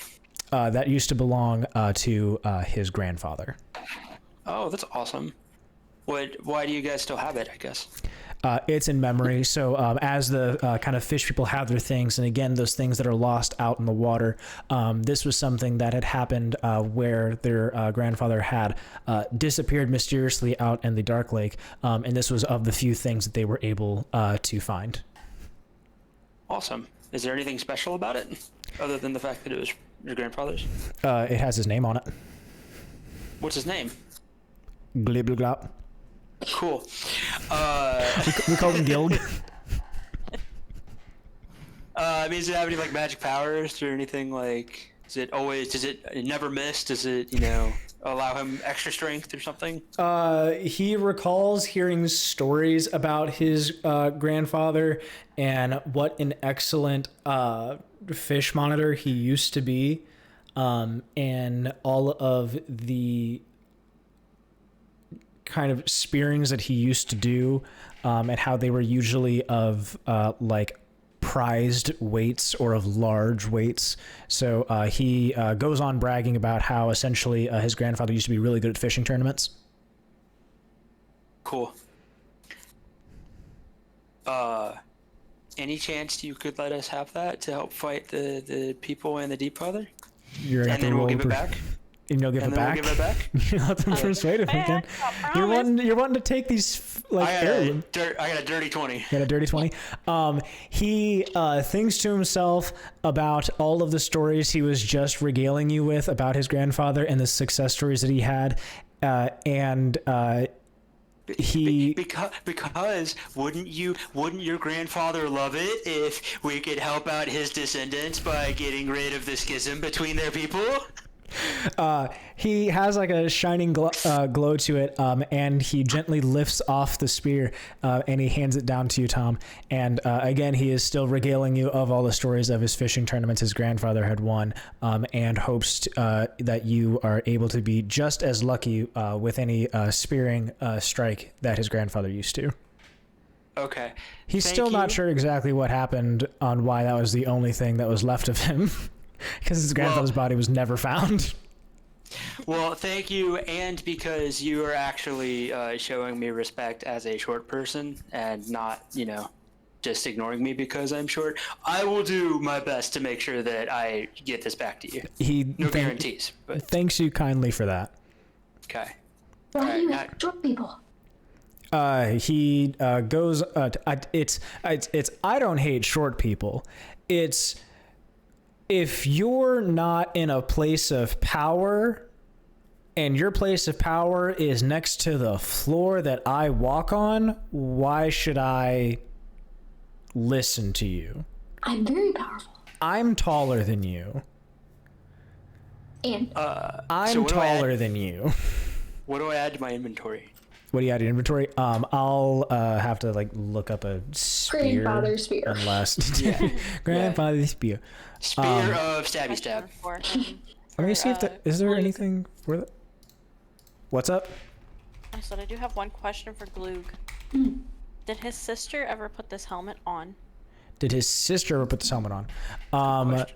B: That used to belong to his grandfather.
D: Oh, that's awesome. Why do you guys still have it, I guess?
B: It's in memory. So as the kind of fish people have their things, and again, those things that are lost out in the water, this was something that had happened where their grandfather had disappeared mysteriously out in the Dark Lake, and this was of the few things that they were able to find.
A: Awesome.
D: Is there anything special about it, other than the fact that it was your grandfather's?
B: It has his name on it.
D: What's his name?
B: Glibblglop.
D: Cool.
B: We call him Gilg.
D: Does it have any like magic powers or anything like? Does it never miss? Does it allow him extra strength or something?
B: He recalls hearing stories about his grandfather and what an excellent fish monitor he used to be, and all of the kind of spearings that he used to do, and how they were usually of like prized weights or of large weights. So he goes on bragging about how essentially his grandfather used to be really good at fishing tournaments.
D: Cool. Any chance you could let us have that to help fight the people in the Deep Father?
B: You're
D: And then we'll give it back?
B: And you'll give
D: And
B: it
D: then
B: back?
D: we'll give it back?
B: You let them persuade him again. You're wanting to take these like heirloom.
D: I got a dirty 20.
B: You got a dirty 20. He thinks to himself about all of the stories he was just regaling you with about his grandfather and the success stories that he had, and he
D: because wouldn't your grandfather love it if we could help out his descendants by getting rid of the schism between their people?
B: He has like a shining glow to it, and he gently lifts off the spear, and he hands it down to you, Tom. And again, he is still regaling you of all the stories of his fishing tournaments his grandfather had won, and hopes that you are able to be just as lucky with any spearing strike that his grandfather used to.
D: Okay.
B: He's
D: Thank
B: still not
D: you.
B: sure exactly what happened on why that was the only thing that was left of him, because his grandfather's body was never found.
D: Well, thank you, and because you are actually showing me respect as a short person and not, just ignoring me because I'm short. I will do my best to make sure that I get this back to you. No guarantees, but
B: Thanks you kindly for that.
D: okay.
E: Why do you
D: Alright,
E: hate short people?
B: He goes. It's I don't hate short people. It's if you're not in a place of power, and your place of power is next to the floor that I walk on, why should I listen to you?
E: I'm very powerful.
B: I'm taller than you.
E: And
B: I'm
D: So what do I
B: taller
D: add?
B: than you.
D: What do I add to my inventory?
B: What do you add in inventory? I'll have to look up a spear.
E: grandfather's spear.
B: Unless grandfather's spear.
D: Spear of stabby stab.
A: For him.
B: Let me see if is there
A: Glug.
B: anything for that. What's up?
A: I said I do have one question for Glug. Did his sister ever put this helmet on?
B: Did his sister ever put this helmet on?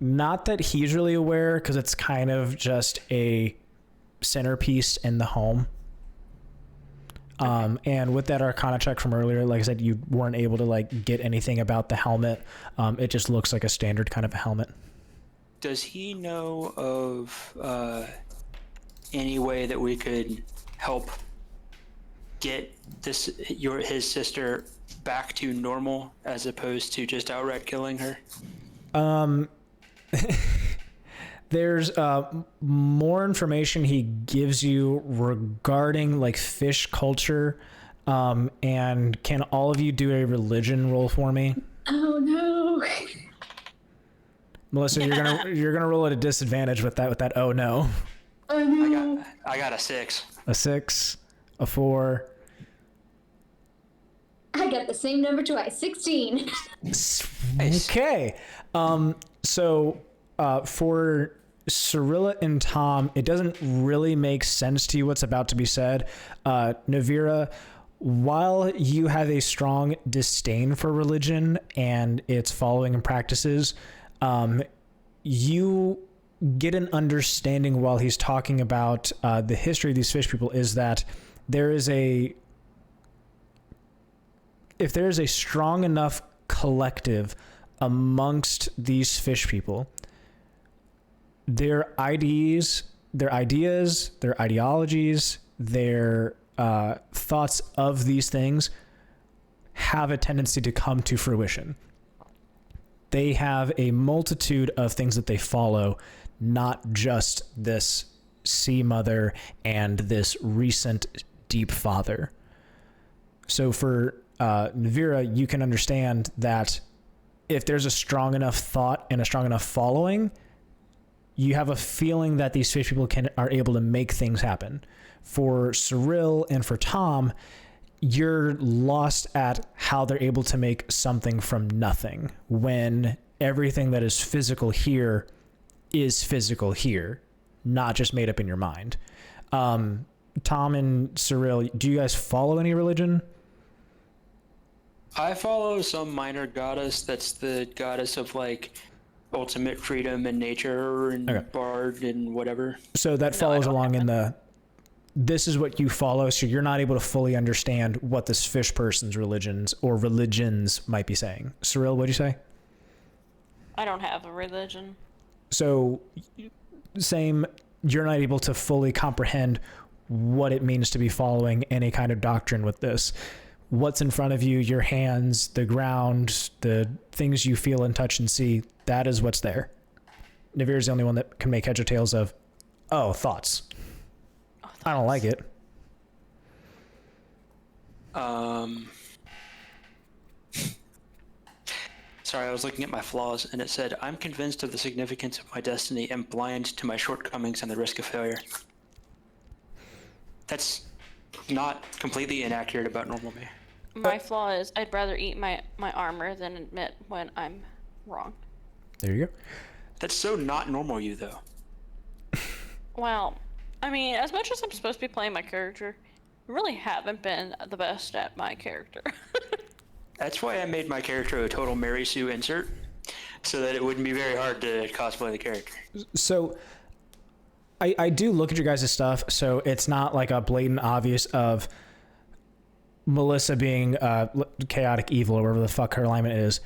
B: Not that he's really aware, because it's kind of just a centerpiece in the home. And with that Arcana check from earlier, like I said, you weren't able to get anything about the helmet. It just looks like a standard kind of a helmet.
D: Does he know of any way that we could help get his sister back to normal as opposed to just outright killing her?
B: There's more information he gives you regarding fish culture. And can all of you do a religion roll for me?
E: Oh no.
B: Melissa, you're gonna roll at a disadvantage with that. Oh no.
E: Oh no.
D: I got a 6.
B: A 6, a 4.
E: I got the same number twice. 16.
D: Nice.
B: Okay. So for Cirella and Tom, it doesn't really make sense to you what's about to be said. Nevira, while you have a strong disdain for religion and its following and practices, you get an understanding while he's talking about the history of these fish people is that if there is a strong enough collective amongst these fish people, their ideas, their ideologies, their thoughts of these things have a tendency to come to fruition. They have a multitude of things that they follow, not just this sea mother and this recent deep father. So for Nevira, you can understand that if there's a strong enough thought and a strong enough following, you have a feeling that these fish people are able to make things happen. For Cyril and for Tom, you're lost at how they're able to make something from nothing when everything that is physical here is physical here, not just made up in your mind. Tom and Cyril, do you guys follow any religion?
D: I follow some minor goddess that's the goddess of ultimate freedom and nature and bard and whatever.
B: So that follows along in this is what you follow, so you're not able to fully understand what this fish person's religions might be saying. Cyril, what'd you say?
A: I don't have a religion.
B: So same, you're not able to fully comprehend what it means to be following any kind of doctrine with this. What's in front of you, your hands, the ground, the things you feel and touch and see, that is what's there. Nevira's the only one that can make heads or tails of, thoughts. I don't like it.
D: So Sorry, I was looking at my flaws, and it said, I'm convinced of the significance of my destiny and blind to my shortcomings and the risk of failure. That's not completely inaccurate about normal me.
A: My flaw is I'd rather eat my armor than admit when I'm wrong.
B: There you go.
D: That's so not normal you, though.
A: Well, I mean, as much as I'm supposed to be playing my character, I really haven't been the best at my character.
D: That's why I made my character a total Mary Sue insert, so that it wouldn't be very hard to cosplay the character.
B: So I do look at your guys' stuff, so it's not like a blatant obvious of Melissa being chaotic evil or whatever the fuck her alignment is,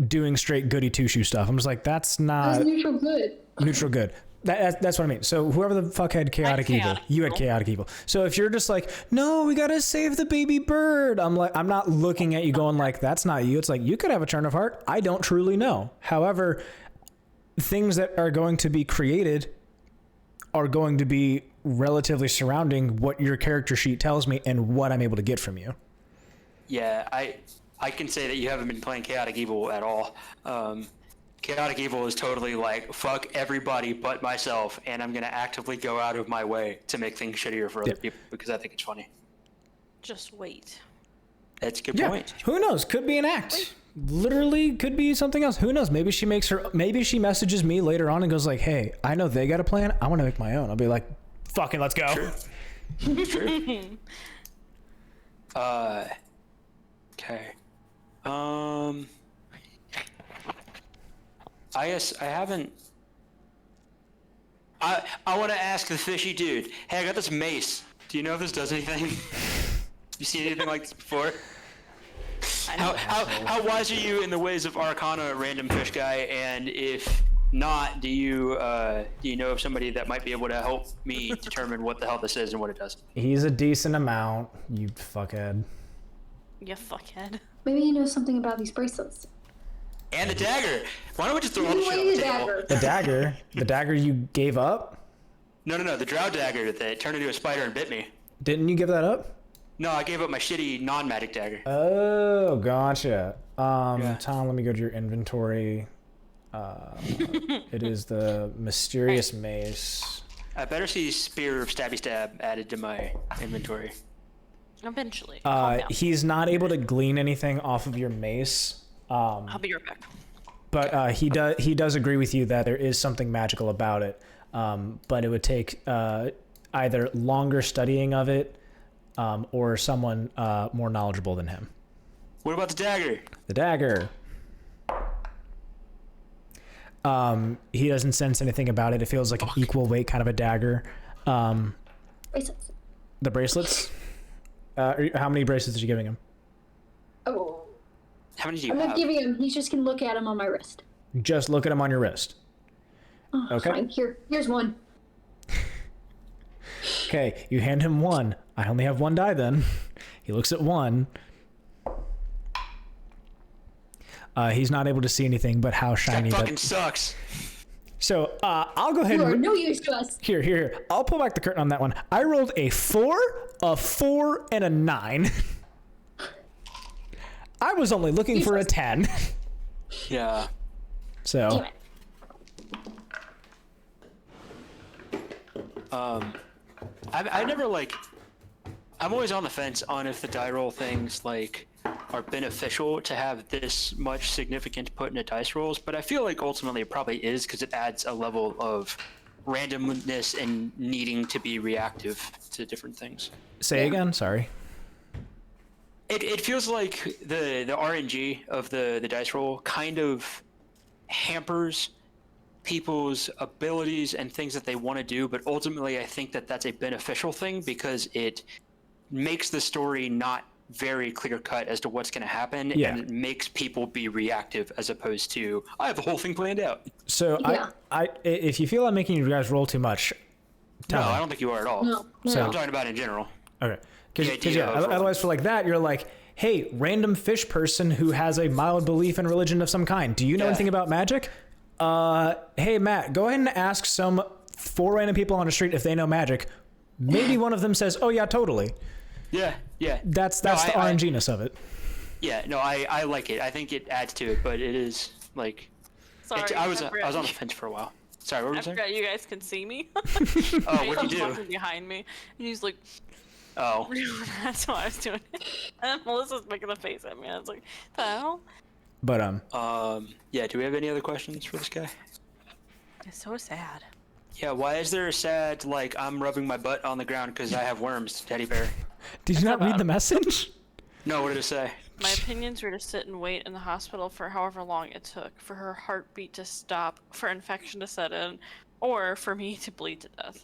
B: doing straight goody two-shoe stuff. I'm just like, that's not...
E: That's neutral good.
B: Neutral good. That's what I mean. So whoever the fuck had chaotic evil, you had chaotic evil. So if you're just like, no, we gotta save the baby bird, I'm like, I'm not looking at you going like, that's not you. It's like, you could have a turn of heart. I don't truly know. However, things that are going to be created are going to be relatively surrounding what your character sheet tells me and what I'm able to get from you.
D: Yeah, I can say that you haven't been playing chaotic evil at all. Chaotic evil is totally like, fuck everybody but myself, and I'm going to actively go out of my way to make things shittier for other people because I think it's funny.
A: Just wait.
D: That's a good point.
B: Who knows? Could be an act. Literally could be something else. Who knows? Maybe she messages me later on and goes like, hey, I know they got a plan. I want to make my own. I'll be like, fucking let's go.
D: Sure. Okay. I guess I haven't. I want to ask the fishy dude. Hey, I got this mace. Do you know if this does anything? You seen anything like this before? How wise are you in the ways of Arcana, random fish guy? And if not, do you know of somebody that might be able to help me determine what the hell this is and what it does?
B: He's a decent amount, you fuckhead.
A: You fuckhead.
E: Maybe you know something about these bracelets.
D: And the dagger. Why don't we just throw all the shit on the table?
B: The dagger? The dagger you gave up?
D: No. The drow dagger that turned into a spider and bit me.
B: Didn't you give that up?
D: No, I gave up my shitty non-magic dagger.
B: Oh, gotcha. Tom, let me go to your inventory. It is the mysterious mace.
D: I better see Spear of Stabby Stab added to my inventory.
A: Eventually.
B: He's not able to glean anything off of your mace.
A: I'll be right back.
B: But he does agree with you that there is something magical about it. But it would take either longer studying of it or someone more knowledgeable than him.
D: What about the dagger?
B: The dagger. He doesn't sense anything about it. It feels like an equal weight kind of a dagger.
E: Bracelets.
B: The bracelets? How many bracelets are you giving him?
E: Oh.
D: How many do you
E: I'm
D: have?
E: not giving him. He just can look at him on my wrist.
B: Just look at him on your wrist.
E: Oh,
B: Okay.
E: Fine. Here's one.
B: Okay, you hand him one. I only have one die then. He looks at one. He's not able to see anything but how shiny
D: that fucking sucks.
B: So I'll go ahead
E: You are
B: and
E: no use to us.
B: here. I'll pull back the curtain on that one. I rolled a 4, a 4, and a 9. I was only looking for a 10.
D: Yeah.
B: So.
E: Damn it.
D: I never like. I'm always on the fence on if the die roll things like are beneficial to have this much significant put into dice rolls, but I feel like ultimately it probably is because it adds a level of randomness and needing to be reactive to different things.
B: Say again. Sorry.
D: It feels like the RNG of the dice roll kind of hampers people's abilities and things that they want to do, but ultimately I think that that's a beneficial thing because it makes the story not very clear cut as to what's going to happen, and it makes people be reactive as opposed to I have the whole thing planned out.
B: So I if you feel I'm making you guys roll too much,
D: No, I don't think you are at all.
E: No.
B: So-
D: I'm talking about in general.
B: okay.
D: The
B: Because
D: idea of rolling.
B: otherwise for like that you're like, hey, random fish person who has a mild belief in religion of some kind. Do you know
D: Yeah.
B: anything about magic? Hey Matt, go ahead and ask some 4 random people on the street if they know magic. Maybe one of them says, "Oh yeah, totally."
D: Yeah.
B: That's
D: No,
B: the RNG-ness of it.
D: Yeah, no, I like it. I think it adds to it, but it is like.
A: Sorry,
D: I was on the fence for a while. Sorry, what were
A: I
D: you saying?
A: forgot you guys can see me.
D: Oh, what'd you do?
A: Walking behind me, and he's like,
D: Oh.
A: that's what I was doing. And Melissa's making a face at me. I was like, the hell?
B: But
D: Yeah. Do we have any other questions for this guy?
A: It's so sad.
D: Yeah. Why is there a sad like I'm rubbing my butt on the ground because I have worms, teddy bear?
B: did you not read
A: about-
B: the message?
D: No. What did it say?
A: My opinions were to sit and wait in the hospital for however long it took for her heartbeat to stop, for infection to set in, or for me to bleed to death.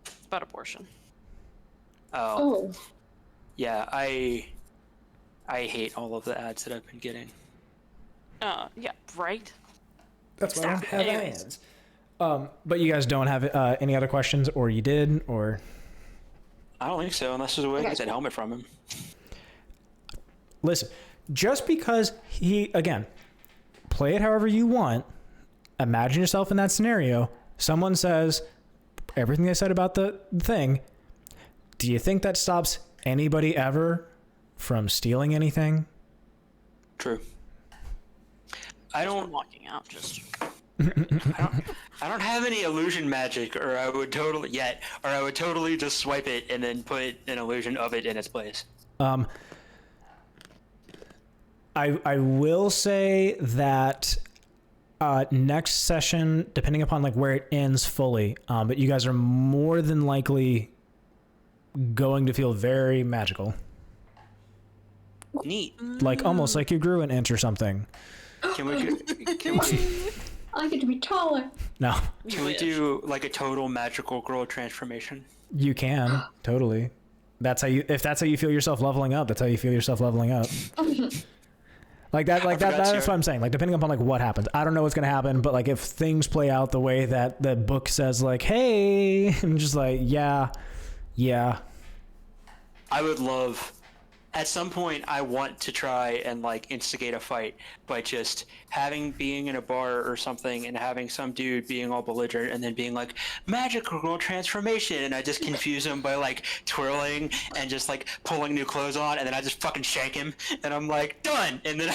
A: It's about abortion.
D: Oh.
E: Oh.
D: Yeah. I hate all of the ads that I've been getting.
A: Yeah, right?
B: That's why I don't
A: Stop.
B: have
A: Anyways.
B: ads. But you guys don't have any other questions, or you did, or
D: I don't think so, unless there's a way to get that helmet from him.
B: listen. Just because again, play it however you want. Imagine yourself in that scenario. Someone says everything they said about the thing. Do you think that stops anybody ever from stealing anything?
D: True. I
A: I'm
D: don't
A: walking out just.
D: I don't have any illusion magic, or I would totally just swipe it and then put an illusion of it in its place.
B: I will say that next session, depending upon like where it ends fully, but you guys are more than likely going to feel very magical,
D: Neat.
B: like almost like you grew an inch or something.
D: Can we
E: I get to be taller.
B: No,
D: can we do like a total magical girl transformation?
B: you can totally. If that's how you feel yourself leveling up, that's how you feel yourself leveling up. Like that, that's what I'm saying. Like, depending upon like what happens, I don't know what's gonna happen, but like if things play out the way that the book says, like, hey, and just like, yeah.
D: I would love, at some point, I want to try and like instigate a fight by just being in a bar or something and having some dude being all belligerent and then being like, magical girl transformation, and I just confuse him by like twirling and just like pulling new clothes on, and then I just fucking shank him, and I'm like, done, and then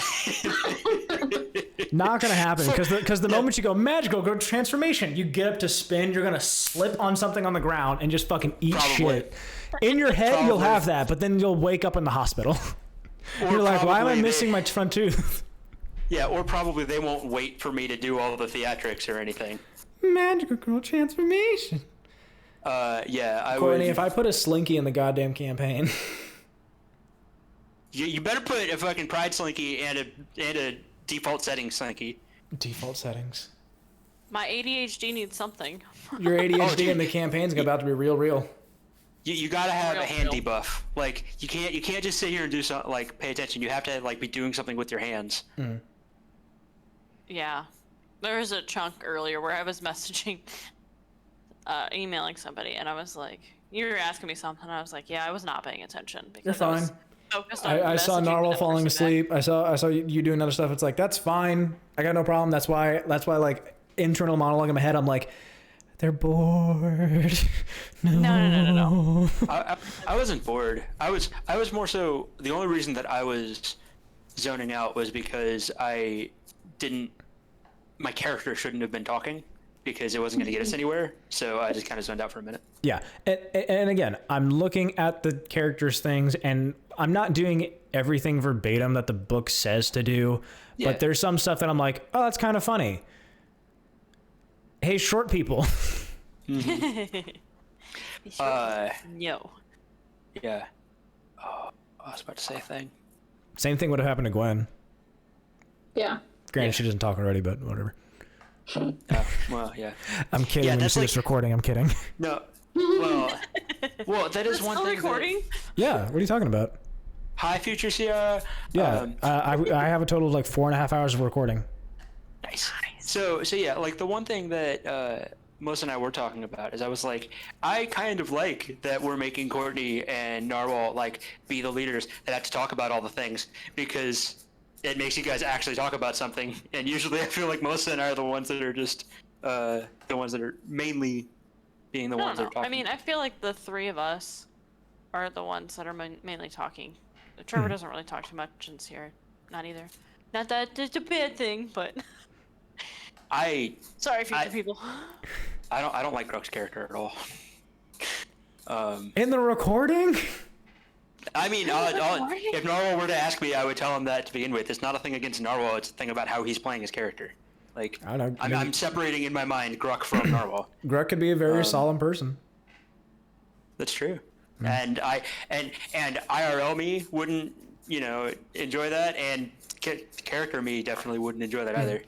B: Not gonna happen, because the moment you go magical girl transformation, you get up to spin, you're gonna slip on something on the ground and just fucking eat shit. In your head, you'll have that, but then you'll wake up in the hospital. You're like, why am I missing my front tooth?
D: Yeah, or probably they won't wait for me to do all the theatrics or anything.
B: Magical girl transformation.
D: Yeah, I
B: Courtney,
D: would.
B: if I put a slinky in the goddamn campaign.
D: You better put a fucking pride slinky and a default setting slinky.
B: Default settings.
A: My ADHD needs something.
B: Your ADHD
D: dude.
B: in the campaign's about to be real.
D: You gotta have a hand
A: Real.
D: debuff. Like you can't just sit here and do something like pay attention. You have to like be doing something with your hands.
A: Yeah. There was a chunk earlier where I was messaging, emailing somebody, and I was like, you were asking me something. I was like, yeah, I was not paying attention. Because
B: You're
A: I was
B: fine.
A: focused on
B: I saw
A: messaging
B: Narwhal
A: that
B: falling
A: person back.
B: asleep. I saw you doing other stuff. It's like, that's fine. I got no problem. That's why like internal monologue in my head, I'm like, they're bored.
A: No.
D: I wasn't bored. I was more so, the only reason that I was zoning out was because my character shouldn't have been talking because it wasn't going to get us anywhere. So I just kind of zoned out for a minute.
B: Yeah, and again, I'm looking at the characters' things, and I'm not doing everything verbatim that the book says to do,
D: Yeah.
B: but there's some stuff that I'm like, oh, that's kind of funny. Hey, short people.
A: Yo.
D: Yeah. Oh, I was about to say a thing.
B: Same thing would have happened to Gwen.
E: Yeah.
B: Granted, she doesn't talk already, but whatever.
D: Oh, well, yeah.
B: I'm kidding.
D: Yeah,
B: When you
D: that's
B: see
D: like-
B: this recording, I'm kidding.
D: No. Well, that is one
A: Still
D: thing.
A: recording?
B: Yeah, what are you talking about?
D: Hi, future Sierra.
B: Yeah, I have a total of like 4.5 hours of recording.
D: Nice. So yeah, like the one thing that Melissa and I were talking about is I was like, I kind of like that we're making Courtney and Narwhal like be the leaders that have to talk about all the things, because it makes you guys actually talk about something. And usually I feel like Melissa and I are the ones that are just the ones that are mainly being the
A: I
D: ones
A: don't
D: that are
A: know.
D: talking.
A: I mean, I feel like the three of us are the ones that are mainly talking. Trevor doesn't really talk too much in Sierra. Not either. Not that it's a bad thing, but sorry, future people.
D: I don't like Gruk's character at all.
B: In the recording?
D: I mean, if Narwhal were to ask me, I would tell him that to begin with. It's not a thing against Narwhal, it's a thing about how he's playing his character. Like,
B: I don't know.
D: I'm separating in my mind Gruk from Narwhal.
B: Gruk could be a very solemn person.
D: That's true. And IRL me wouldn't, enjoy that, and character me definitely wouldn't enjoy that either.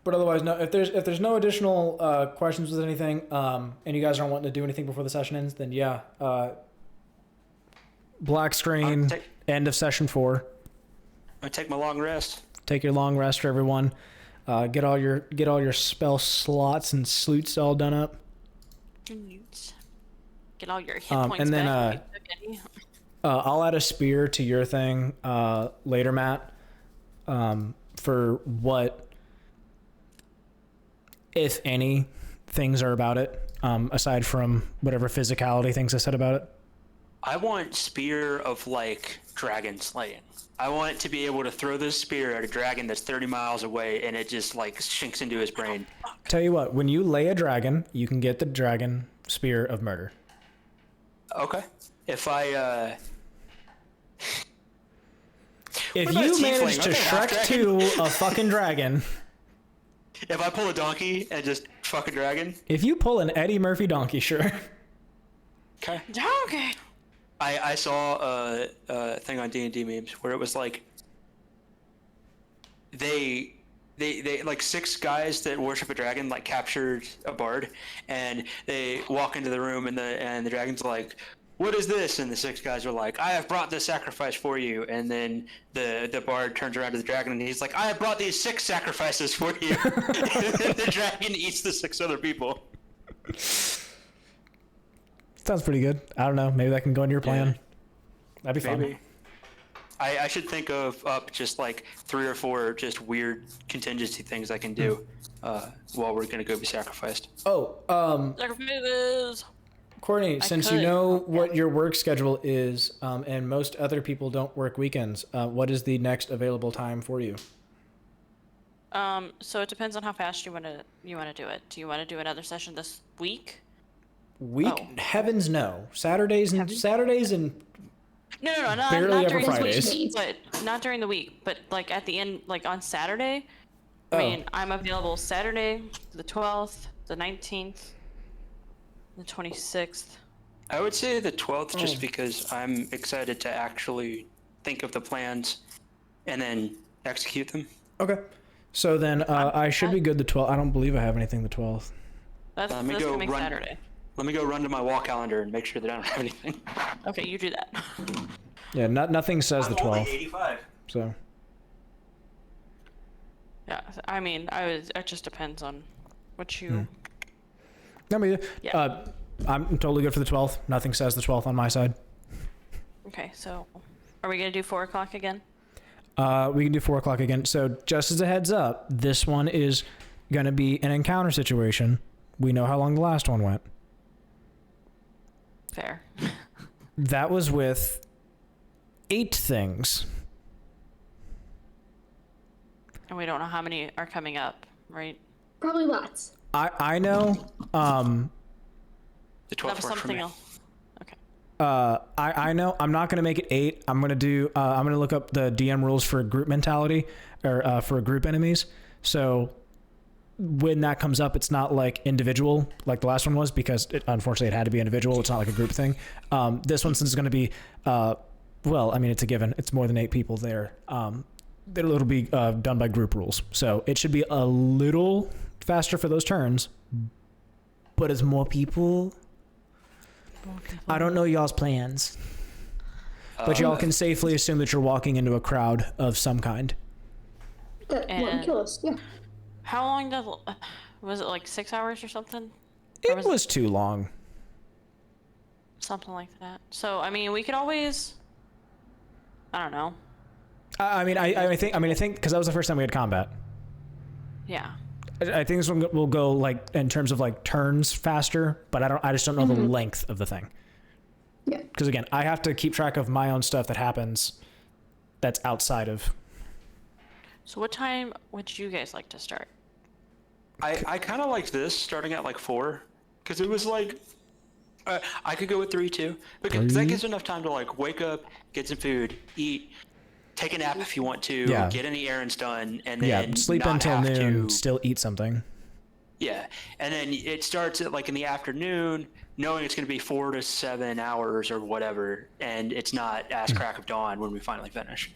B: But otherwise, no. If there's no additional questions with anything, and you guys aren't wanting to do anything before the session ends, then yeah, black screen, end of session 4.
D: I take my long rest.
B: Take your long rest, everyone. Get all your spell slots and sleuts all done up.
A: Get all your hit points
B: and then
A: back.
B: I'll add a spear to your thing later, Matt. For what, if any, things are about it, aside from whatever physicality things I said about it.
D: I want spear of dragon slaying. I want to be able to throw this spear at a dragon that's 30 miles away and it just sinks into his brain.
B: Tell you what, when you lay a dragon, you can get the dragon spear of murder.
D: Okay. If you
B: manage to Shrek to a fucking dragon.
D: If I pull a donkey and just fuck a dragon.
B: If you pull an Eddie Murphy donkey, sure.
D: Okay.
A: Okay.
D: I saw a thing on D&D memes where it was they 6 guys that worship a dragon captured a bard, and they walk into the room and the dragon's like, "What is this?" And the 6 guys are like, "I have brought this sacrifice for you." And then the bard turns around to the dragon and he's like, "I have brought these 6 sacrifices for you." And then the dragon eats the 6 other people.
B: Sounds pretty good. I don't know. Maybe that can go into your plan.
D: Yeah.
B: That'd be
D: Maybe.
B: fun.
D: I should think of just 3 or 4 just weird contingency things I can do while we're gonna go be sacrificed.
A: Sacrifices.
B: Courtney, since you know what your work schedule is, and most other people don't work weekends, what is the next available time for you?
A: So it depends on how fast you want to do it. Do you want to do another session this week?
B: Heavens no. Saturdays and
A: No, not
B: barely ever
A: during
B: Fridays.
A: the week, but not during the week. But at the end, on Saturday. I mean, I'm available Saturday, the 12th, the 19th, the 26th.
D: I would say the 12th just because I'm excited to actually think of the plans and then execute them.
B: Okay. So then I should be good the 12th. I don't believe I have anything the 12th.
A: That's gonna make Saturday.
D: Let me go run to my wall calendar and make sure that I don't have anything.
A: Okay, you do that.
B: Yeah, nothing says the 12th.
D: I'm only 85.
B: So.
A: Yeah, I mean, it just depends on what you.
B: Yeah. I'm totally good for the 12th. Nothing says the 12th on my side.
A: Okay, so are we gonna do 4 o'clock again?
B: We can do 4 o'clock again. So just as a heads up, this one is gonna be an encounter situation. We know how long the last one went.
A: Fair.
B: That was with 8 things.
A: And we don't know how many are coming up, right?
E: Probably lots.
B: I know.
D: The 12th
A: That was
D: works for
A: something
D: me.
A: else. Okay.
B: I know. I'm not gonna make it 8. I'm gonna look up the DM rules for group mentality or for group enemies. So when that comes up, it's not individual like the last one was, because unfortunately it had to be individual. It's not like a group thing. This one, since it's going to be, it's a given. It's more than 8 people there. It'll be done by group rules. So it should be a little faster for those turns, but as more people, I don't know y'all's plans, but y'all can safely assume that you're walking into a crowd of some kind.
E: That wouldn't kill us, yeah.
A: How long was it 6 hours or something?
B: It was too long.
A: Something like that. So I mean, we could always. I don't know.
B: I think because that was the first time we had combat.
A: Yeah.
B: I think this one will go in terms of turns faster, but I just don't know the length of the thing.
E: Yeah.
B: Because again, I have to keep track of my own stuff that happens that's outside of.
A: So what time would you guys like to start?
D: I kind of liked this starting at like 4, because it was like I could go with 3 too, because that gives enough time to like wake up, get some food, eat, take a nap if you want to, get any errands done, and then
B: sleep
D: not
B: until
D: have
B: noon,
D: to,
B: still eat something.
D: Yeah, and then it starts at like in the afternoon, knowing it's going to be 4 to 7 hours or whatever, and it's not ass crack of dawn when we finally finish.